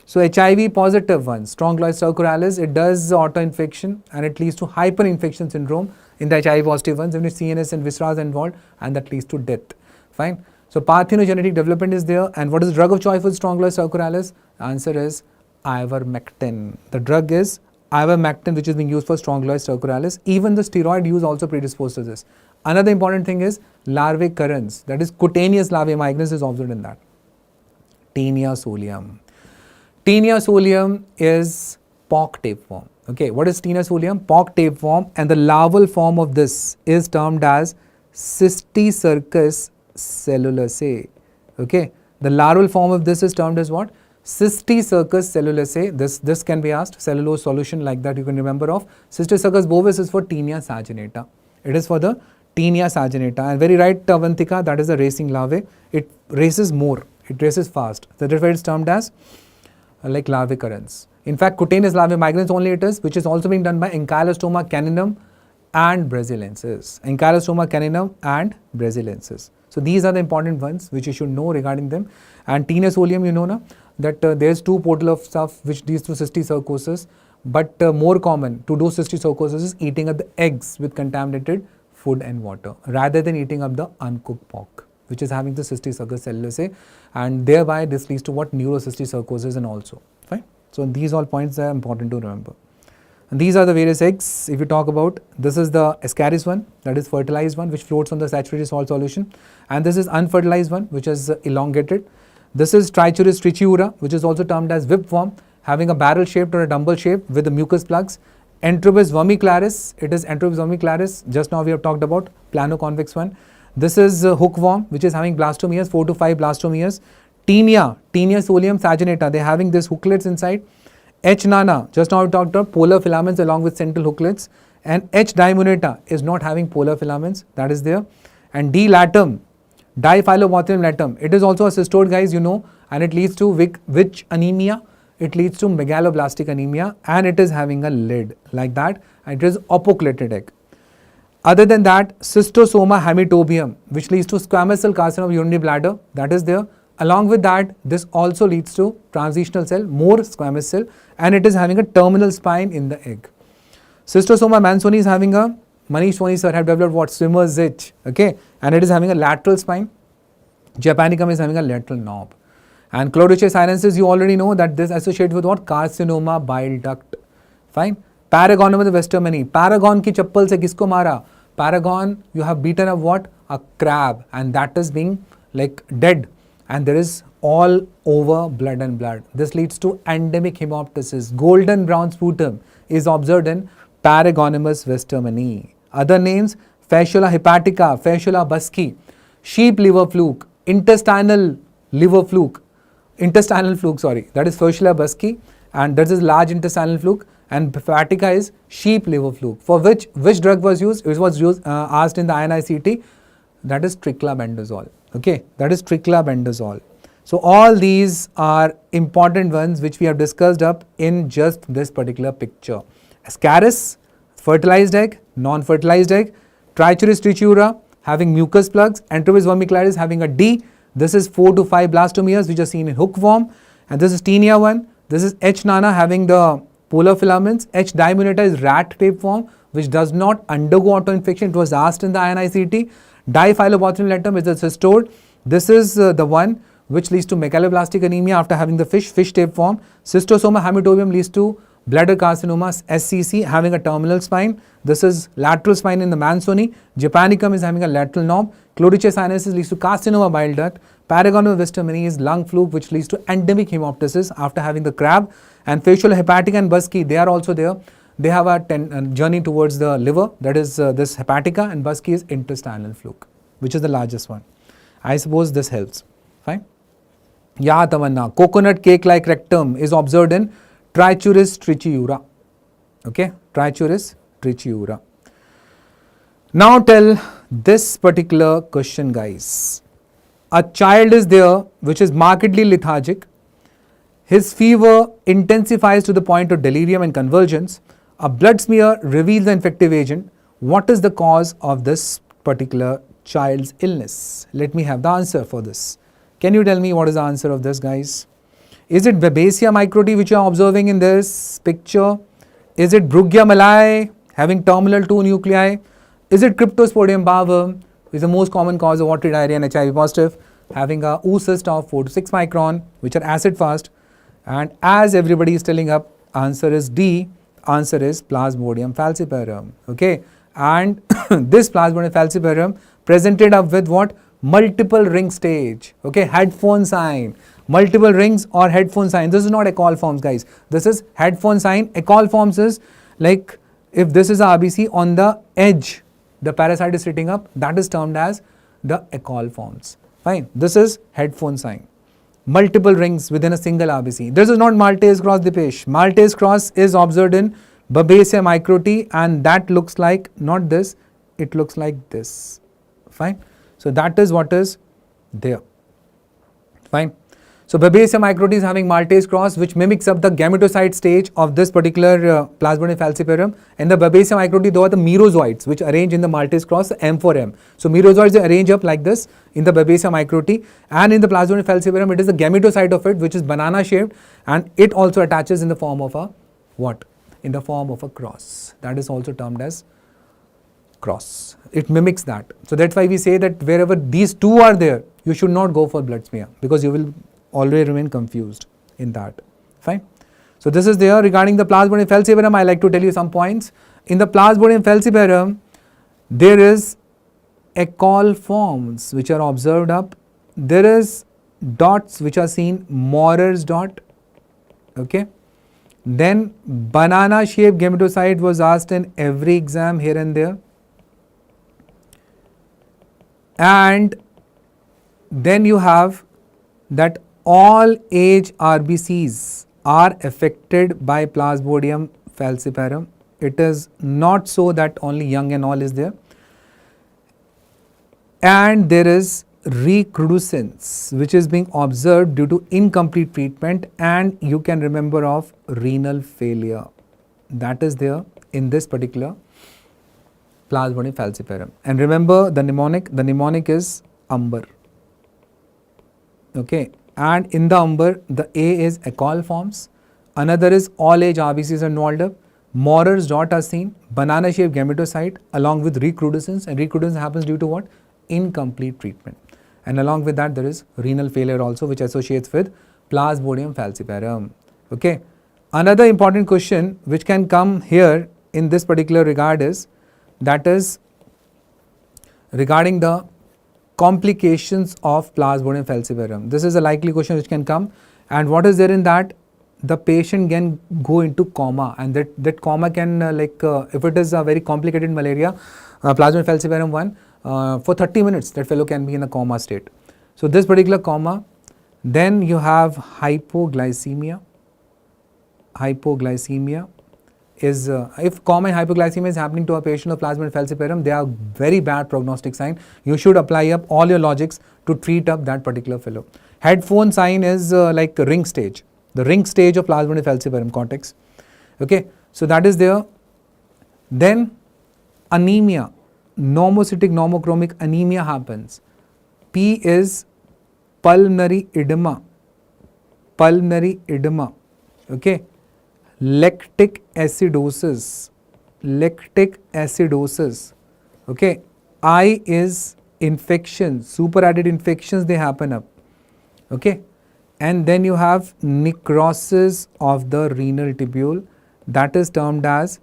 So HIV positive ones, Strongyloides stercoralis, it does auto-infection and it leads to hyperinfection syndrome in the HIV positive ones, in which CNS and viscera are involved, and that leads to death. Fine. So parthenogenetic development is there, and what is the drug of choice for Strongyloides stercoralis? The answer is ivermectin. The drug is ivermectin, which is being used for strongyloids stercoralis. Even the steroid use also predisposed to this. Another important thing is larvae currents, that is cutaneous larvae migrans is observed in that. Taenia solium. Taenia solium is pock tapeworm. Okay, what is Taenia solium? Pock tapeworm, and the larval form of this is termed as Cysticercus cellulose. Okay, the larval form of this is termed as what? Cysticercus cellulose. This can be asked, cellulose solution like that you can remember of. Cysticercus bovis is for Taenia saginata. It is for the Taenia saginata. And very right, Avantika, that is the racing larvae. It races more, it races fast. That is why it is termed as like larvae currents. In fact, cutaneous larvae migrans only it is, which is also being done by Ankylostoma caninum and brasilensis. Ankylostoma caninum and brasilensis. So these are the important ones which you should know regarding them. And Taenia solium, you know na, that there's two portal of stuff which leads to cysticercosis, but more common to do cysticercosis is eating up the eggs with contaminated food and water rather than eating up the uncooked pork, which is having the Cysticercus cellulose, and thereby this leads to what? Neurocysticercosis and also. Fine. So these all points are important to remember. And these are the various eggs. If you talk about, this is the Ascaris one, that is fertilized one, which floats on the saturated salt solution, and this is unfertilized one, which is elongated. This is Trichuris trichiura, which is also termed as whipworm, having a barrel shaped or a dumbbell shape with the mucus plugs. Enterobus vermicularis, it is Enterobus vermicularis, just now we have talked about planoconvex one. This is hookworm, which is having blastomeres, 4 to 5 blastomeres. Taenia solium saginata, they are having these hooklets inside. H. nana, just now we talked about polar filaments along with central hooklets. And H. dimunata is not having polar filaments, that is there. And D. latum, diphyllobothrium latum, it is also a cystoid, guys, you know, and it leads to which anemia? It leads to megaloblastic anemia, and it is having a lid like that, and it is apoplected egg. Other than that, Cystosoma hematobium, which leads to squamous cell carcinoma of urinary bladder, that is there. Along with that, this also leads to transitional cell, more squamous cell, and it is having a terminal spine in the egg. Cystosoma mansoni is having a, Manish Soni sir have developed what? Swimmer's itch, okay, and it is having a lateral spine. Japanicum is having a lateral knob. And Chlorochae sinensis, you already know that this associated with what? Carcinoma bile duct. Fine. Paragon of the Westermani. Paragon ki chappal se kisko mara? Paragon, you have beaten up what? A crab, and that is being like dead, and there is all over blood and blood. This leads to endemic hemoptysis. Golden brown sputum is observed in Paragonymous westermani. Other names, Fasciola hepatica, Fasciola busci, sheep liver fluke, intestinal fluke, that is Fasciola busci, and that is large intestinal fluke, and hepatica is sheep liver fluke. For which drug was used? It was used asked in the INI-CET, that is triclabendazole. Okay, that is triclabendazole. So all these are important ones which we have discussed up in just this particular picture. Ascaris, fertilized egg, non-fertilized egg. Trichuris trichiura having mucus plugs. Enterobus vermicularis having a D. This is 4 to 5 blastomeres which are seen in hookworm. And this is Taenia one. This is H. nana having the polar filaments. H. dimunata is rat tapeworm which does not undergo autoinfection. It was asked in the INI-CET. Diphyllobothrium latum is a cystode. This is the one which leads to megaloblastic anemia after having the fish tapeworm. Cystosoma hematobium leads to bladder carcinoma, SCC, having a terminal spine. This is lateral spine in the Mansoni. Japanicum is having a lateral knob. Chlorochae sinensis leads to carcinoma bile duct. Paragon of Westermani is lung fluke which leads to endemic hemoptysis after having the crab. And Fasciola hepatica and busci, they are also there. They have a journey towards the liver, that is this hepatica, and busci is intestinal fluke, which is the largest one. I suppose this helps. Fine. Ya Tamanna, coconut cake-like rectum is observed in Trichuris trichiura. Okay, Trichuris trichiura. Now tell this particular question, guys. A child is there which is markedly lethargic. His fever intensifies to the point of delirium and convulsions. A blood smear reveals the infective agent. What is the cause of this particular child's illness? Let me have the answer for this. Can you tell me what is the answer of this, guys? Is it Babesia microti which you are observing in this picture? Is it Brugia malae having terminal 2 nuclei? Is it Cryptosporidium bavum, which is the most common cause of watery diarrhea and HIV positive, having a oocyst of 4 to 6 micron, which are acid fast? And as everybody is telling up, answer is D. Answer is Plasmodium falciparum. Okay, and this Plasmodium falciparum presented up with what? Multiple ring stage. Okay, headphone sign. Multiple rings or headphone sign. This is not Ecoliforms, guys. This is headphone sign. Ecoliforms is like if this is a RBC on the edge, the parasite is sitting up. That is termed as the Ecoliforms. Fine. This is headphone sign. Multiple rings within a single RBC. This is not Maltese cross, Dipesh. Maltese cross is observed in Babesia microti, and that looks like not this, it looks like this. Fine. So that is what is there. Fine. So Babesia microti is having Maltese cross, which mimics up the gametocyte stage of this particular Plasmodium falciparum. In the Babesia microti, there are the merozoites which arrange in the Maltese cross, M4M. So merozoites arrange up like this in the Babesia microti, and in the Plasmodium falciparum, it is the gametocyte of it which is banana shaped, and it also attaches in the form of a what? In the form of a cross. That is also termed as cross. It mimics that. So that's why we say that wherever these two are there, you should not go for blood smear, because you will always remain confused in that. Fine. So this is there regarding the Plasmodium falciparum. I like to tell you some points. In the Plasmodium falciparum, there is Ecoliforms which are observed up. There is dots which are seen, Morer's dot. Okay. Then banana shaped gametocyte was asked in every exam here and there. And then you have that all age RBCs are affected by Plasmodium falciparum. It is not so that only young and all is there. And there is recrudescence which is being observed due to incomplete treatment, and you can remember of renal failure. That is there in this particular Plasmodium falciparum. And remember the mnemonic is umber. Okay. And in the umber, the A is Ecoliforms, another is all age RBCs are involved up, Morer's dot are seen, banana shaped gametocyte along with recrudescence, and recrudescence happens due to what? Incomplete treatment. And along with that, there is renal failure also, which associates with Plasmodium falciparum. Okay. Another important question which can come here in this particular regard is, that is regarding the complications of Plasmodium falciparum. This is a likely question which can come, and what is there in that? The patient can go into coma, and that coma can if it is a very complicated malaria, Plasmodium falciparum 1, for 30 minutes that fellow can be in a coma state. So this particular coma, then you have hypoglycemia. Hypoglycemia is, if coma and hypoglycemia is happening to a patient of Plasmodium falciparum, they are very bad prognostic sign. You should apply up all your logics to treat up that particular fellow. Headphone sign is like ring stage, the ring stage of Plasmodium falciparum cortex. Okay, so that is there. Then anemia, normocytic normochromic anemia happens. P is pulmonary edema. Pulmonary edema. Okay. Lactic acidosis. Lactic acidosis. Okay. I is infection. Superadded infections, they happen up. Okay. And then you have necrosis of the renal tubule. That is termed as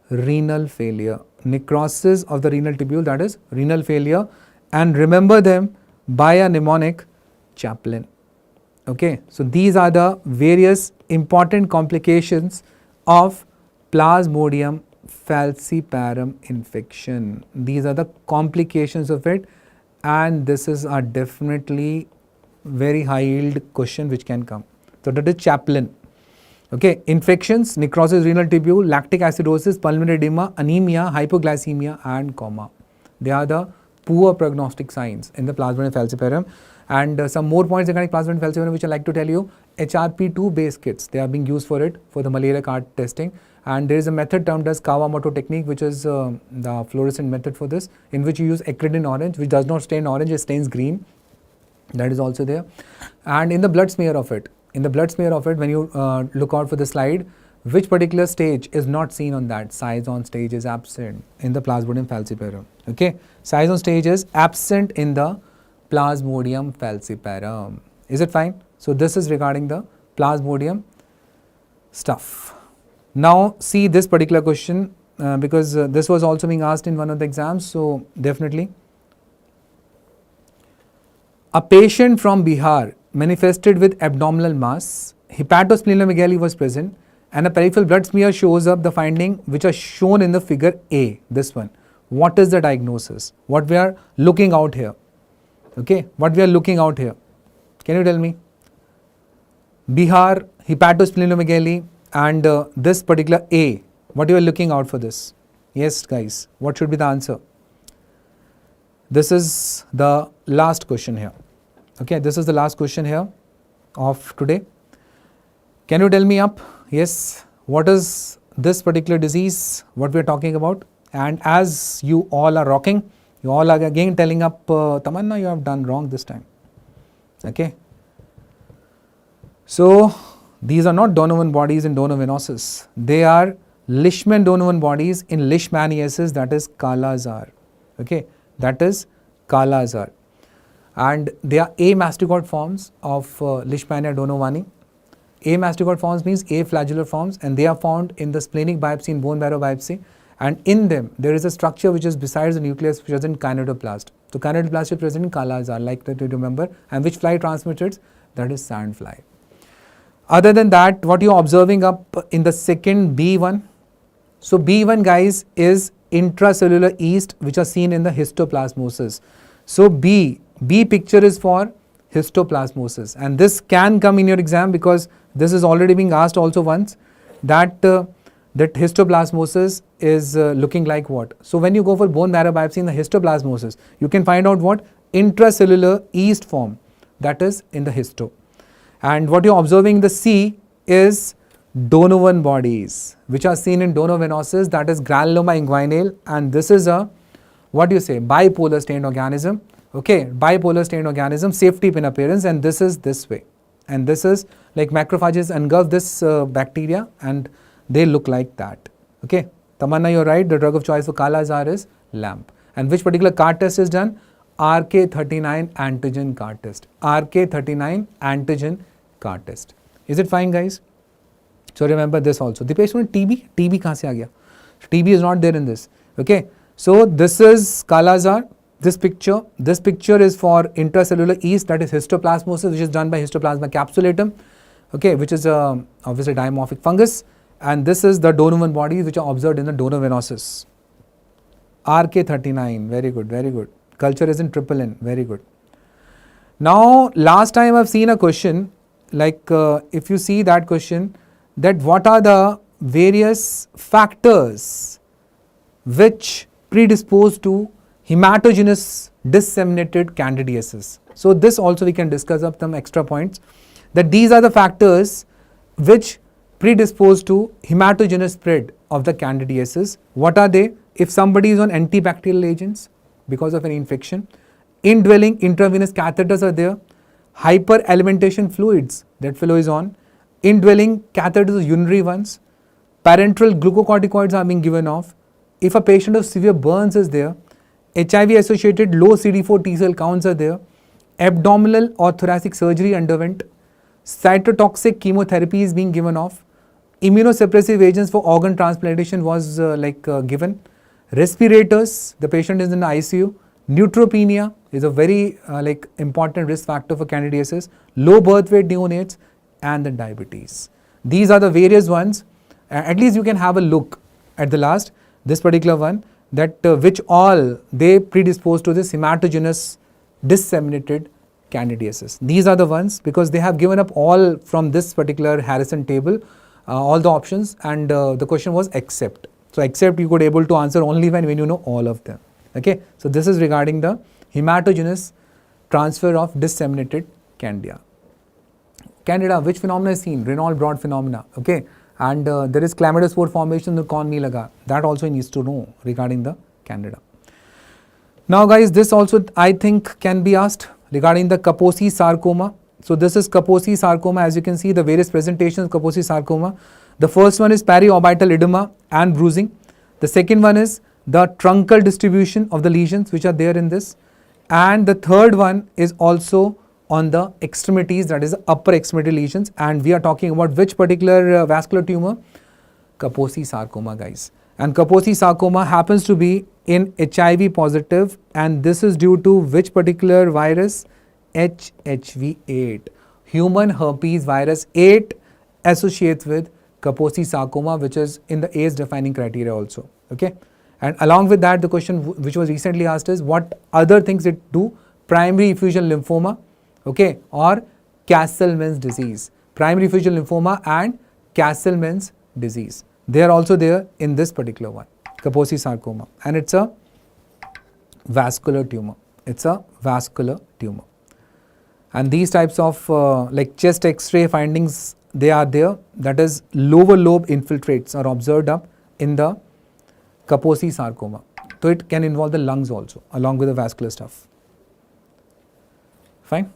renal failure. Necrosis of the renal tubule, that is renal failure. And remember them by a mnemonic, Chaplin. Okay, so these are the various important complications of Plasmodium falciparum infection. These are the complications of it, and this is a definitely very high yield question which can come. So that is Chaplin. Okay, infections, necrosis renal tubule, lactic acidosis, pulmonary edema, anemia, hypoglycemia and coma. They are the poor prognostic signs in the Plasmodium falciparum. And some more points regarding Plasmodium falciparum which I like to tell you. HRP2 based kits, they are being used for it, for the malaria card testing. And there is a method termed as Kawamoto technique, which is the fluorescent method for this, in which you use acridine orange, which does not stain orange, it stains green. That is also there. And in the blood smear of it, when you look out for the slide, which particular stage is not seen on that? Saison stage is absent in the Plasmodium falciparum. Okay, Saison stage is absent in the Plasmodium falciparum. Is it fine? So this is regarding the Plasmodium stuff. Now see this particular question because this was also being asked in one of the exams, so definitely. A patient from Bihar manifested with abdominal mass, hepatosplenomegaly was present, and a peripheral blood smear shows up the finding which are shown in the figure A, this one. What is the diagnosis? What we are looking out here? Okay, what we are looking out here? Can you tell me? Bihar, hepatosplenomegaly, and this particular A, what you are looking out for this? Yes guys, what should be the answer? This is the last question here. Okay, this is the last question here of today. Can you tell me up? Yes, what is this particular disease, what we are talking about? And as you all are rocking, you all are again telling up, Tamanna, you have done wrong this time. Okay. So, these are not Donovan bodies in Donovanosis. They are Leishman Donovan bodies in Leishmaniasis, that is Kala Azar. Okay, that is Kala Azar. And they are amastikoid forms of Leishmania donovani. Amastikoid forms means aflagellar forms, and they are found in the splenic biopsy, in bone marrow biopsy. And in them, there is a structure which is besides the nucleus, which is in kinetoplast. So, kinetoplast is present in Kala Azar, like that you remember. And which fly transmits it? That is sandfly. Other than that, what you are observing up in the second B1. So, B1 guys is intracellular yeast which are seen in the histoplasmosis. So, B picture is for histoplasmosis, and this can come in your exam because this is already being asked also once that that histoplasmosis is looking like what. So, when you go for bone marrow biopsy in the histoplasmosis, you can find out what intracellular yeast form, that is in the histo. And what you are observing in the C is Donovan bodies which are seen in Donovanosis, that is granuloma inguinale, and this is a what do you say, bipolar stained organism. Okay, bipolar stained organism, safety pin appearance, and this is this way, and this is like macrophages engulf this bacteria and they look like that. Okay, Tamanna, you're right, the drug of choice for Kala Azar is LAMP. And which particular CAR test is done? RK39 antigen CAR test. RK39 antigen CAR test. Is it fine guys? So remember this also. The patient with TB, TB kahan se aa gaya? TB is not there in this. Okay, so this is Kala Azar. This picture is for intracellular yeast, that is histoplasmosis, which is done by Histoplasma capsulatum, okay, which is obviously dimorphic fungus, and this is the Donovan bodies which are observed in the Donovanosis. RK39, very good, very good. Culture is in triple N, very good. Now, last time I've seen a question, like if you see that question, that what are the various factors which predispose to hematogenous disseminated candidiasis. So, this also we can discuss up some extra points, that these are the factors which predispose to hematogenous spread of the candidiasis. What are they? If somebody is on antibacterial agents because of an infection, indwelling intravenous catheters are there, hyperalimentation fluids, that fellow is on, indwelling catheters, urinary ones, parenteral glucocorticoids are being given off. If a patient of severe burns is there, HIV associated low CD4 T cell counts are there, abdominal or thoracic surgery underwent, cytotoxic chemotherapy is being given off, immunosuppressive agents for organ transplantation was given, respirators, the patient is in the ICU, neutropenia is a very important risk factor for candidiasis, low birth weight neonates, and then diabetes. These are the various ones, at least you can have a look at the last, this particular one, that which all they predispose to this hematogenous disseminated candidiasis. These are the ones because they have given up all from this particular Harrison table, all the options, and the question was except. So, except you could able to answer only when you know all of them. Okay. So, this is regarding the hematogenous transfer of disseminated candida. Candida, which phenomena is seen? Reynolds Broad phenomena. Okay. And there is chlamydospore formation in the corn meal agar. That also needs to know regarding the candida. Now guys, this also I think can be asked regarding the Kaposi sarcoma. So this is Kaposi sarcoma, as you can see the various presentations of Kaposi sarcoma. The first one is periorbital edema and bruising. The second one is the truncal distribution of the lesions which are there in this. And the third one is also on the extremities, that is upper extremity lesions, and we are talking about which particular vascular tumor? Kaposi sarcoma, guys. And Kaposi sarcoma happens to be in HIV positive, and this is due to which particular virus? HHV8. Human herpes virus 8 associates with Kaposi sarcoma, which is in the AIDS defining criteria also. Okay. And along with that, the question which was recently asked is what other things it do? Primary effusion lymphoma, okay, or Castleman's disease. Primary effusion lymphoma and Castleman's disease. They are also there in this particular one, Kaposi sarcoma, and it's a vascular tumor. It's a vascular tumor. And these types of like chest X-ray findings, they are there. That is, lower lobe infiltrates are observed up in the Kaposi sarcoma. So it can involve the lungs also, along with the vascular stuff. Fine.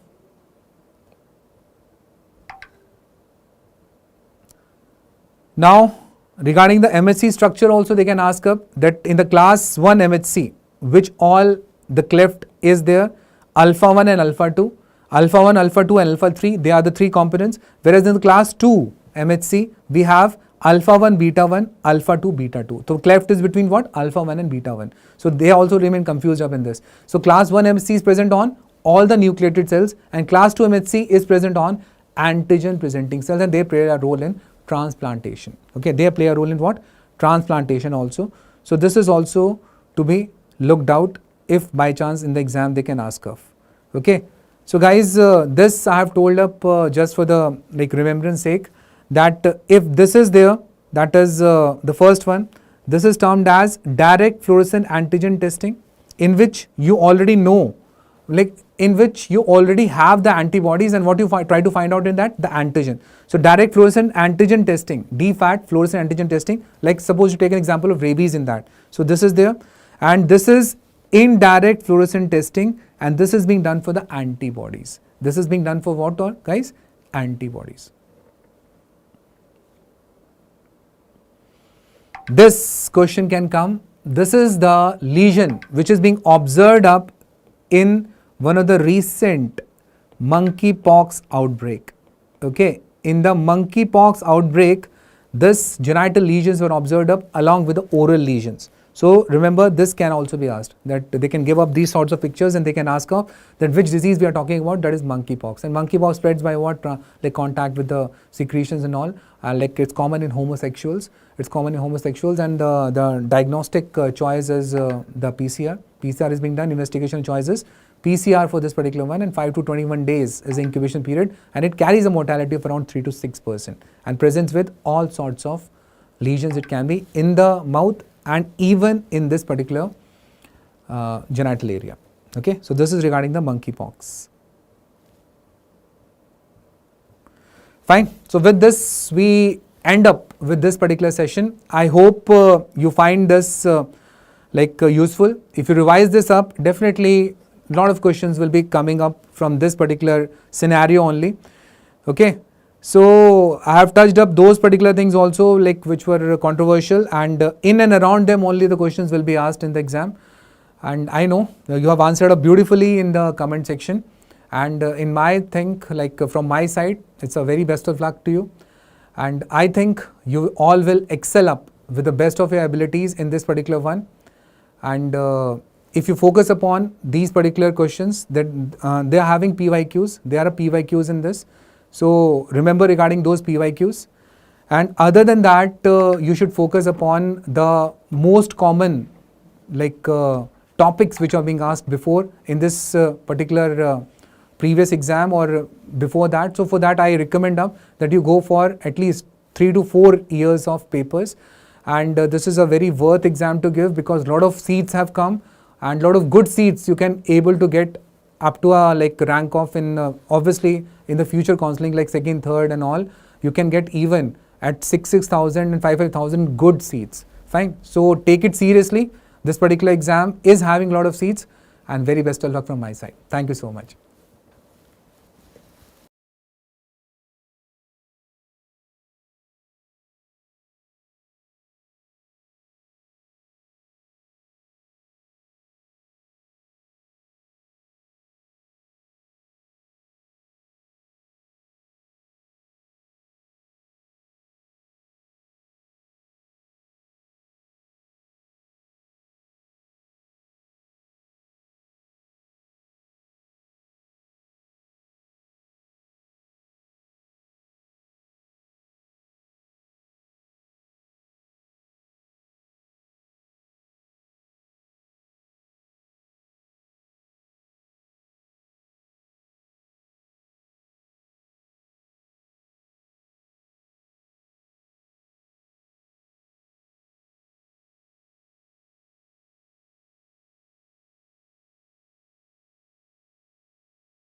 Now, regarding the MHC structure also, they can ask up that in the class 1 MHC, which all the cleft is there, alpha 1 and alpha 2, alpha 1, alpha 2 and alpha 3, they are the three components, whereas in the class 2 MHC, we have alpha 1, beta 1, alpha 2, beta 2. So cleft is between what? Alpha 1 and beta 1. So they also remain confused up in this. So class 1 MHC is present on all the nucleated cells, and class 2 MHC is present on antigen presenting cells, and they play a role in transplantation. Okay, they play a role in what? Transplantation also. So this is also to be looked out if by chance in the exam they can ask of. Okay, so guys, this I have told up just for the like remembrance sake, that if this is there, that is the first one, this is termed as direct fluorescent antigen testing, in which you already know, like in which you already have the antibodies, and what you try to find out in that, the antigen. So direct fluorescent antigen testing, DFAT fluorescent antigen testing, like suppose you take an example of rabies in that. So this is there, and this is indirect fluorescent testing, and this is being done for the antibodies. This is being done for what all, guys? Antibodies. This question can come. This is the lesion which is being observed up in one of the recent monkeypox outbreak. Okay, in the monkeypox outbreak, this genital lesions were observed up along with the oral lesions. So remember, this can also be asked, that they can give up these sorts of pictures and they can ask of that which disease we are talking about, that is monkeypox. And monkeypox spreads by what? Like contact with the secretions and all. Like it's common in homosexuals. It's common in homosexuals, and the diagnostic choice is the PCR. PCR is being done, investigation choices. PCR for this particular one, and 5 to 21 days is the incubation period, and it carries a mortality of around 3 to 6% and presents with all sorts of lesions. It can be in the mouth and even in this particular genital area. Okay, so this is regarding the monkeypox. Fine. So with this, we end up with this particular session. I hope you find this useful. If you revise this up, definitely a lot of questions will be coming up from this particular scenario only. Okay. So I have touched up those particular things also, like which were controversial, and in and around them only the questions will be asked in the exam. And I know you have answered up beautifully in the comment section. And in my think, like from my side, it's a very best of luck to you. And I think you all will excel up with the best of your abilities in this particular one. And if you focus upon these particular questions, that they are having PYQs, there are PYQs in this. So remember regarding those PYQs. And other than that, you should focus upon the most common topics which are being asked before in this particular previous exam or before that. So for that, I recommend that you go for at least 3 to 4 years of papers. And this is a very worth exam to give, because a lot of seats have come, and a lot of good seats you can able to get up to a rank of in obviously in the future counseling, like second, third and all, you can get even at 6,000 and 5,000 good seats. Fine. So take it seriously. This particular exam is having a lot of seats, and very best of luck from my side. Thank you so much.